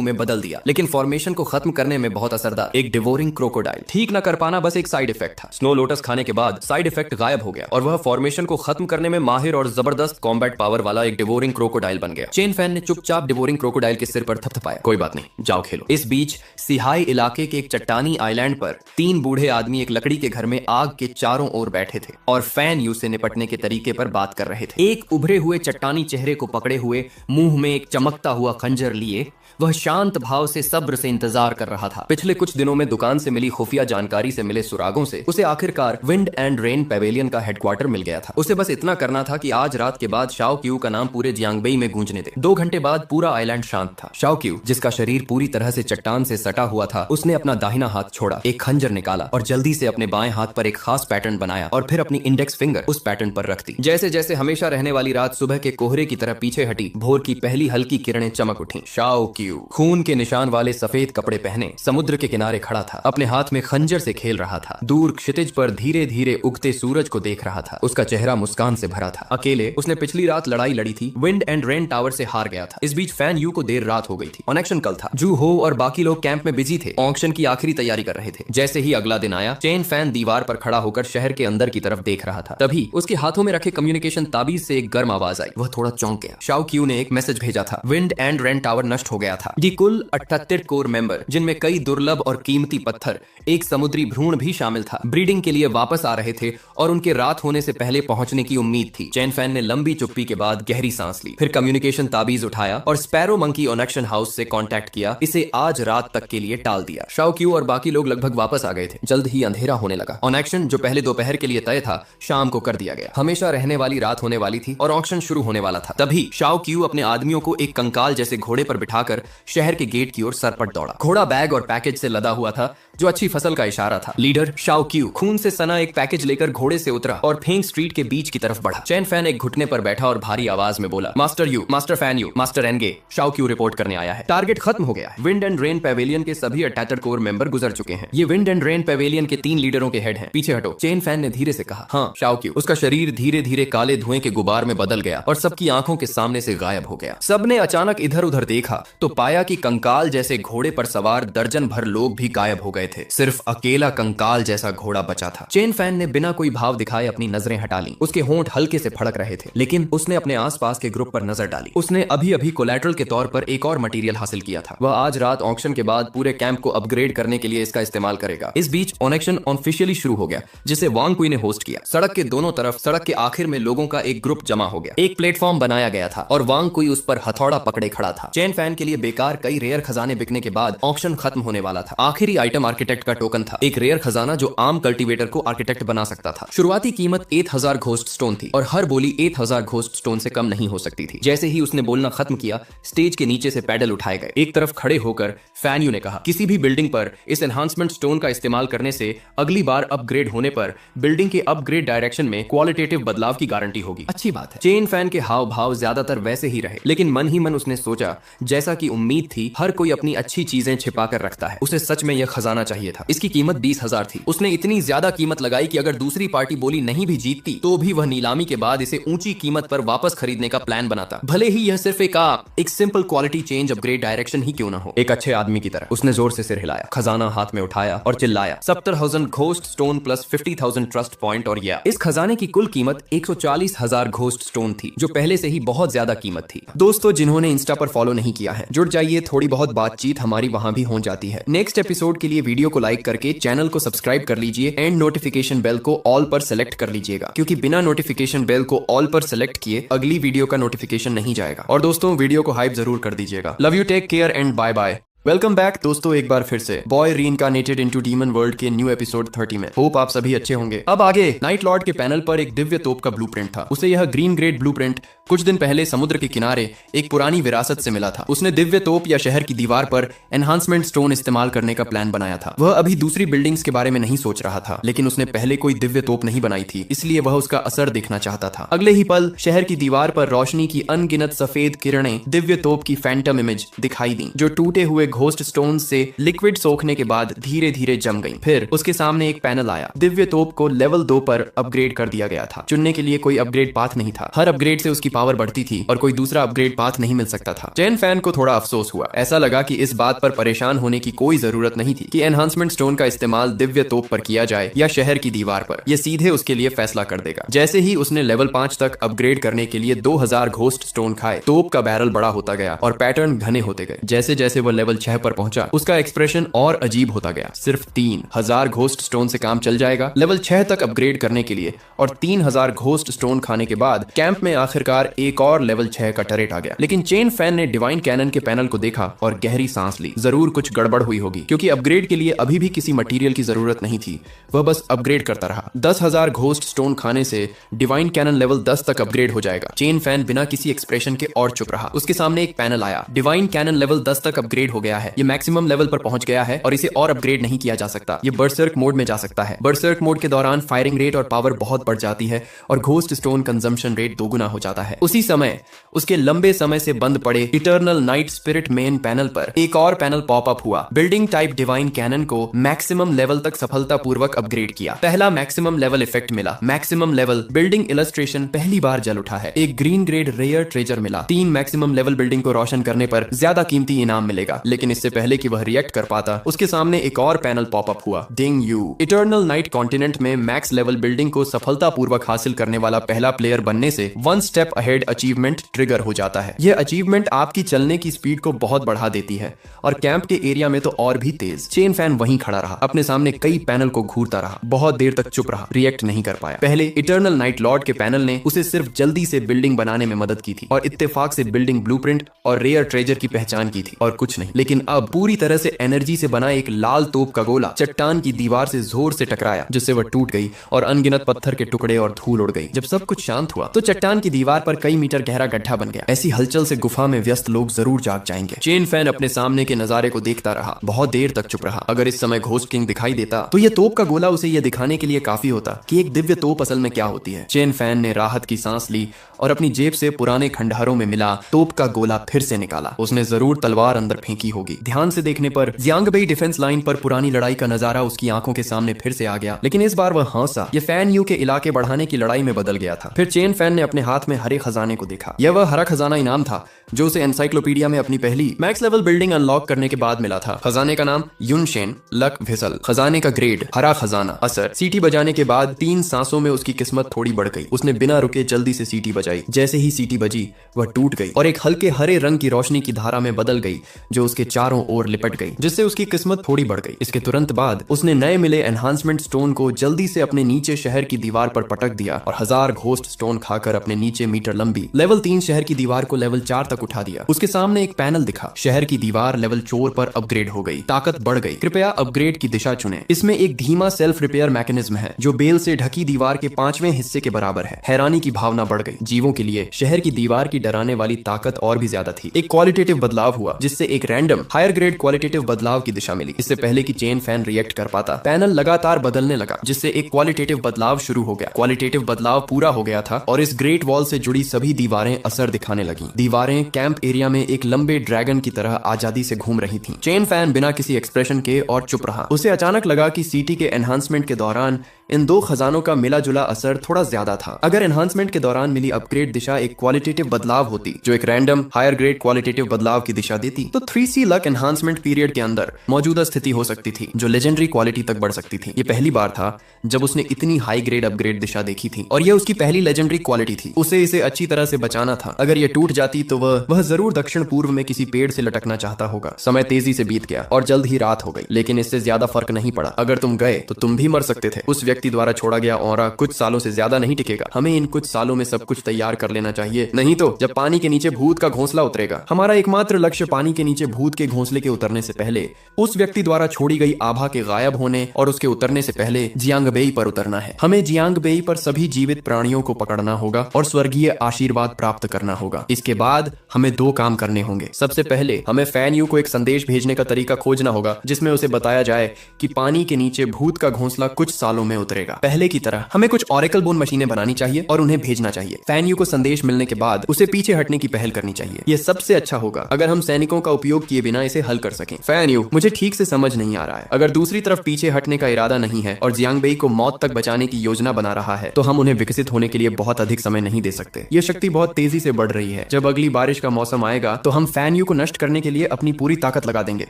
में बदल दिया, लेकिन फॉर्मेशन को खत्म करने में बहुत असरदार एक डिवोरिंग क्रोकोडाइल। ठीक न कर पाना बस एक साइड इफेक्ट था। स्नो लोटस खाने के बाद साइड इफेक्ट गायब हो गया और वह फॉर्मेशन को खत्म करने में माहिर और जबरदस्त कॉम्बैट पावर वाला एक डिवोरिंग क्रोकोडाइल बन गया। चेन फैन ने चुपचाप डिवोरिंग क्रोकोडाइल के सिर पर थपथपाया। कोई बात नहीं, जाओ खेलो। इस बीच सिहाई इलाके के एक चट्टानी आइलैंड पर 3 बूढ़े आदमी एक लकड़ी के घर में आग के चारों ओर बैठे थे और फैन यू से निपटने के तरीके पर बात कर रहे थे। एक उभरे हुए चट्टानी चेहरे को पकड़े हुए, मुंह में एक चमकता हुआ खंजर लिए, वह शांत भाव से सब्र से इंतजार कर रहा था। पिछले कुछ दिनों में दुकान से मिली खुफिया जानकारी से मिले सुरागों से उसे आखिरकार विंड एंड रेन पेवेलियन का हेडक्वार्टर मिल गया था। उसे बस इतना करना था कि आज रात के बाद शाओ क्यू का नाम पूरे जियांगबेई में गूंजने दे। 2 घंटे बाद पूरा आइलैंड शांत था। शाओ क्यू, जिसका शरीर पूरी तरह से चट्टान से सटा हुआ था, उसने अपना दाहिना हाथ छोड़ा, एक खंजर निकाला और जल्दी से अपने बाएं हाथ पर एक खास पैटर्न बनाया और फिर अपनी इंडेक्स फिंगर उस पैटर्न पर रख दी। जैसे जैसे हमेशा रहने वाली रात सुबह के कोहरे की तरह पीछे हटी, भोर की पहली हल्की किरणें चमक उठी। शाओ क्यू खून के निशान वाले सफेद कपड़े पहने समुद्र के किनारे खड़ा था, अपने हाथ में खंजर से खेल रहा था। दूर क्षितिज पर धीरे धीरे उगते सूरज को देख रहा था। उसका चेहरा मुस्कान से भरा था। अकेले उसने पिछली रात लड़ाई लड़ी थी, विंड एंड रेन टावर से हार गया था। इस बीच फैन यू को देर रात हो गई थी। ऑनेक्शन कल था। जू हो और बाकी लोग कैंप में बिजी थे, ऑक्शन की आखिरी तैयारी कर रहे थे। जैसे ही अगला दिन आया, चेन फैन दीवार पर खड़ा होकर शहर के अंदर की तरफ देख रहा था। तभी उसके हाथों में रखे कम्युनिकेशन ताबीज से एक गर्म आवाज आई। वह थोड़ा चौंक गया। शाओ क्यू ने एक मैसेज भेजा था। विंड एंड रेन टावर नष्ट हो गया था। कुल 78 कोर मेंबर, जिनमें कई दुर्लभ और कीमती पत्थर, एक समुद्री भ्रूण भी शामिल था, ब्रीडिंग के लिए वापस आ रहे थे और उनके रात होने से पहले पहुंचने की उम्मीद थी। चेन फैन ने लंबी चुप्पी के बाद गहरी सांस ली, फिर कम्युनिकेशन ताबीज उठाया और स्पैरो मंकी ऑनेक्शन हाउस से कांटेक्ट किया। इसे आज रात तक के लिए टाल दिया। शाओ क्यू और बाकी लोग लगभग वापस आ गए थे। जल्द ही अंधेरा होने लगा। ऑनेक्शन, जो पहले दोपहर के लिए तय था, शाम को कर दिया गया। हमेशा रहने वाली रात होने वाली थी और ऑक्शन शुरू होने वाला था। तभी शाओ क्यू अपने आदमियों को एक कंकाल जैसे घोड़े पर बिठाकर शहर के गेट की ओर सरपट दौड़ा। घोड़ा बैग और पैकेज से लदा हुआ था, जो अच्छी फसल का इशारा था। लीडर शाओ क्यू खून से सना एक पैकेज लेकर घोड़े से उतरा और फेंग स्ट्रीट के बीच की तरफ बढ़ा। चेन फैन एक घुटने पर बैठा और भारी आवाज में बोला, master Yu, master Fan Yu, master Enge, Shao Qiu report करने आया है। टारगेट खत्म हो गया है। विंड एंड रेन पेवेलियन के सभी 78 कोर मेंबर गुजर चुके हैं। ये विंड एंड रेन पेवेलियन के 3 लीडरों के हेड हैं। पीछे हटो। चेन फैन ने धीरे से कहा। हाँ शाओ क्यू। उसका शरीर धीरे धीरे काले धुएं के गुबार में बदल गया और सबकी आंखों के सामने से गायब हो गया। सबने अचानक इधर उधर देखा तो पाया कि कंकाल जैसे घोड़े पर सवार दर्जन भर लोग भी गायब हो गए थे। सिर्फ अकेला कंकाल जैसा घोड़ा बचा था। चेन फैन ने बिना कोई भाव दिखाए अपनी नजरें हटा ली। उसके होंठ हल्के से फड़क रहे थे, लेकिन उसने अपने आसपास के ग्रुप पर नजर डाली। उसने अभी अभी कोलैटरल के तौर पर एक और मटेरियल हासिल किया था। वह आज रात ऑक्शन के बाद पूरे कैंप को अपग्रेड करने के लिए इसका इस्तेमाल करेगा। इस बीच ऑनेक्शन ऑफिशियली शुरू हो गया, जिसे वांग कुई ने होस्ट किया। सड़क के दोनों तरफ, सड़क के आखिर में लोगों का एक ग्रुप जमा हो गया। एक प्लेटफॉर्म बनाया गया था और वांग कुई उस पर हथौड़ा पकड़े खड़ा था। चेन फैन के लिए बेकार कई रेयर खजाने बिकने के बाद ऑक्शन खत्म होने वाला था। आखिरी आइटम आर्किटेक्ट का टोकन था, एक रेयर खजाना जो आम कल्टीवेटर को आर्किटेक्ट बना सकता था। शुरुआती कीमत 8000 घोस्ट स्टोन थी और हर बोली 8000 घोस्ट स्टोन से कम नहीं हो सकती थी। जैसे ही उसने बोलना खत्म किया, स्टेज के नीचे से पैडल उठाए गए। एक तरफ खड़े होकर फैन यू ने कहा, किसी भी बिल्डिंग पर इस एनहांसमेंट स्टोन का इस्तेमाल करने से अगली बार अपग्रेड होने पर बिल्डिंग के अपग्रेड डायरेक्शन में क्वालिटेटिव बदलाव की गारंटी होगी। अच्छी बात है। चेन फैन के हाव भाव ज्यादातर वैसे ही रहे, लेकिन मन ही मन उसने सोचा, जैसा कि उम्मीद थी, हर कोई अपनी अच्छी चीजें छिपा कर रखता है। उसे सच में यह खजाना चाहिए था। इसकी कीमत 20,000 थी। उसने इतनी ज्यादा कीमत लगाई कि अगर दूसरी पार्टी बोली नहीं भी जीतती तो भी वह नीलामी के बाद इसे ऊंची कीमत पर वापस खरीदने का प्लान बनाता, भले ही यह सिर्फ एक simple quality change upgrade direction ही क्यों ना हो। एक अच्छे आदमी की तरह उसने जोर से सिर हिलाया, खजाना हाथ में उठाया और चिल्लाया, 70,000 ghost stone plus 50,000 trust point. और यह इस खजाने की कुल कीमत 140,000 घोस्ट स्टोन थी, जो पहले से ही बहुत ज्यादा कीमत थी। दोस्तों, जिन्होंने इंस्टा पर फॉलो नहीं किया है, जुड़ जाइए, थोड़ी बहुत बातचीत हमारी वहां भी हो जाती है। नेक्स्ट एपिसोड के लिए वीडियो को लाइक करके चैनल को सब्सक्राइब कर लीजिए एंड नोटिफिकेशन बेल को ऑल पर सेलेक्ट कर लीजिएगा, क्योंकि बिना नोटिफिकेशन बेल को ऑल पर सेलेक्ट किए अगली वीडियो का नोटिफिकेशन नहीं जाएगा। और दोस्तों, वीडियो को हाइप जरूर कर दीजिएगा। Love you, take care and bye bye. Welcome back दोस्तों, एक बार फिर से boy reincarnated into demon world के न्यू एपिसोड 30 में। होप आप सभी अच्छे होंगे। अब आगे नाइट लॉर्ड के पैनल पर एक दिव्य तोप का ब्लूप्रिंट था। उसे यह ग्रीन ग्रेड ब्लूप्रिंट कुछ दिन पहले समुद्र के किनारे एक पुरानी विरासत से मिला था। उसने दिव्य तोप या शहर की दीवार पर एनहांसमेंट स्टोन इस्तेमाल करने का प्लान बनाया था। वह अभी दूसरी बिल्डिंग्स के बारे में नहीं सोच रहा था, लेकिन उसने पहले कोई दिव्य तोप नहीं बनाई थी, इसलिए वह उसका असर देखना चाहता था। अगले ही पल शहर की दीवार पर रोशनी की अनगिनत सफेद किरणें दिव्य तोप की फैंटम इमेज दिखाई दी, जो टूटे हुए घोस्ट स्टोन से लिक्विड सोखने के बाद धीरे धीरे जम गई। फिर उसके सामने एक पैनल आया। दिव्य तोप को लेवल 2 पर अपग्रेड कर दिया गया था। चुनने के लिए कोई अपग्रेड पाथ नहीं था। हर अपग्रेड से उसकी पावर बढ़ती थी और कोई दूसरा अपग्रेड पाथ नहीं मिल सकता था। चेन फैन को थोड़ा अफसोस हुआ। ऐसा लगा कि इस बात पर परेशान होने की कोई जरूरत नहीं थी कि एनहांसमेंट स्टोन का इस्तेमाल दिव्य तोप पर किया जाए या शहर की दीवार पर। यह सीधे उसके लिए फैसला कर देगा। जैसे ही उसने लेवल 5 तक अपग्रेड करने के लिए 2000 घोस्ट स्टोन खाए, तोप का बैरल बड़ा होता गया और पैटर्न घने होते गए। जैसे जैसे वह लेवल 6 पर पहुंचा, उसका एक्सप्रेशन और अजीब होता गया। सिर्फ 3000 घोस्ट स्टोन से काम चल जाएगा लेवल 6 तक अपग्रेड करने के लिए, और 3000 घोस्ट स्टोन खाने के बाद कैंप में आखिरकार एक और लेवल 6 का टरेट आ गया। लेकिन चेन फैन ने डिवाइन कैनन के पैनल को देखा और गहरी सांस ली। जरूर कुछ गड़बड़ हुई होगी, क्योंकि अपग्रेड के लिए अभी भी किसी मटेरियल की जरूरत नहीं थी। वह बस अपग्रेड करता रहा। 10,000 घोस्ट स्टोन खाने से डिवाइन कैनन लेवल 10 तक अपग्रेड हो जाएगा। चेन फैन बिना किसी एक्सप्रेशन के और चुप रहा। उसके सामने एक पैनल आया। डिवाइन कैनन लेवल 10 तक अपग्रेड हो गया है। ये मैक्सिमम लेवल पर पहुंच गया है और इसे और अपग्रेड नहीं किया जा सकता। ये बर्सर्क मोड में जा सकता है। बर्सर्क मोड के दौरान फायरिंग रेट और पावर बहुत बढ़ जाती है और घोस्ट स्टोन कंजम्पशन रेट दोगुना हो जाता है। उसी समय उसके लंबे समय से बंद पड़े eternal night spirit main panel पर एक और पैनल पॉप अप हुआ। बिल्डिंग टाइप डिवाइन कैनन को मैक्सिमम लेवल तक सफलतापूर्वक अपग्रेड किया। पहला मैक्सिमम लेवल इफेक्ट मिला। मैक्सिमम लेवल बिल्डिंग इलस्ट्रेशन पहली बार जल उठा है। एक ग्रीन ग्रेड रेयर ट्रेजर मिला। 3 मैक्सिमम लेवल बिल्डिंग को रोशन करने पर ज्यादा कीमती इनाम मिलेगा। लेकिन इससे पहले कि वह रिएक्ट कर पाता, उसके सामने एक और पैनल पॉप अप हुआ। डिंग यू। इटर्नल नाइट कॉन्टिनेंट में मैक्स लेवल बिल्डिंग को सफलतापूर्वक हासिल करने वाला पहला प्लेयर बनने से 1 स्टेप अहेड अचीवमेंट ट्रिगर हो जाता है। यह अचीवमेंट आपकी चलने की स्पीड को बहुत बढ़ा देती है और कैंप के एरिया में तो और भी तेज। चेन फैन वहीं खड़ा रहा। अपने सामने कई पैनल को घूरता रहा। बहुत देर तक चुप रहा। रिएक्ट नहीं कर पाया। पहले इटर्नल नाइट लॉर्ड के पैनल ने उसे सिर्फ जल्दी से बिल्डिंग बनाने में मदद की थी और इत्तेफाक से बिल्डिंग ब्लूप्रिंट और रेयर ट्रेजर की पहचान की थी और कुछ नहीं। लेकिन अब पूरी तरह से एनर्जी से बना एक लाल तोप का गोला चट्टान की दीवार से जोर से टकराया, जिससे वह टूट गई और अनगिनत पत्थर के टुकड़े और धूल उड़ गई। जब सब कुछ शांत हुआ तो चट्टान की दीवार पर कई मीटर गहरा गड्ढा बन गया। ऐसी हलचल से गुफा में व्यस्त लोग जरूर जाग जाएंगे। चेन फैन अपने सामने के नजारे को देखता रहा। बहुत देर तक चुप रहा। अगर इस समय घोस्ट किंग दिखाई देता तो यह तोप का गोला उसे यह दिखाने के लिए काफी होता कि एक दिव्य तोप असल में क्या होती है। चेन फैन ने राहत की सांस ली और अपनी जेब से पुराने खंडहरों में मिला तोप का गोला फिर से निकाला। उसने जरूर तलवार अंदर फेंकी होगी। ध्यान से देखने पर जियांगबेई डिफेंस लाइन पर पुरानी लड़ाई का नजारा उसकी आंखों के सामने फिर से आ गया। लेकिन इस बार वह हंसा। यह फैन यू के इलाके बढ़ाने की लड़ाई में बदल गया था। फिर चेन फैन ने अपने हाथ में हरे खजाने को देखा। यह वह हरा खजाना इनाम था जो उसे एनसाइक्लोपीडिया में अपनी पहली मैक्स लेवल बिल्डिंग अनलॉक करने के बाद मिला था। खजाने का नाम युनशेन लक विसल। खजाने का ग्रेड हरा खजाना। असर सीटी बजाने के बाद 3 सांसों में उसकी किस्मत थोड़ी बढ़ गई। उसने बिना रुके जल्दी से सीटी बजाई। जैसे ही सीटी बजी वह टूट गई और एक हल्के हरे रंग की रोशनी की धारा में बदल गई जो उसके चारों ओर लिपट गई, जिससे उसकी किस्मत थोड़ी बढ़ गई। इसके तुरंत बाद उसने नए मिले एनहांसमेंट स्टोन को जल्दी से अपने नीचे शहर की दीवार पर पटक दिया और 1000 घोस्ट स्टोन खाकर अपने नीचे मीटर लंबी लेवल 3 शहर की दीवार को लेवल 4 तक उठा दिया। उसके सामने एक पैनल दिखा। शहर की दीवार लेवल 4 पर अपग्रेड हो गई। ताकत बढ़ गई। कृपया अपग्रेड की दिशा चुने। इसमें एक धीमा सेल्फ रिपेयर मैकेनिज्म है जो बेल से ढकी दीवार के 5वें हिस्से के बराबर है। हैरानी की भावना बढ़ गई। जीवों के लिए शहर की दीवार की डराने वाली ताकत और भी ज्यादा थी। एक क्वालिटेटिव बदलाव हुआ जिससे एक रैंडम हायर ग्रेड क्वालिटेटिव बदलाव की दिशा मिली। इससे पहले कि चेन फैन रिएक्ट कर पाता, पैनल लगातार बदलने लगा जिससे एक क्वालिटेटिव बदलाव शुरू हो गया। क्वालिटेटिव बदलाव पूरा हो गया था और इस ग्रेट वॉल से जुड़ी सभी दीवारें असर दिखाने लगी। दीवारें कैंप एरिया में एक लंबे ड्रैगन की तरह आजादी से घूम रही थीं। चेन फैन बिना किसी एक्सप्रेशन के और चुप रहा। उसे अचानक लगा कि सीटी के एनहांसमेंट के दौरान इन 2 खजानों का मिला जुला असर थोड़ा ज्यादा था। अगर एनहांसमेंट के दौरान मिली अपग्रेड दिशा एक क्वालिटेटिव बदलाव होती जो एक रैंडम हायर ग्रेड क्वालिटेटिव बदलाव की दिशा देती, तो 3C लक एनहांसमेंट पीरियड के अंदर मौजूदा स्थिति हो सकती थी जो लेजेंडरी क्वालिटी तक बढ़ सकती थी। ये पहली बार था जब उसने इतनी हाई ग्रेड अपग्रेड दिशा देखी थी और यह उसकी पहली लेजेंडरी क्वालिटी थी। उसे इसे अच्छी तरह से बचाना था। अगर यह टूट जाती तो वह जरूर दक्षिण पूर्व में किसी पेड़ से लटकना चाहता होगा। समय तेजी से बीत गया और जल्द ही रात हो गई। लेकिन इससे ज्यादा फर्क नहीं पड़ा। अगर तुम गए तो तुम भी मर सकते थे। उस व्यक्ति द्वारा छोड़ा गया ऑरा कुछ सालों से ज्यादा नहीं टिकेगा। हमें इन कुछ सालों में सब कुछ तैयार कर लेना चाहिए, नहीं तो जब पानी के नीचे भूत का घोंसला उतरेगा। हमारा एकमात्र लक्ष्य पानी के नीचे भूत के घोंसले के उतरने से पहले उस व्यक्ति द्वारा छोड़ी गई आभा के गायब होने और उसके उतरने से पहले जियांगबेई पर उतरना है। हमें जियांगबेई पर सभी जीवित प्राणियों को पकड़ना होगा और स्वर्गीय आशीर्वाद प्राप्त करना होगा। इसके बाद हमें 2 काम करने होंगे। सबसे पहले हमें फैन यू को एक संदेश भेजने का तरीका खोजना होगा जिसमें उसे बताया जाए कि पानी के नीचे भूत का घोंसला कुछ सालों में उतरेगा। उतरेगा। पहले की तरह हमें कुछ ऑरेकल बोन मशीनें बनानी चाहिए और उन्हें भेजना चाहिए। फैन यू को संदेश मिलने के बाद उसे पीछे हटने की पहल करनी चाहिए। यह सबसे अच्छा होगा अगर हम सैनिकों का उपयोग किए बिना इसे हल कर सकें। फैन यू, मुझे ठीक से समझ नहीं आ रहा है। अगर दूसरी तरफ पीछे हटने का इरादा नहीं है और जियांग बेई को मौत तक बचाने की योजना बना रहा है तो हम उन्हें विकसित होने के लिए बहुत अधिक समय नहीं दे सकते। यह शक्ति बहुत तेजी से बढ़ रही है। जब अगली बारिश का मौसम आएगा तो हम फैन यू को नष्ट करने के लिए अपनी पूरी ताकत लगा देंगे।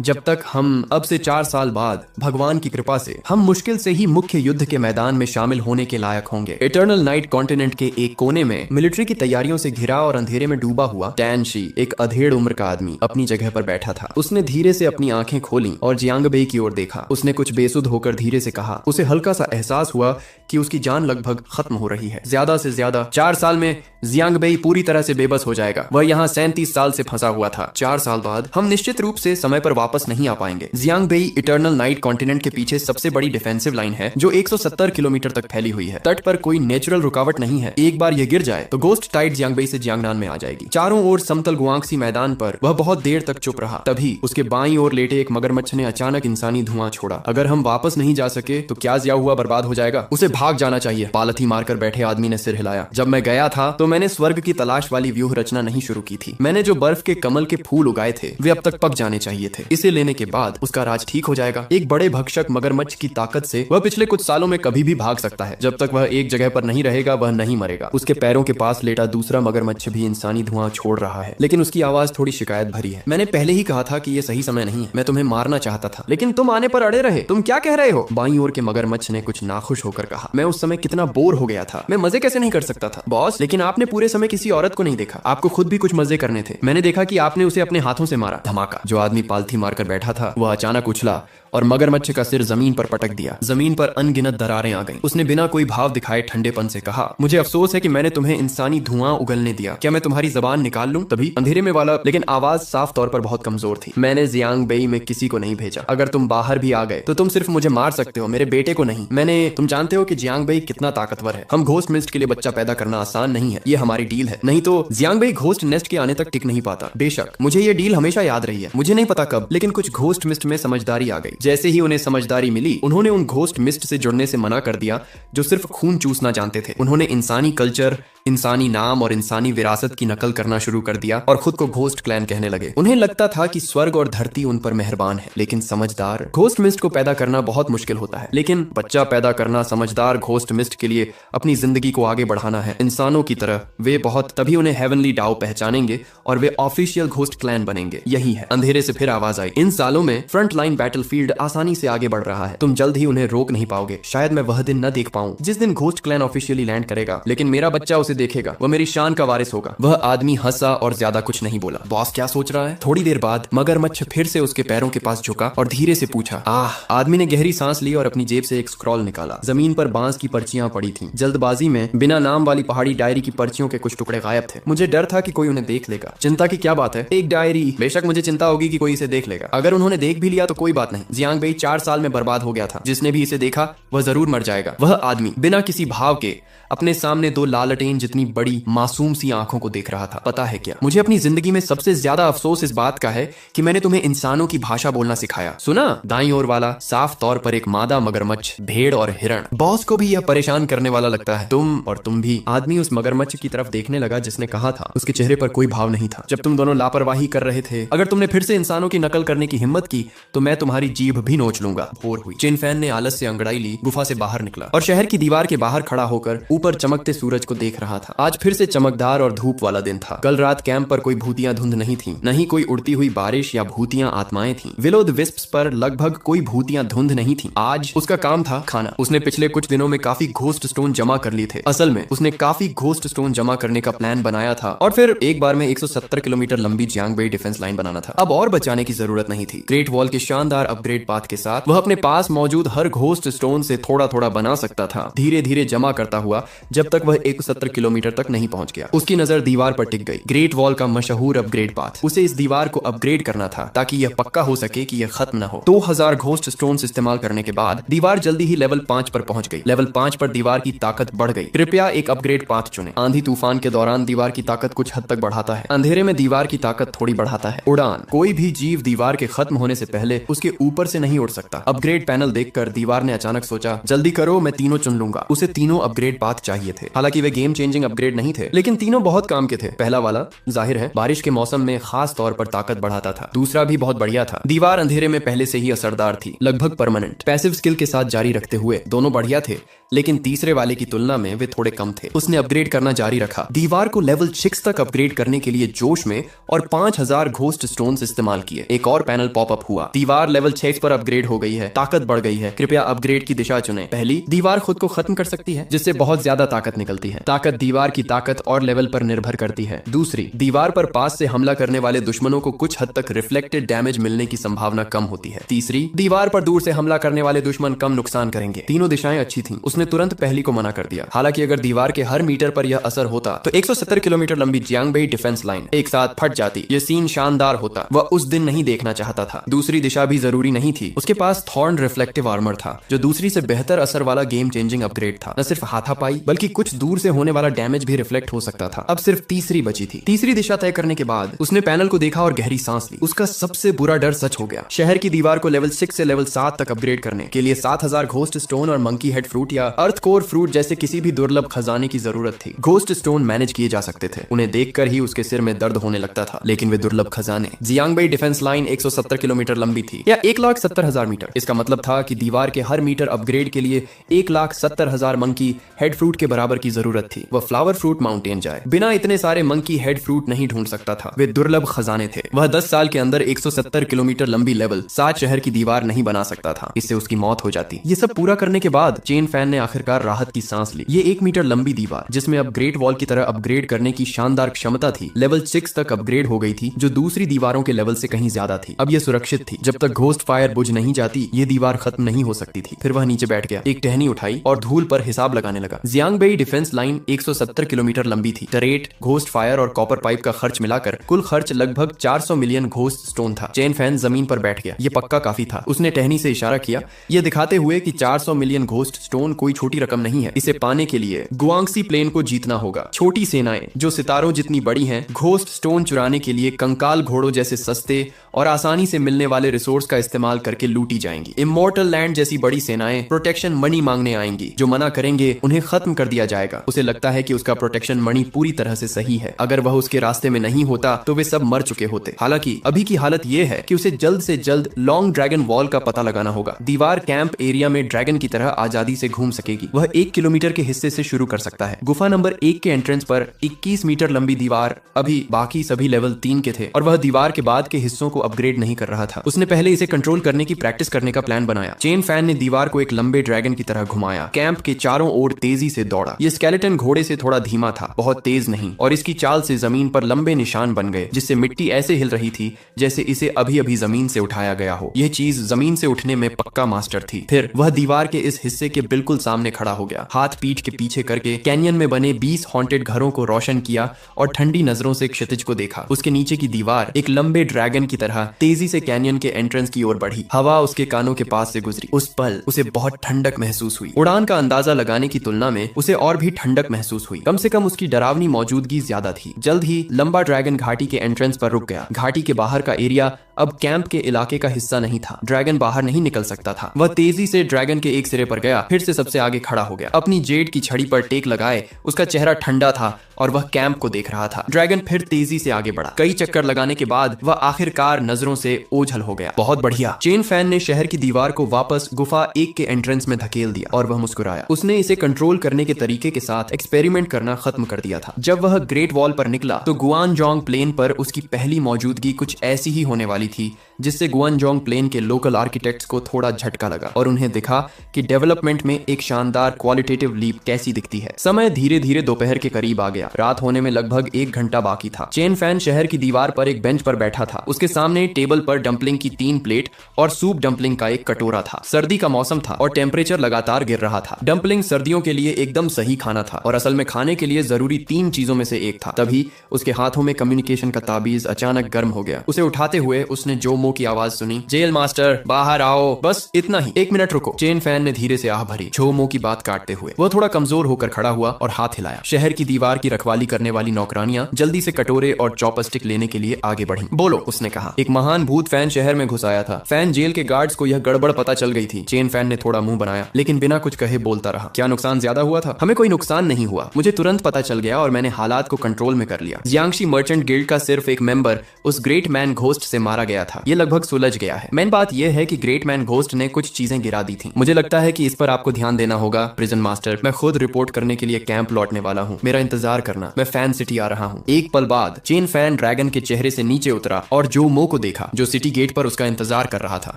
जब तक हम अब से 4 साल बाद भगवान की कृपा से हम मुश्किल से ही मुख्य युद्ध के मैदान में शामिल होने के लायक होंगे। इटर्नल नाइट कॉन्टिनेंट के एक कोने में मिलिट्री की तैयारियों से घिरा और अंधेरे में डूबा हुआ टैन शी, एक अधेड़ उम्र का आदमी, अपनी जगह पर बैठा था। उसने धीरे से अपनी आंखें खोली और जियांग बेई की ओर देखा। उसने कुछ बेसुध होकर धीरे से कहा। उसे हल्का सा एहसास हुआ कि उसकी जान लगभग खत्म हो रही है। ज्यादा से ज्यादा 4 साल में जियांग बेई पूरी तरह से बेबस हो जाएगा। वह यहाँ 37 साल से फंसा हुआ था। 4 साल बाद हम निश्चित रूप से समय पर वापस नहीं आ पाएंगे। जियांग बेई इटर्नल नाइट कॉन्टिनेंट के पीछे सबसे बड़ी डिफेंसिव लाइन है जो 170 किलोमीटर तक फैली हुई है। तट पर कोई नेचुरल रुकावट नहीं है। एक बार यह गिर जाए तो गोस्ट टाइड जियांग बेई से जियांगनान में आ जाएगी। चारों ओर समतल गुआंगसी मैदान पर वह बहुत देर तक चुप रहा। तभी उसके बाईं ओर लेटे एक मगरमच्छ ने अचानक इंसानी धुआं छोड़ा। अगर हम वापस नहीं जा सके तो क्या जिया हुआ बर्बाद हो जाएगा? उसे भाग जाना चाहिए। पालथी मारकर बैठे आदमी ने सिर हिलाया। जब मैं गया था तो मैंने स्वर्ग की तलाश वाली व्यूह रचना नहीं शुरू की थी। मैंने जो बर्फ के कमल के फूल उगाए थे वे अब तक पक जाने चाहिए थे। इसे लेने के बाद उसका राज ठीक हो जाएगा। एक बड़े भक्षक मगरमच्छ की ताकत से वह पिछले कुछ सालों में कभी भी भाग सकता है। जब तक वह एक जगह पर नहीं रहेगा वह नहीं मरेगा। उसके पैरों के पास लेटा दूसरा मगरमच्छ भी इंसानी धुआं छोड़ रहा है, लेकिन उसकी आवाज थोड़ी शिकायत भरी है। मैंने पहले ही कहा था कि यह सही समय नहीं है। मैं तुम्हें मारना चाहता था लेकिन तुम आने पर अड़े रहे। तुम क्या कह रहे हो? बाईं ओर के मगरमच्छ ने कुछ नाखुश होकर कहा। मैं उस समय कितना बोर हो गया था। मैं मजे कैसे नहीं कर सकता था बॉस? लेकिन आपने पूरे समय किसी औरत को नहीं देखा। आपको खुद भी कुछ मजे करने थे। मैंने देखा कि आपने उसे अपने हाथों से मारा। धमाका। जो आदमी पालथी मारकर बैठा था वह अचानक उछला और मगरमच्छ का सिर जमीन पर पटक दिया। जमीन पर अनगिनत दरारें आ गईं। उसने बिना कोई भाव दिखाए ठंडेपन से कहा, मुझे अफसोस है कि मैंने तुम्हें इंसानी धुआं उगलने दिया। क्या मैं तुम्हारी जबान निकाल लूं? तभी अंधेरे में वाला, लेकिन आवाज साफ तौर पर बहुत कमजोर थी। मैंने जियांग बेई में किसी को नहीं भेजा। अगर तुम बाहर भी आ गए तो तुम सिर्फ मुझे मार सकते हो, मेरे बेटे को नहीं। तुम जानते हो कि जियांग बेई कितना ताकतवर है। हम घोस्ट मिस्ट के लिए बच्चा पैदा करना आसान नहीं है। ये हमारी डील है। नहीं तो जियांग बेई घोस्ट नेस्ट के आने तक टिक नहीं पाता। बेशक मुझे ये डील हमेशा याद रही है। मुझे नहीं पता कब, लेकिन कुछ घोस्ट मिस्ट में समझदारी आ गई। जैसे ही उन्हें समझदारी मिली उन्होंने उन घोस्ट मिस्ट से जुड़ने से मना कर दिया जो सिर्फ खून चूसना जानते थे। उन्होंने इंसानी कल्चर, इंसानी नाम और इंसानी विरासत की नकल करना शुरू कर दिया और खुद को घोस्ट क्लैन कहने लगे। उन्हें लगता था कि स्वर्ग और धरती उन पर मेहरबान है। लेकिन समझदार घोस्ट मिस्ट को पैदा करना बहुत मुश्किल होता है। लेकिन बच्चा पैदा करना समझदार घोस्ट मिस्ट के लिए अपनी जिंदगी को आगे बढ़ाना है। इंसानों की तरह वे बहुत, तभी उन्हें हेवनली डाओ पहचानेंगे और वे ऑफिशियल घोस्ट क्लैन बनेंगे। यही है। अंधेरे से फिर आवाज आई। इन सालों में फ्रंट लाइन बैटलफील्ड आसानी से आगे बढ़ रहा है। तुम जल्द ही उन्हें रोक नहीं पाओगे। शायद मैं वह दिन न देख पाऊं जिस दिन घोस्ट क्लैन ऑफिशियली लैंड करेगा, लेकिन मेरा बच्चा उसे देखेगा। वह मेरी शान का वारिस होगा। वह आदमी हंसा और ज्यादा कुछ नहीं बोला। बॉस क्या सोच रहा है? थोड़ी देर बाद मगरमच्छ फिर से उसके पैरों के पास झुका और धीरे से पूछा, आह। आदमी ने गहरी सांस ली और अपनी जेब से एक स्क्रॉल निकाला। जमीन पर बांस की पर्चियां पड़ी थीं। जल्दबाजी में बिना नाम वाली पहाड़ी डायरी की पर्चियों के कुछ टुकड़े गायब थे। मुझे डर था कि कोई उन्हें देख लेगा। चिंता की क्या बात है? एक डायरी। बेशक मुझे चिंता होगी कि कोई इसे देख लेगा। अगर उन्होंने देख भी लिया तो कोई बात नहीं। जियांग बेई 4 साल में बर्बाद हो गया था। जिसने भी इसे देखा वह जरूर मर जाएगा। वह आदमी बिना किसी भाव के अपने सामने 2 लालटेन जितनी बड़ी मासूम सी आंखों को देख रहा था। पता है क्या, मुझे अपनी जिंदगी में सबसे ज्यादा अफसोस इस बात का है कि मैंने तुम्हें इंसानों की भाषा बोलना सिखाया। सुना? दाईं ओर वाला साफ तौर पर एक मादा मगरमच्छ, भेड़ और हिरण। बॉस को भी यह परेशान करने वाला लगता है। तुम भी। आदमी उस मगरमच्छ की तरफ देखने लगा जिसने कहा था। उसके चेहरे पर कोई भाव नहीं था। जब तुम दोनों लापरवाही कर रहे थे, अगर तुमने फिर से इंसानों की नकल करने की हिम्मत की तो मैं तुम्हारी जीभ भी नोच लूंगा। भोर हुई। चिनफैन ने आलस से अंगड़ाई ली, गुफा से बाहर निकला और शहर की दीवार के बाहर खड़ा होकर ऊपर चमकते सूरज को देख रहा था। आज फिर से चमकदार और धूप वाला दिन था। कल रात कैंप पर कोई भूतियां धुंध नहीं थी, न ही कोई उड़ती हुई बारिश या भूतियां आत्माएं थीं। विलोद विस्प्स पर लगभग कोई भूतियां धुंध नहीं थी। आज उसका काम था खाना। उसने पिछले कुछ दिनों में काफी घोस्ट स्टोन जमा कर लिए थे। असल में उसने काफी घोस्ट स्टोन जमा करने का प्लान बनाया था और फिर एक बार में 170 किलोमीटर लंबी जियांग बेई डिफेंस लाइन बनाना था। अब और बचाने की जरूरत नहीं थी। ग्रेट वॉल के शानदार अपग्रेड पाथ के साथ वह अपने पास मौजूद हर घोस्ट स्टोन से थोड़ा थोड़ा बना सकता था, धीरे धीरे जमा करता हुआ, जब तक वह 170 किलोमीटर तक नहीं पहुंच गया। उसकी नजर दीवार पर टिक गई, ग्रेट वॉल का मशहूर अपग्रेड पाथ। उसे इस दीवार को अपग्रेड करना था ताकि यह पक्का हो सके कि यह खत्म न हो। 2000 घोस्ट स्टोन्स इस्तेमाल करने के बाद दीवार जल्दी ही लेवल 5 पर पहुंच गई। लेवल 5 पर दीवार की ताकत बढ़ गई। कृपया एक अपग्रेड पाथ चुने। आंधी तूफान के दौरान दीवार की ताकत कुछ हद तक बढ़ाता है, अंधेरे में दीवार की ताकत थोड़ी बढ़ाता है। उड़ान, कोई भी जीव दीवार के खत्म होने से पहले उसके ऊपर से नहीं उड़ सकता। अपग्रेड पैनल देखकर दीवार ने अचानक सोचा, जल्दी करो, मैं तीनों चुन लूंगा। उसे तीनों अपग्रेड पाथ चाहिए थे। हालांकि वे गेम चेंजिंग अपग्रेड नहीं थे, लेकिन तीनों बहुत काम के थे। पहला वाला जाहिर है बारिश के मौसम में खास तौर पर ताकत बढ़ाता था। दूसरा भी बहुत बढ़िया था, दीवार अंधेरे में पहले से ही असरदार थी, लगभग परमानेंट। पैसिव स्किल के साथ जारी रखते हुए दोनों बढ़िया थे, लेकिन तीसरे वाले की तुलना में वे थोड़े कम थे। उसने अपग्रेड करना जारी रखा, दीवार को लेवल 6 तक अपग्रेड करने के लिए जोश में, और 5000 घोस्ट स्टोन्स इस्तेमाल किए। एक और पैनल पॉपअप हुआ, दीवार लेवल 6 पर अपग्रेड हो गई है, ताकत बढ़ गई है। कृपया अपग्रेड की दिशा चुनें। पहली, दीवार खुद को खत्म कर सकती है, जिससे बहुत ज्यादा ताकत निकलती है। ताकत दीवार की ताकत और लेवल पर निर्भर करती है। दूसरी, दीवार पर पास से हमला करने वाले दुश्मनों को कुछ हद तक रिफ्लेक्टेड डैमेज मिलने की संभावना कम होती है। तीसरी, दीवार पर दूर से हमला करने वाले दुश्मन कम नुकसान करेंगे। तीनों दिशाएं अच्छी थीं। उसने तुरंत पहली को मना कर दिया। हालांकि अगर दीवार के हर मीटर पर यह असर होता तो 170 किलोमीटर लंबी जियांगबेई डिफेंस लाइन एक साथ फट जाती। यह सीन शानदार होता, वह उस दिन नहीं देखना चाहता था। दूसरी दिशा भी जरूरी नहीं थी। उसके पास थॉर्न रिफ्लेक्टिव आर्मर था, जो दूसरी से बेहतर असर वाला गेम चेंजिंग अपग्रेड था। न सिर्फ हाथापाई, बल्कि कुछ दूर से होने वाला डैमेज भी रिफ्लेक्ट हो सकता था। अब सिर्फ तीसरी बची थी। तीसरी दिशा तय करने के बाद उसने पैनल को देखा और गहरी सांस ली। उसका सबसे बुरा डर सच हो गया। शहर की दीवार को लेवल 6 से लेवल 7 तक अपग्रेड करने के लिए 7000 घोस्ट स्टोन और मंकी हेड फ्रूट या अर्थ कोर फ्रूट जैसे किसी भी दुर्लभ खजाने की जरूरत थी। घोस्ट स्टोन मैनेज किए जा सकते थे। उन्हें देखकर ही उसके सिर में दर्द होने लगता था, लेकिन वे दुर्लभ खजाने। जियांगबेई डिफेंस लाइन 170 किलोमीटर लंबी थी, या 1,70,000 मीटर। इसका मतलब था कि दीवार के हर मीटर अपग्रेड के लिए 1,70,000 मंकी हेड फ्रूट के बराबर की जरूरत थी। वह फ्लावर फ्रूट माउंटेन जाए, बिना इतने सारे मंकी हेड फ्रूट नहीं ढूंढ सकता था। वे दुर्लभ खजाने थे। वह 10 साल के अंदर 170 किलोमीटर लंबी लेवल 7 शहर की दीवार नहीं बना सकता था। इससे उसकी मौत हो जाती। ये सब पूरा करने के बाद चेन फैन ने आखिरकार राहत की सांस ली। ये 1 मीटर लंबी दीवार, जिसमें अब ग्रेट वॉल की तरह अपग्रेड करने की शानदार क्षमता थी, लेवल 6 तक अपग्रेड हो गई थी, जो दूसरी दीवारों के लेवल से कहीं ज्यादा थी। अब यह सुरक्षित थी। जब तक घोस्ट फायर बुझ नहीं जाती, ये दीवार खत्म नहीं हो सकती थी। फिर वह नीचे बैठ गया, एक टहनी उठाई और धूल पर हिसाब लगाने लगा। जियांगबेई डिफेंस लाइन 170 किलोमीटर लंबी थी। टरेट, घोस्ट फायर और कॉपर पाइप का खर्च मिलाकर कुल खर्च लगभग 400 मिलियन घोस्ट स्टोन था। चेन फैन जमीन पर बैठ गया। ये पक्का काफी था। उसने टहनी से इशारा किया, यह दिखाते हुए कि 400 मिलियन घोस्ट स्टोन कोई छोटी रकम नहीं है। इसे पाने के लिए गुआंगसी प्लेन को जीतना होगा। छोटी सेनाएं जो सितारों जितनी बड़ी हैं, घोस्ट स्टोन चुराने के लिए कंकाल घोड़ों जैसे सस्ते और आसानी से मिलने वाले रिसोर्स का इस्तेमाल करके लूटी जाएंगी। इमॉर्टल लैंड जैसी बड़ी सेनाएं प्रोटेक्शन मनी मांगने आएंगी। जो मना करेंगे उन्हें खत्म कर दिया जाएगा। उसे लगता है कि उसका प्रोटेक्शन मनी पूरी तरह से सही है। अगर वह उसके रास्ते में नहीं होता तो वे सब मर चुके होते। हालांकि अभी की हालत यह है कि उसे जल्द से जल्द लॉन्ग ड्रैगन वॉल का पता लगाना होगा। दीवार कैंप एरिया में ड्रैगन की तरह आजादी से घूम सकेगी। वह 1 किलोमीटर के हिस्से से शुरू कर सकता है। गुफा नंबर 1 के एंट्रेंस पर 21 मीटर लंबी दीवार, अभी बाकी सभी लेवल 3 के थे और वह दीवार के बाद के हिस्सों को अपग्रेड नहीं कर रहा था। उसने पहले इसे कंट्रोल करने की प्रैक्टिस करने का प्लान बनाया। चेन फैन ने दीवार को एक लंबे ड्रैगन की तरह घुमाया। कैंप के चारों ओर तेजी से दौड़ा। यह स्केलेटन घोड़े से थोड़ा धीमा था, बहुत तेज नहीं, और इसकी चाल से जमीन पर लंबे निशान बन गए, जिससे मिट्टी ऐसे हिल रही थी जैसे इसे अभी अभी जमीन से उठाया गया हो। यह चीज जमीन से उठने में पक्का मास्टर थी। फिर वह दीवार के इस हिस्से के बिल्कुल सामने खड़ा हो गया। हाथ पीठ के पीछे करके कैनियन में बने 20 हॉन्टेड घरों को रोशन किया और ठंडी नजरों से क्षितिज को देखा। उसके नीचे की दीवार एक लंबे ड्रैगन की तरह तेजी से कैनियन के एंट्रेंस की ओर बढ़ी। हवा उसके कानों के पास से गुजरी। उस पल उसे बहुत ठंडक महसूस हुई। उड़ान का अंदाजा लगाने की तुलना में उसे और भी ठंडक महसूस हुई। कम से कम उसकी डरावनी मौजूदगी ज्यादा थी। जल्द ही लंबा ड्रैगन घाटी के एंट्रेंस पर रुक गया। घाटी के बाहर का एरिया अब कैंप के इलाके का हिस्सा नहीं था। ड्रैगन बाहर नहीं निकल सकता था। वह तेजी से ड्रैगन के एक सिरे पर गया, फिर से सबसे आगे खड़ा हो गया। अपनी जेड की छड़ी पर टेक लगाए उसका चेहरा ठंडा था और वह कैंप को देख रहा था। ड्रैगन फिर तेजी से आगे बढ़ा। कई चक्कर लगाने के बाद वह आखिरकार नजरों से ओझल हो गया। बहुत बढ़िया। चेन फैन ने शहर की दीवार को वापस गुफा 1 के एंट्रेंस में धकेल दिया और वह मुस्कुराया। उसने इसे कंट्रोल करने के तरीके के साथ एक्सपेरिमेंट करना खत्म कर दिया था। जब वह ग्रेट वॉल पर निकला तो गुआनजोंग प्लेन पर उसकी पहली मौजूदगी कुछ ऐसी ही होने वाली वाली थी, जिससे गुआनजोंग प्लेन के लोकल आर्किटेक्ट्स को थोड़ा झटका लगा और उन्हें दिखा कि डेवलपमेंट में एक शानदार क्वालिटेटिव लीप कैसी दिखती है। समय धीरे धीरे दोपहर के करीब आ गया। रात होने में लगभग 1 घंटा बाकी था। चेन फैन शहर की दीवार पर एक बेंच पर बैठा था। उसके सामने टेबल पर डंपलिंग की 3 प्लेट और सूप डंपलिंग का एक कटोरा था। सर्दी का मौसम था और टेम्परेचर लगातार गिर रहा था। डंपलिंग सर्दियों के लिए एकदम सही खाना था और असल में खाने के लिए जरूरी 3 चीजों में से एक था। तभी उसके हाथों में कम्युनिकेशन का ताबीज अचानक गर्म हो गया। उसे उठाते हुए उसने जोमो की आवाज सुनी, जेल मास्टर बाहर आओ। बस इतना ही, 1 मिनट रुको। चेन फैन ने धीरे से आह भरी, जोमो की बात काटते हुए। वह थोड़ा कमजोर होकर खड़ा हुआ और हाथ हिलाया। शहर की दीवार की रखवाली करने वाली नौकरानियां जल्दी से कटोरे और चॉपस्टिक लेने के लिए आगे बढ़ी। बोलो, उसने कहा। एक महान भूत फैन शहर में घुस आया था। फैन जेल के गार्ड्स को यह गड़बड़ पता चल गई थी। चेन फैन ने थोड़ा मुंह बनाया, लेकिन बिना कुछ कहे बोलता रहा। क्या नुकसान ज्यादा हुआ था? हमें कोई नुकसान नहीं हुआ। मुझे तुरंत पता चल गया और मैंने हालात को कंट्रोल में कर लिया। जियांगशी मर्चेंट गिल्ड का सिर्फ एक मेंबर उस ग्रेट मैन घोस्ट से मारा गया था। ये लगभग सुलझ गया है। मेन बात यह है कि ग्रेट मैन घोस्ट ने कुछ चीजें गिरा दी थी। मुझे लगता है कि इस पर आपको ध्यान देना होगा प्रिजन मास्टर। मैं खुद रिपोर्ट करने के लिए कैंप लौटने वाला हूँ। मेरा इंतजार करना, मैं फैन सिटी आ रहा हूँ। एक पल बाद चेन फैन ड्रैगन के चेहरे से नीचे उतरा और जोमो को देखा, जो सिटी गेट पर उसका इंतजार कर रहा था।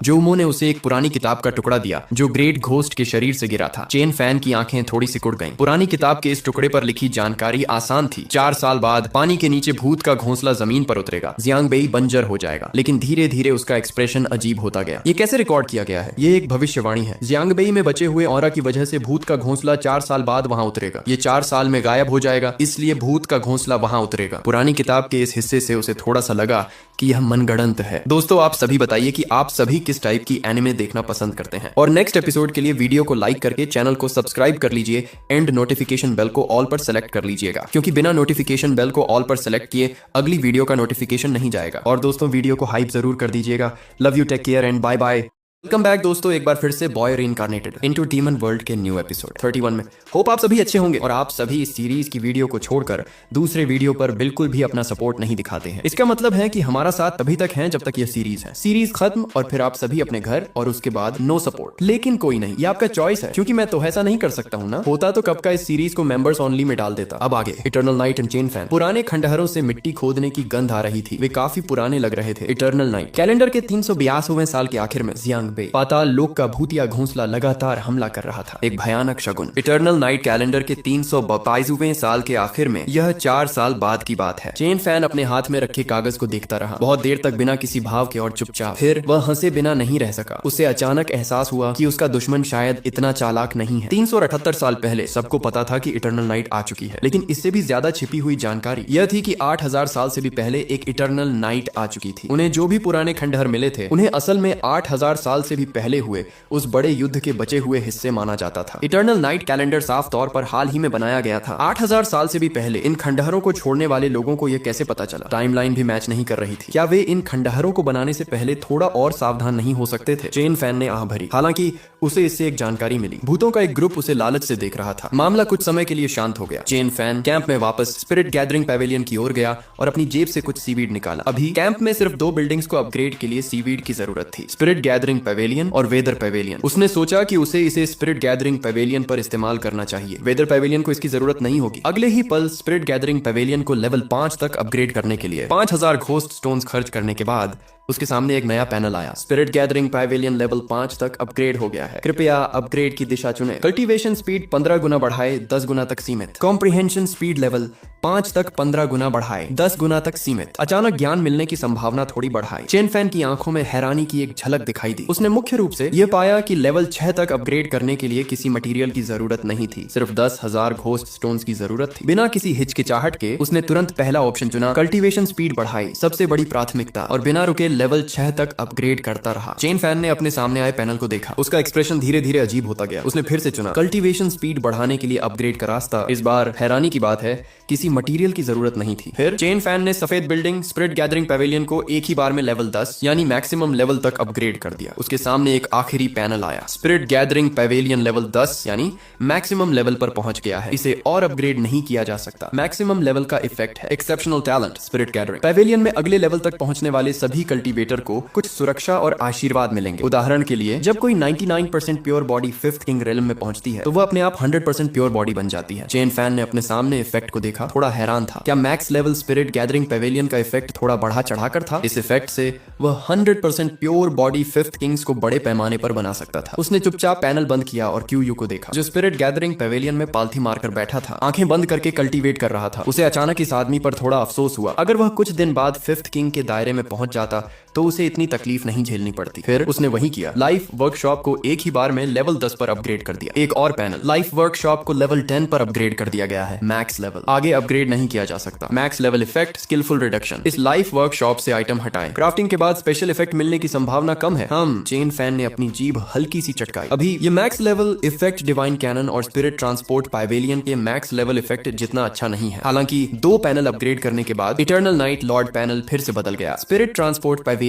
जोमो ने उसे एक पुरानी किताब का टुकड़ा दिया जो ग्रेट घोस्ट के शरीर से गिरा था। चेन फैन की आंखें थोड़ी सिकुड़ गईं। पुरानी किताब के इस टुकड़े पर लिखी जानकारी आसान थी। 4 साल बाद पानी के नीचे भूत का घोंसला जमीन पर उतरेगा। जियांगबेई बंजर हो जाएगा। लेकिन धीरे धीरे उसका एक्सप्रेशन अजीब होता गया। ये कैसे रिकॉर्ड किया गया है? ये एक भविष्यवाणी है। जियांगबेई में बचे हुए ऑरा की वजह से भूत का घोंसला 4 साल बाद वहां उतरेगा। ये 4 साल में गायब हो जाएगा, इसलिए भूत का घोंसला वहां उतरेगा। पुरानी किताब के इस हिस्से से उसे थोड़ा सा लगा कि यह मनगढ़ंत है। दोस्तों, आप सभी बताइए कि आप सभी किस टाइप की एनिमे देखना पसंद करते हैं। और नेक्स्ट एपिसोड के लिए वीडियो को लाइक करके चैनल को सब्सक्राइब कर लीजिए एंड नोटिफिकेशन बेल को ऑल पर सेलेक्ट कर लीजिएगा, क्योंकि बिना नोटिफिकेशन बेल को ऑल पर सेलेक्ट किए अगली वीडियो का नोटिफिकेशन नहीं जाएगा। और दोस्तों, वीडियो को हाइप जरूर कर दीजिएगा। Love you, take care and bye bye. Welcome back दोस्तों, एक बार फिर से boy reincarnated into demon world के न्यू एपिसोड 31 में। होप आप सभी अच्छे होंगे और आप सभी इस सीरीज की वीडियो को छोड़कर दूसरे वीडियो पर बिल्कुल भी अपना सपोर्ट नहीं दिखाते हैं। इसका मतलब है कि हमारा साथ तभी तक है जब तक यह सीरीज है। सीरीज खत्म और फिर आप सभी अपने घर और उसके बाद नो सपोर्ट। लेकिन कोई नहीं, ये आपका चॉइस है, क्योंकि मैं तो ऐसा नहीं कर सकता हूँ ना। होता तो कब का इस सीरीज को मेंबर्स ओनली में डाल देता। अब आगे eternal night and chain fan. पुराने खंडहरों से मिट्टी खोदने की गंध आ रही थी। वे काफी पुराने लग रहे थे। इटर्नल नाइट कैलेंडर के 382वें साल के आखिर में जियांगबेई पाताल लोक का भूतिया घोंसला लगातार हमला कर रहा था। एक भयानक शगुन। इटर्नल नाइट कैलेंडर के 322वें साल के आखिर में, यह 4 साल बाद की बात है। चेन फैन अपने हाथ में रखे कागज को देखता रहा बहुत देर तक बिना किसी भाव के और चुपचाप। फिर वह हंसे बिना नहीं रह सका। उसे अचानक एहसास हुआ कि उसका दुश्मन शायद इतना चालाक नहीं है। 378 साल पहले सबको पता था कि इटर्नल नाइट आ चुकी है, लेकिन इससे भी ज्यादा छिपी हुई जानकारी यह थी कि 8000 साल से भी पहले एक इटर्नल नाइट आ चुकी थी। उन्हें जो भी पुराने खंडहर मिले थे, उन्हें असल में 8000 साल से भी पहले हुए उस बड़े युद्ध के बचे हुए हिस्से माना जाता था। इटर्नल नाइट कैलेंडर साफ तौर पर हाल ही में बनाया गया था। 8000 साल से भी पहले इन खंडहरों को छोड़ने वाले लोगों को यह कैसे पता चला? टाइमलाइन भी मैच नहीं कर रही थी। क्या वे इन खंडहरों को बनाने से पहले थोड़ा और सावधान नहीं हो सकते थे? चेन फैन ने आह भरी। हालांकि उसे इससे एक जानकारी मिली। भूतों का एक ग्रुप उसे लालच से देख रहा था। मामला कुछ समय के लिए शांत हो गया। चेन फैन कैंप में वापस स्पिरिट गैदरिंग पैवेलियन की ओर गया और अपनी जेब से कुछ सीवीड निकाला। अभी कैंप में सिर्फ 2 बिल्डिंग्स को अपग्रेड के लिए सीवीड की जरूरत थी, स्पिरिट गैदरिंग पैवेलियन और वेदर पैवेलियन। उसने सोचा कि उसे इसे स्पिरिट गैदरिंग पैवेलियन पर इस्तेमाल करना चाहिए। वेदर पैवेलियन को इसकी जरूरत नहीं होगी। अगले ही पल स्पिरिट गैदरिंग पैवेलियन को लेवल 5 तक अपग्रेड करने के लिए 5000 घोस्ट स्टोन्स खर्च करने के बाद उसके सामने एक नया पैनल आया। स्पिरिट गैदरिंग पैवेलियन लेवल 5 तक अपग्रेड हो गया है। कृपया अपग्रेड की दिशा चुनें। कल्टीवेशन स्पीड 15 गुना बढ़ाए 10 गुना तक सीमित। कॉम्प्रिहेंशन स्पीड लेवल 5 तक 15 गुना बढ़ाए 10 गुना तक सीमित। अचानक ज्ञान मिलने की संभावना थोड़ी बढ़ाई। चेन फैन की आंखों में हैरानी की एक झलक दिखाई दी। उसने मुख्य रूप से यह पाया कि लेवल 6 तक अपग्रेड करने के लिए किसी मटेरियल की जरूरत नहीं थी, सिर्फ 10,000 घोस्ट स्टोन्स की जरूरत थी। बिना किसी हिचकिचाहट के उसने तुरंत पहला ऑप्शन चुना, कल्टीवेशन स्पीड बढ़ाई, सबसे बड़ी प्राथमिकता, और बिना रुके लेवल 6 तक अपग्रेड करता रहा। चेन फैन ने अपने सामने आए पैनल को देखा। उसका एक्सप्रेशन धीरे धीरे अजीब होता गया। उसने फिर से चुना, कल्टीवेशन स्पीड बढ़ाने के लिए अपग्रेड का रास्ता। इस बार हैरानी की बात है, किसी मटेरियल की जरूरत नहीं थी। फिर चेन फैन ने सफेद बिल्डिंग स्पिरिट गैदरिंग पैवेलियन को एक ही बार में लेवल 10 यानी मैक्सिमम लेवल तक अपग्रेड कर दिया। उसके सामने एक आखिरी पैनल आया। स्पिरिट गैदरिंग पैवेलियन लेवल 10 यानी मैक्सिमम लेवल पर पहुंच गया है। इसे और अपग्रेड नहीं किया जा सकता। मैक्सिमम लेवल का इफेक्ट है exceptional talent. Spirit gathering pavilion में अगले लेवल तक पहुंचने वाले सभी कल्टीवेटर को कुछ सुरक्षा और आशीर्वाद मिलेंगे। उदाहरण के लिए, जब कोई 99% प्योर बॉडी फिफ्थ किंग रेलम में पहुंचती है तो वो अपने आप 100% प्योर बॉडी बन जाती है। चेन फैन ने अपने सामने इफेक्ट को देखा, थोड़ा हैरान था। क्या max level spirit gathering pavilion का इफेक्ट थोड़ा बढ़ा चढ़ाकर था? इस इफेक्ट से वह 100% प्योर बॉडी फिफ्थ किंग्स को बड़े पैमाने पर बना सकता था। उसने चुपचाप पैनल बंद किया और क्यूयू को देखा, जो स्पिरिट गैदरिंग पेवेलियन में पालथी मारकर बैठा था, आंखें बंद करके कल्टीवेट कर रहा था। उसे अचानक इस आदमी पर थोड़ा अफसोस हुआ। अगर वह कुछ दिन बाद फिफ्थ किंग के दायरे में पहुंच जाता तो उसे इतनी तकलीफ नहीं झेलनी पड़ती। फिर उसने वही किया, लाइफ वर्कशॉप को एक ही बार में लेवल 10 पर अपग्रेड कर दिया। एक और पैनल, लाइफ वर्कशॉप को लेवल 10 पर अपग्रेड कर दिया गया है, मैक्स लेवल। आगे अपग्रेड नहीं किया जा सकता। Max level effect, skillful reduction. इस लाइफ वर्कशॉप से आइटम हटाएं। क्राफ्टिंग के बाद स्पेशल इफेक्ट मिलने की संभावना कम है। चेन फैन ने अपनी जीभ हल्की सी चटकाई। अभी ये max level effect divine cannon और स्पिरिट ट्रांसपोर्ट पाइवेलियन के मैक्स लेवल इफेक्ट जितना अच्छा नहीं है। हालांकि 2 पैनल अपग्रेड करने के बाद इटर्नल नाइट लॉर्ड पैनल फिर से बदल गया। स्पिरिट ट्रांसपोर्ट पाइवेलियन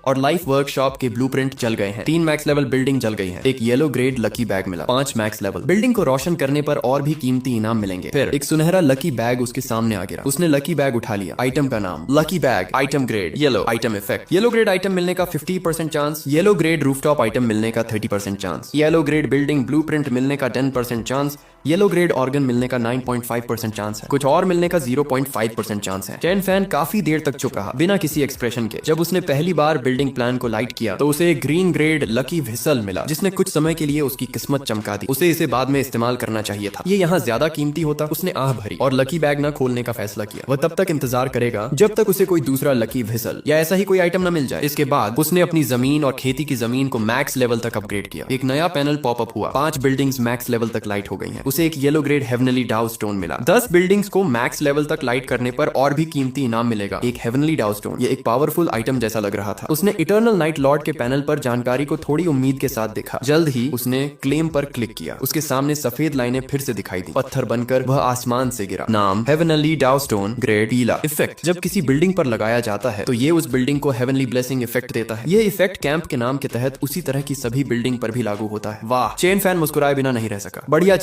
और लाइफ वर्कशॉप के ब्लूप्रिंट जल गए हैं। 3 मैक्स लेवल बिल्डिंग जल गई है। एक येलो ग्रेड लकी बैग मिला। 5 मैक्स लेवल बिल्डिंग को रोशन करने पर और भी कीमती इनाम मिलेंगे। फिर एक सुनहरा लकी बैग उसके सामने आ गिरा। उसने लकी बैग उठा लिया। आइटम का नाम lucky bag, item grade yellow, item effect yellow grade item मिलने का 50% chance, yellow grade rooftop item मिलने का 30% chance, yellow grade building blueprint मिलने का 10% चांस, येलो ग्रेड ऑर्गन मिलने का 9.5% चांस है। कुछ और मिलने का 0.5% चांस है। चेन फैन काफी देर तक चुप रहा, बिना किसी एक्सप्रेशन के। जब उसने पहली बार बिल्डिंग प्लान को लाइट किया तो उसे एक ग्रीन ग्रेड लकी व्हिसल मिला, जिसने कुछ समय के लिए उसकी किस्मत चमका दी। उसे इसे बाद में इस्तेमाल करना चाहिए था, ये यहाँ ज्यादा कीमती होता। उसने आह भरी और लकी बैग न खोलने का फैसला किया। वह तब तक इंतजार करेगा जब तक उसे कोई दूसरा लकी व्हिसल या ऐसा ही कोई आइटम न मिल जाए। इसके बाद उसने अपनी जमीन और खेती की जमीन को मैक्स लेवल तक अपग्रेड किया। एक नया पैनल पॉपअप हुआ। 5 बिल्डिंग्स मैक्स लेवल तक लाइट हो गई हैं। उसे एक येलो ग्रेड हेवनली डाउ स्टोन मिला। 10 बिल्डिंग्स को मैक्स लेवल तक लाइट करने पर और भी कीमती इनाम मिलेगा, एक हेवनली डाउ स्टोन। ये एक पावरफुल आइटम जैसा लग रहा था। उसने इटर्नल नाइट लॉर्ड के पैनल पर जानकारी को थोड़ी उम्मीद के साथ देखा। जल्द ही उसने क्लेम पर क्लिक किया। उसके सामने सफेद लाइनें फिर से दिखाई दी। पत्थर बनकर वह आसमान से गिरा। नाम हेवनली डाउ स्टोन, ग्रेड पीला। इफेक्ट, जब किसी बिल्डिंग पर लगाया जाता है तो ये उस बिल्डिंग को हेवनली ब्लेसिंग इफेक्ट देता है। ये इफेक्ट कैंप के नाम के तहत उसी तरह की सभी बिल्डिंग पर भी लागू होता है। वाह, चेन फैन मुस्कुराए बिना नहीं रह सका। बढ़िया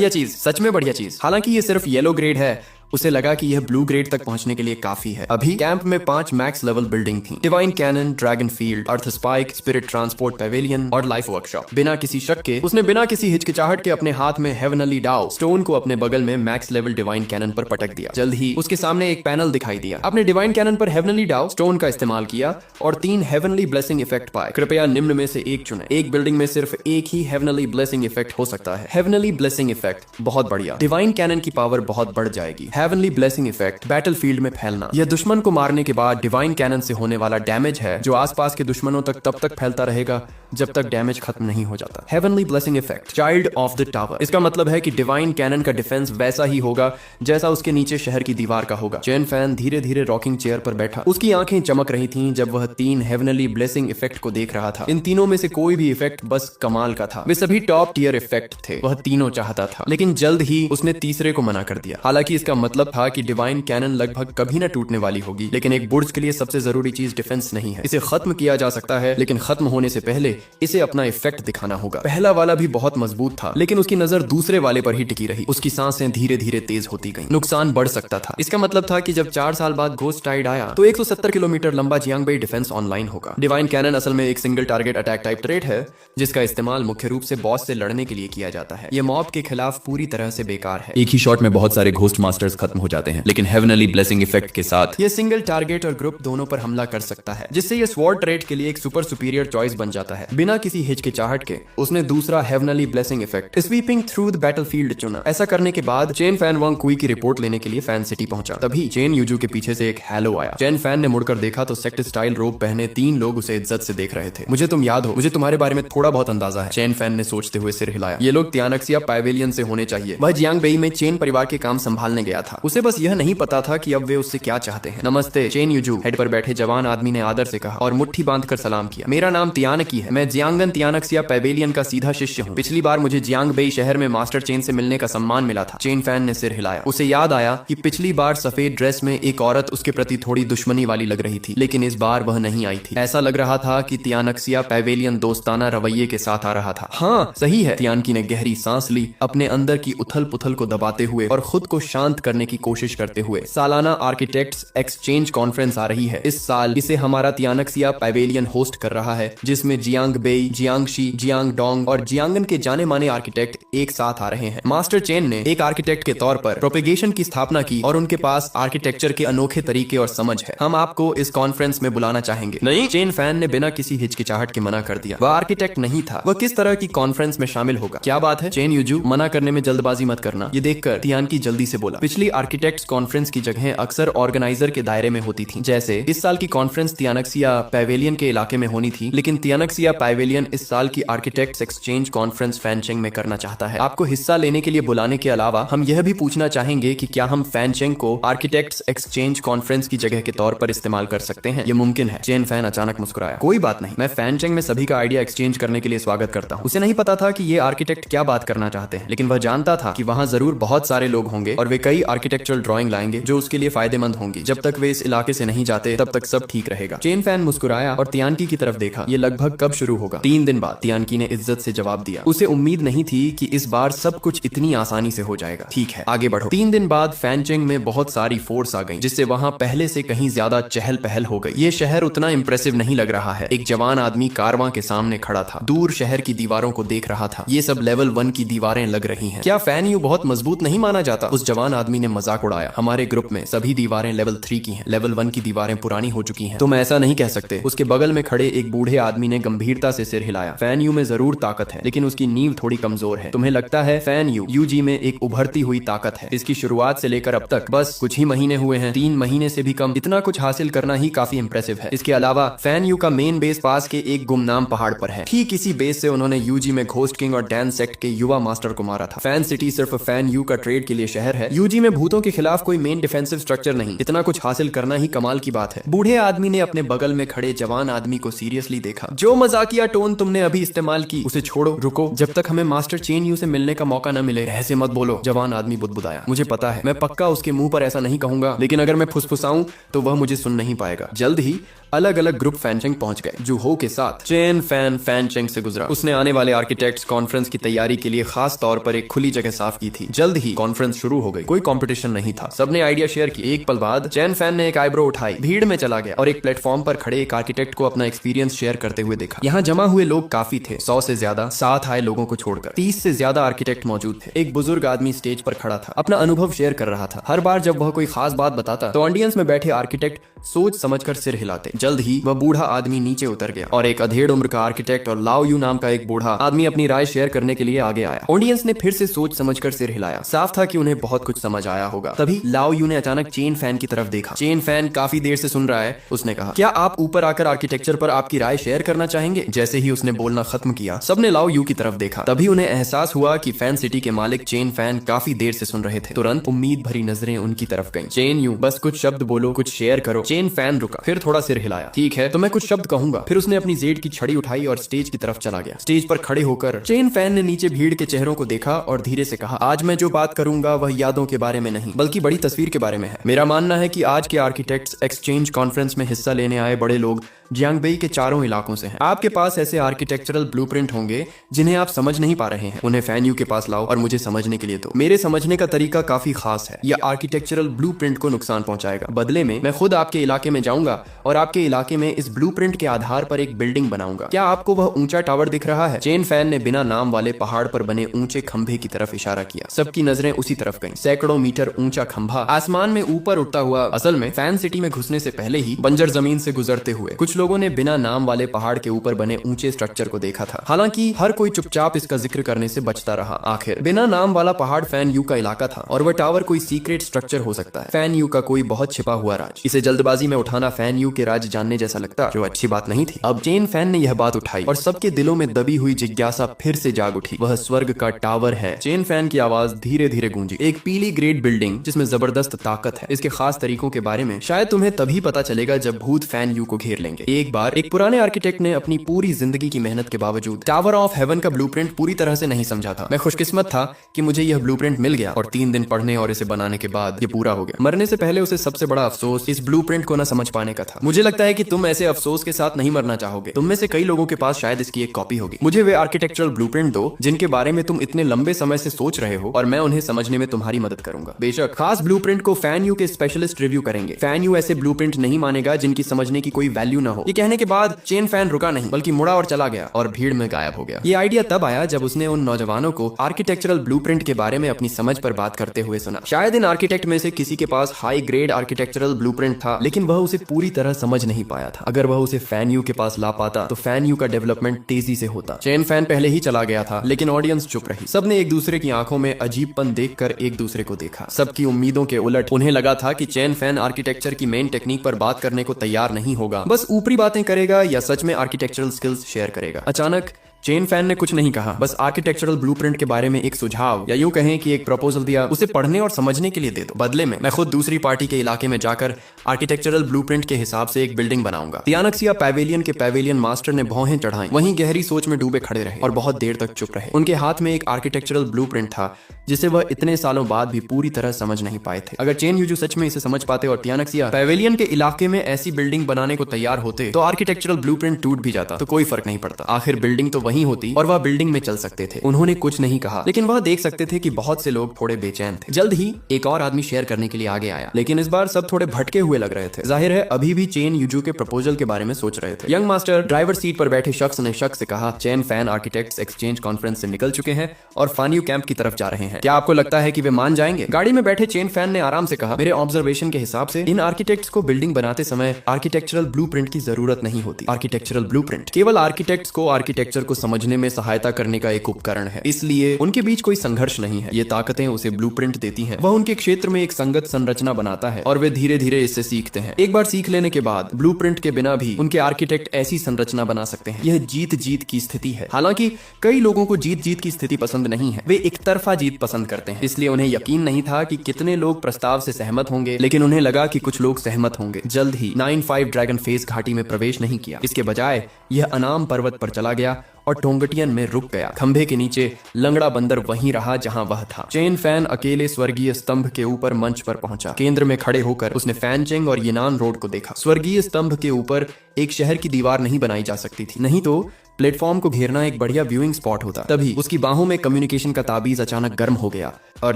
चीज, सच में बढ़िया चीज। हालांकि ये सिर्फ येलो ग्रेड है, उसे लगा कि यह ब्लू ग्रेड तक पहुंचने के लिए काफी है। अभी कैंप में 5 मैक्स लेवल बिल्डिंग थी, डिवाइन कैनन, ड्रैगन फील्ड, अर्थ स्पाइक, स्पिरिट ट्रांसपोर्ट पेवेलियन और लाइफ वर्कशॉप। बिना किसी शक के उसने बिना किसी हिचकिचाहट के अपने हाथ में हेवनली डाउ स्टोन को अपने बगल में मैक्स लेवल डिवाइन कैनन पर पटक दिया। जल्द ही उसके सामने एक पैनल दिखाई दिया। अपने डिवाइन कैनन पर हेवनली डाउ स्टोन का इस्तेमाल किया और 3 हेवनली ब्लेसिंग इफेक्ट पाए। कृपया निम्न में से एक चुने। एक बिल्डिंग में सिर्फ एक ही हेवनली ब्लेसिंग इफेक्ट हो सकता है। हेवनली ब्लेसिंग इफेक्ट, बहुत बढ़िया। डिवाइन कैनन की पावर बहुत बढ़ जाएगी। हेवनली ब्लेसिंग इफेक्ट, बैटलफील्ड में फैलना। यह दुश्मन को मारने के बाद डिवाइन कैनन से होने वाला डैमेज है, जो आसपास के दुश्मनों तक तब तक फैलता रहेगा जब तक डैमेज खत्म नहीं हो जाता। Heavenly blessing effect, child of the tower. इसका मतलब है कि डिवाइन कैनन का डिफेंस वैसा ही होगा जैसा उसके नीचे शहर की दीवार का होगा। चेन फैन धीरे धीरे रॉकिंग चेयर पर बैठा। उसकी आंखें चमक रही थीं जब वह 3 हेवनली ब्लेसिंग इफेक्ट को देख रहा था। इन तीनों में से कोई भी इफेक्ट बस कमाल का था। वे सभी टॉप टियर इफेक्ट थे। वह तीनों चाहता था, लेकिन जल्द ही उसने तीसरे को मना कर दिया। हालांकि इसका मतलब था कि डिवाइन कैनन लगभग कभी न टूटने वाली होगी, लेकिन एक बुर्ज के लिए सबसे जरूरी चीज डिफेंस नहीं है। इसे खत्म किया जा सकता है, लेकिन खत्म होने से पहले इसे अपना इफेक्ट दिखाना होगा। पहला वाला भी बहुत मजबूत था, लेकिन उसकी नजर दूसरे वाले पर ही टिकी रही। उसकी सांसें धीरे धीरे तेज होती गईं। नुकसान बढ़ सकता था। इसका मतलब था कि जब 4 साल बाद घोस्ट टाइड आया तो 170 किलोमीटर लंबा जियांगबेई डिफेंस ऑनलाइन होगा। डिवाइन कैनन असल में एक single target attack type trait है, जिसका इस्तेमाल मुख्य रूप से बॉस से लड़ने के लिए किया जाता है। यह मॉब के खिलाफ पूरी तरह से बेकार है। एक ही शॉट में बहुत सारे घोस्ट मास्टर्स खत्म हो जाते हैं, लेकिन हेवनली ब्लेसिंग इफेक्ट के साथ ये सिंगल टारगेट और ग्रुप दोनों पर हमला कर सकता है, जिससे ये स्वॉर्ड ट्रेट के लिए एक सुपर सुपीरियर चॉइस बन जाता है। बिना किसी हिचकिचाहट के उसने दूसरा heavenly blessing effect, sweeping through the battlefield, चुना। ऐसा करने के बाद चेन फैन वांग कुई की रिपोर्ट लेने के लिए फैन सिटी पहुंचा। तभी चेन यूजू के पीछे से एक हैलो आया। चेन फैन ने मुड़कर देखा तो सेक्ट स्टाइल रोब पहने 3 लोग उसे इज्जत से देख रहे थे। मुझे तुम याद हो, मुझे तुम्हारे बारे में थोड़ा बहुत अंदाजा है, चेन फैन ने सोचते हुए सिर हिलाया। ये लोग तियानक्सिया पाइवेलियन से होने चाहिए। वह जियांगबेई में चेन परिवार के काम संभालने गया था। उसे बस यह नहीं पता था कि अब वे उससे क्या चाहते हैं। नमस्ते चेन यूजू, हेड पर बैठे जवान आदमी ने आदर से कहा और मुट्ठी बांधकर सलाम किया। मेरा नाम तियानकी है। मैं जियांगन तियानक्सिया पाइवेलियन का सीधा शिष्य हूँ। पिछली बार मुझे जियांगबेई शहर में मास्टर चेन से मिलने का सम्मान मिला था। चेन फैन ने सिर हिलाया। उसे याद आया कि पिछली बार सफेद ड्रेस में एक औरत उसके प्रति थोड़ी दुश्मनी वाली लग रही थी, लेकिन इस बार वह नहीं आई थी। ऐसा लग रहा था कि तियानक्सिया पाइवेलियन दोस्ताना रवैये के साथ आ रहा था। हाँ सही है, तियानकी ने गहरी सांस ली, अपने अंदर की उथल पुथल को दबाते हुए और खुद को शांत करने की कोशिश करते हुए सालाना आर्किटेक्ट्स एक्सचेंज कॉन्फ्रेंस आ रही है। इस साल इसे हमारा तियानक्सिया पैवेलियन होस्ट कर रहा है, जिसमें जियांग बेई, जियांगशी, जियांग डोंग और जियांगन के जाने माने आर्किटेक्ट एक साथ आ रहे हैं। मास्टर चेन ने एक आर्किटेक्ट के तौर पर प्रोपेगेशन की स्थापना की और उनके पास आर्किटेक्चर के अनोखे तरीके और समझ है। हम आपको इस कॉन्फ्रेंस में बुलाना चाहेंगे। नहीं, चेन फैन ने बिना किसी हिचकिचाहट के मना कर दिया। वह आर्किटेक्ट नहीं था, वह किस तरह की कॉन्फ्रेंस में शामिल होगा? क्या बात है चेन यूजू, मना करने में जल्दबाजी मत करना। ये देखकर तियानकी जल्दी से बोला, पिछली आर्किटेक्ट्स कॉन्फ्रेंस की जगह अक्सर ऑर्गेनाइजर के दायरे में होती थी। जैसे इस साल की कॉन्फ्रेंस तियानक्सिया पैवेलियन के इलाके में होनी थी, लेकिन तियानक्सिया पैवेलियन इस साल की आर्किटेक्ट्स एक्सचेंज कॉन्फ्रेंस फैनचेंग में करना चाहता है। आपको हिस्सा लेने के लिए बुलाने के अलावा हम यह भी पूछना चाहेंगे कि क्या हम फैनचेंग को आर्किटेक्ट्स एक्सचेंज कॉन्फ्रेंस की जगह के तौर पर इस्तेमाल कर सकते हैं? ये मुमकिन है। चेन फैन अचानक मुस्कुराया। कोई बात नहीं, मैं फैनचेंग में सभी का आइडिया एक्सचेंज करने के लिए स्वागत करता हूँ। उसे नहीं पता था कि ये आर्किटेक्ट क्या बात करना चाहते हैं, लेकिन वह जानता था कि वहाँ जरूर बहुत सारे लोग होंगे और वे कई आर्किटेक्चरल ड्राइंग लाएंगे जो उसके लिए फायदेमंद होंगी। जब तक वे इस इलाके से नहीं जाते तब तक सब ठीक रहेगा। चेन फैन मुस्कुराया और तियानकी की तरफ देखा। ये लगभग कब शुरू होगा? 3 दिन बाद, तियानकी ने इज्जत से जवाब दिया। उसे उम्मीद नहीं थी कि इस बार सब कुछ इतनी आसानी से हो जाएगा। ठीक है, आगे बढ़ो। 3 दिन बाद फैनचेंग में बहुत सारी फोर्स आ गई, जिससे वहाँ पहले से कहीं ज्यादा चहल पहल हो गई। ये शहर उतना इंप्रेसिव नहीं लग रहा है। एक जवान आदमी कारवां के सामने खड़ा था, दूर शहर की दीवारों को देख रहा था। ये सब लेवल 1 की दीवारें लग रही हैं। क्या फैन यू बहुत मजबूत नहीं माना जाता? उस जवान आदमी ने मजाक उड़ाया। हमारे ग्रुप में सभी दीवारें लेवल 3 की हैं। लेवल 1 की दीवारें पुरानी हो चुकी हैं। तुम ऐसा नहीं कह सकते। उसके बगल में खड़े एक बूढ़े आदमी ने गंभीरता से सिर हिलाया। फैन यू में जरूर ताकत है, लेकिन उसकी नींव थोड़ी कमजोर है। तुम्हें लगता है फैन यूजी में एक उभरती हुई ताकत है। इसकी शुरुआत से लेकर अब तक बस कुछ ही महीने हुए हैं, 3 महीने से भी कम। इतना कुछ हासिल करना ही काफी इंप्रेसिव है। इसके अलावा फैन यू का मेन बेस पास के एक गुमनाम पहाड़ पर है। ठीक इसी बेस से उन्होंने यूजी में घोस्ट किंग और डैन सेक्ट के युवा मास्टर को मारा था। फैन सिटी सिर्फ फैन यू का ट्रेड के लिए शहर है। यूजी में भूतों के खिलाफ कोई मेन डिफेंसिव स्ट्रक्चर नहीं। इतना कुछ हासिल करना ही कमाल की बात है। बूढ़े आदमी ने अपने बगल में खड़े जवान आदमी को सीरियसली देखा। जो मजाकिया टोन तुमने अभी इस्तेमाल की उसे छोड़ो, रुको। जब तक हमें मास्टर चेन यू से मिलने का मौका न मिले ऐसे मत बोलो। जवान आदमी बुदबुदाया। मुझे पता है, मैं पक्का उसके मुंह पर ऐसा नहीं कहूंगा, लेकिन अगर मैं फुसफुसाऊं तो वह मुझे सुन नहीं पाएगा। जल्द ही अलग अलग ग्रुप फैनचेंग पहुंच गए। जूहो के साथ चेन फैन फैनचेंग से गुजरा। उसने आने वाले आर्किटेक्ट्स कॉन्फ्रेंस की तैयारी के लिए खास तौर पर एक खुली जगह साफ की थी। जल्द ही कॉन्फ्रेंस शुरू हो गई। कोई कंपटीशन नहीं था, सबने आइडिया शेयर की। एक पल बाद चेन फैन ने एक आईब्रो उठाई, भीड़ में चला गया और एक प्लेटफॉर्म पर खड़े एक आर्किटेक्ट को अपना एक्सपीरियंस शेयर करते हुए देखा। यहाँ जमा हुए लोग काफी थे, 100 से ज्यादा। साथ आए लोगों को छोड़कर 30 से ज्यादा आर्किटेक्ट मौजूद थे। एक बुजुर्ग आदमी स्टेज पर खड़ा था, अपना अनुभव शेयर कर रहा था। हर बार जब वह कोई खास बात बताता तो ऑडियंस में बैठे आर्किटेक्ट सोच समझकर सिर हिलाते। जल्द ही वह बूढ़ा आदमी नीचे उतर गया और एक अधेड़ उम्र का आर्किटेक्ट और लाओ यू नाम का एक बूढ़ा आदमी अपनी राय शेयर करने के लिए आगे आया। ऑडियंस ने फिर से सोच समझकर सिर हिलाया। साफ था कि उन्हें बहुत कुछ समझ आया होगा। तभी लाओ यू ने अचानक चेन फैन की तरफ देखा। चेन फैन काफी देर से सुन रहा है। उसने कहा, क्या आप ऊपर आकर आर्किटेक्चर पर आपकी राय शेयर करना चाहेंगे? जैसे ही उसने बोलना खत्म किया, सबने लाओ यू की तरफ देखा। तभी उन्हें एहसास हुआ कि फैन सिटी के मालिक चेन फैन काफी देर से सुन रहे थे। तुरंत उम्मीद भरी नजरें उनकी तरफ गईं। चेन यू, बस कुछ शब्द बोलो, कुछ शेयर करो। चेन फैन रुका, फिर थोड़ा सिर हिलाया। ठीक है, तो मैं कुछ शब्द कहूंगा। फिर उसने अपनी जेड की छड़ी उठाई और स्टेज की तरफ चला गया। स्टेज पर खड़े होकर चेन फैन ने नीचे भीड़ के चेहरों को देखा और धीरे से कहा, आज मैं जो बात करूंगा वह यादों के बारे में नहीं, बल्कि बड़ी तस्वीर के बारे में है। मेरा मानना है कि आज के आर्किटेक्ट्स एक्सचेंज कॉन्फ्रेंस में हिस्सा लेने आए बड़े लोग जियांगबेई के चारों इलाकों से हैं। आपके पास ऐसे आर्किटेक्चरल ब्लूप्रिंट होंगे जिन्हें आप समझ नहीं पा रहे हैं। उन्हें फैन यू के पास लाओ और मुझे समझने के लिए दो। मेरे समझने का तरीका काफी खास है। यह आर्किटेक्चरल ब्लूप्रिंट को नुकसान पहुंचाएगा। बदले में मैं खुद आपके इलाके में जाऊंगा और आपके इलाके में इस ब्लूप्रिंट के आधार पर एक बिल्डिंग बनाऊंगा। क्या आपको वह ऊंचा टावर दिख रहा है? चेन फैन ने बिना नाम वाले पहाड़ पर बने ऊंचे खंभे की तरफ इशारा किया। सबकी नजरें उसी तरफ गईं। सैकड़ों मीटर ऊंचा खंभा आसमान में ऊपर उठता हुआ, असल में फैन सिटी में घुसने से पहले ही बंजर जमीन से गुजरते हुए। कुछ लोगों ने बिना नाम वाले पहाड़ के ऊपर बने ऊंचे स्ट्रक्चर को देखा था। हालांकि हर कोई चुपचाप इसका जिक्र करने से बचता रहा। आखिर बिना नाम वाला पहाड़ फैन यू का इलाका था और वह टावर कोई सीक्रेट स्ट्रक्चर हो सकता है। फैन यू का कोई बहुत छिपा हुआ राज। इसे जल्दबाजी में उठाना फैन यू के राज जानने जैसा लगता, जो अच्छी बात नहीं थी। अब चेन फैन ने यह बात उठाई और सबके दिलों में दबी हुई जिज्ञासा फिर से जाग उठी। वह स्वर्ग का टावर है। चेन फैन की आवाज धीरे धीरे गूंजी। एक पीली ग्रेड बिल्डिंग जिसमें जबरदस्त ताकत है। इसके खास तरीकों के बारे में शायद तुम्हें तभी पता चलेगा जब भूत फैन यू को घेर लेंगे। सके। एक बार एक पुराने आर्किटेक्ट ने अपनी पूरी जिंदगी की मेहनत के बावजूद टावर ऑफ हेवन का ब्लूप्रिंट पूरी तरह से नहीं समझा था। मैं खुशकिस्मत था कि मुझे यह ब्लूप्रिंट मिल गया और 3 दिन पढ़ने और इसे बनाने के बाद ये पूरा हो गया। मरने से पहले उसे सबसे बड़ा अफसोस इस ब्लूप्रिंट को न समझ पाने का था। मुझे लगता है कि तुम ऐसे अफसोस के साथ नहीं मरना चाहोगे। तुम में से कई लोगों के पास शायद इसकी एक कॉपी होगी। मुझे वे आर्किटेक्चरल ब्लूप्रिंट दो जिनके बारे में तुम इतने लंबे समय से सोच रहे हो और मैं उन्हें समझने में तुम्हारी मदद करूंगा। बेशक खास ब्लूप्रिंट को फैन यू के स्पेशलिस्ट रिव्यू करेंगे। फैन यू ऐसे ब्लूप्रिंट नहीं मानेगा जिनकी समझने की कोई वैल्यू न हो। ये कहने के बाद चेन फैन रुका नहीं बल्कि मुड़ा और चला गया और भीड़ में गायब हो गया। ये आइडिया तब आया जब उसने उन नौजवानों को आर्किटेक्चरल ब्लूप्रिंट के बारे में अपनी समझ पर बात करते हुए सुना। शायद इन आर्किटेक्ट में से किसी के पास हाई ग्रेड आर्किटेक्चरल ब्लूप्रिंट था लेकिन वह उसे पूरी तरह समझ नहीं पाया था। अगर वह उसे फैन यू के पास ला पाता तो फैन यू का डेवलपमेंट तेजी से होता। चेन फैन पहले ही चला गया था लेकिन ऑडियंस चुप रही। सबने एक दूसरे की आंखों में अजीबपन देखकर एक दूसरे को देखा। सबकी उम्मीदों के उलट उन्हें लगा था कि चेन फैन आर्किटेक्चर की मेन टेक्निक पर बात करने को तैयार नहीं होगा, बस ऊपरी बातें करेगा या सच में आर्किटेक्चरल स्किल्स शेयर करेगा। अचानक चेन फैन ने कुछ नहीं कहा, बस आर्किटेक्चरल ब्लूप्रिंट के बारे में एक सुझाव या यूं कहें कि एक प्रपोजल दिया। उसे पढ़ने और समझने के लिए दे दो। बदले में मैं खुद दूसरी पार्टी के इलाके में जाकर आर्किटेक्चरल ब्लूप्रिंट के हिसाब से एक बिल्डिंग बनाऊंगा। तियानक्सिया पैवेलियन के पैवेलियन मास्टर ने भौहें चढ़ाई, वहीं गहरी सोच में डूबे खड़े रहे और बहुत देर तक चुप रहे। उनके हाथ में एक आर्किटेक्चरल ब्लूप्रिंट था जिसे वह इतने सालों बाद भी पूरी तरह समझ नहीं पाए थे। अगर चेन यूजू सच में इसे समझ पाते और तियानक्सिया पैवेलियन के इलाके में ऐसी बिल्डिंग बनाने को तैयार होते तो आर्किटेक्चरल ब्लूप्रिंट टूट भी जाता तो कोई फर्क नहीं पड़ता। आखिर बिल्डिंग तो वही होती और वह बिल्डिंग में चल सकते थे। उन्होंने कुछ नहीं कहा लेकिन वह देख सकते थे कि बहुत से लोग थोड़े बेचैन थे। जल्द ही एक और आदमी शेयर करने के लिए आगे आया लेकिन इस बार सब थोड़े भटके हुए लग रहे थे। जाहिर है अभी भी चेन यूजू के प्रपोजल के बारे में सोच रहे थे। यंग मास्टर ड्राइवर सीट पर बैठे शख्स ने शक से कहा, chain fan architects exchange conference से निकल चुके हैं और फान्यू कैंप की तरफ जा रहे हैं। क्या आपको लगता है कि वे मान जाएंगे? गाड़ी में बैठे चेन फैन ने आराम से कहा, मेरे ऑब्जर्वेशन के हिसाब से इन आर्किटेक्ट्स को बिल्डिंग बनाते समय आर्किटेक्चरल ब्लूप्रिंट की जरूरत नहीं होती। आर्किटेक्चरल ब्लूप्रिंट केवल आर्किटेक्ट्स को आर्किटेक्चर को समझने में सहायता करने का एक उपकरण है, इसलिए उनके बीच कोई संघर्ष नहीं है। ये ताकतें उसे ब्लूप्रिंट देती हैं, वह उनके क्षेत्र में एक संगत संरचना बनाता है और वे धीरे धीरे इससे सीखते हैं। एक बार सीख लेने के बाद ब्लूप्रिंट के बिना भी उनके आर्किटेक्ट ऐसी संरचना बना सकते हैं। यह जीत जीत की स्थिति है। हालांकि कई लोगों को जीत जीत की स्थिति पसंद नहीं है, वे एक तरफा जीत पसंद करते हैं। इसलिए उन्हें यकीन नहीं था कि कितने लोग प्रस्ताव से सहमत होंगे, लेकिन उन्हें लगा कि कुछ लोग सहमत होंगे। जल्द ही 9-5 ड्रैगन फेस घाटी में प्रवेश नहीं किया, इसके बजाय यह अनाम पर्वत पर चला गया और टोंगटियन में रुक गया। खंभे के नीचे लंगड़ा बंदर वहीं रहा जहां वह था। चेन फैन अकेले स्वर्गीय स्तंभ के ऊपर मंच पर पहुंचा। केंद्र में खड़े होकर उसने फैनचेंग और येनान रोड को देखा। स्वर्गीय स्तंभ के ऊपर एक शहर की दीवार नहीं बनाई जा सकती थी, नहीं तो प्लेटफॉर्म को घेरना एक बढ़िया व्यूइंग स्पॉट होता। तभी उसकी बाहों में कम्युनिकेशन का ताबीज अचानक गर्म हो गया और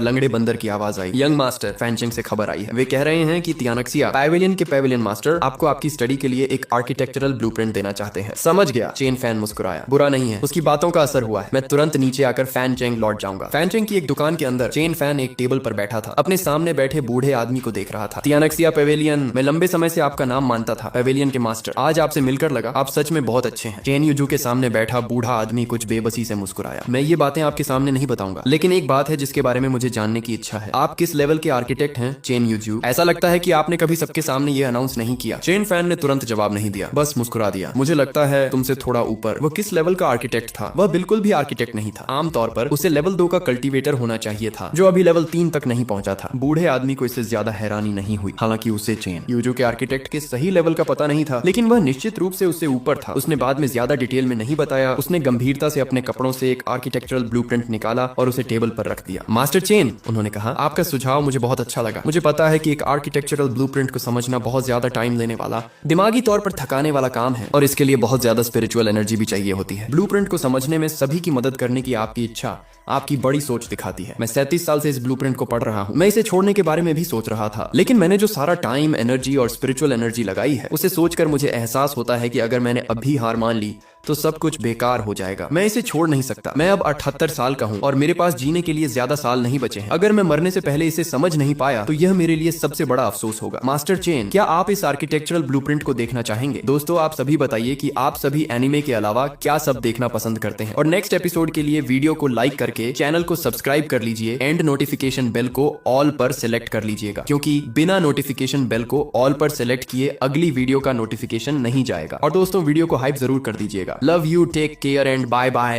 लंगड़े बंदर की आवाज आई, यंग मास्टर, फैनचेंग से खबर आई है। वे कह रहे हैं कि तियानक्सिया पैवेलियन के पैवेलियन मास्टर आपको आपकी स्टडी के लिए एक आर्किटेक्चरल ब्लूप्रिंट देना चाहते हैं। समझ गया, चेन फैन मुस्कुराया। बुरा नहीं है, उसकी बातों का असर हुआ है। मैं तुरंत नीचे आकर फैनचेंग लौट जाऊंगा। फैनचेंग की एक दुकान के अंदर चेन फैन एक टेबल पर बैठा था, अपने सामने बैठे बूढ़े आदमी को देख रहा था। तियानक्सिया पैवेलियन, मैं लंबे समय से आपका नाम मानता था, पैवेलियन के मास्टर। आज आपसे मिलकर लगा आप सच में बहुत अच्छे हैं। चेन यूजू के सामने बैठा बूढ़ा आदमी कुछ बेबसी से मुस्कुराया। मैं ये बातें आपके सामने नहीं बताऊंगा, लेकिन एक बात है जिसके बारे में मुझे जानने की इच्छा है। आप किस लेवल के आर्किटेक्ट हैं, चेन यूजू? ऐसा लगता है कि आपने कभी सबके सामने ये अनाउंस नहीं किया। चेन फैन ने तुरंत जवाब नहीं दिया, बस मुस्कुरा दिया। मुझे लगता है तुमसे थोड़ा ऊपर। वो किस लेवल का आर्किटेक्ट था? वह बिल्कुल भी आर्किटेक्ट नहीं था। आमतौर पर उसे लेवल 2 का कल्टीवेटर होना चाहिए था, जो अभी लेवल 3 तक नहीं पहुंचा था। बूढ़े आदमी को इससे ज्यादा हैरानी नहीं हुई। हालांकि उसे चेन यूजू के आर्किटेक्ट के सही लेवल का पता नहीं था, लेकिन वह निश्चित रूप से उससे ऊपर था। उसने बाद में ज्यादा डिटेल में नहीं बताया। उसने गंभीरता से अपने कपड़ों से एक आर्किटेक्चरल ब्लूप्रिंट निकाला और उसे टेबल पर रख दिया। मास्टर चेन, उन्होंने कहा, आपका सुझाव मुझे बहुत अच्छा लगा। मुझे पता है कि एक आर्किटेक्चरल ब्लूप्रिंट को समझना बहुत ज्यादा टाइम लेने वाला, दिमागी तौर पर थकाने वाला काम है और इसके लिए बहुत ज्यादा स्पिरिचुअल एनर्जी भी चाहिए होती है। ब्लूप्रिंट को समझने में सभी की मदद करने की आपकी इच्छा आपकी बड़ी सोच दिखाती है। मैं 37 साल से इस ब्लूप्रिंट को पढ़ रहा हूँ। मैं इसे छोड़ने के बारे में भी सोच रहा था, लेकिन मैंने जो सारा टाइम, एनर्जी और स्पिरिचुअल एनर्जी लगाई है, उसे सोचकर मुझे एहसास होता है कि अगर मैंने अभी हार मान ली तो सब कुछ बेकार हो जाएगा। मैं इसे छोड़ नहीं सकता। मैं अब 78 साल का हूँ और मेरे पास जीने के लिए ज्यादा साल नहीं बचे हैं। अगर मैं मरने से पहले इसे समझ नहीं पाया तो यह मेरे लिए सबसे बड़ा अफसोस होगा। मास्टर चेन, क्या आप इस आर्किटेक्चरल ब्लूप्रिंट को देखना चाहेंगे? दोस्तों, आप सभी बताइए कि आप सभी एनिमे के अलावा क्या सब देखना पसंद करते हैं। और नेक्स्ट एपिसोड के लिए वीडियो को लाइक करके चैनल को सब्सक्राइब कर लीजिए एंड नोटिफिकेशन बेल को ऑल पर सिलेक्ट कर लीजिएगा, क्योंकि बिना नोटिफिकेशन बेल को ऑल पर सिलेक्ट किए अगली वीडियो का नोटिफिकेशन नहीं जाएगा। और दोस्तों, वीडियो को हाइप जरूर कर दीजिएगा। Love you, take care and bye bye.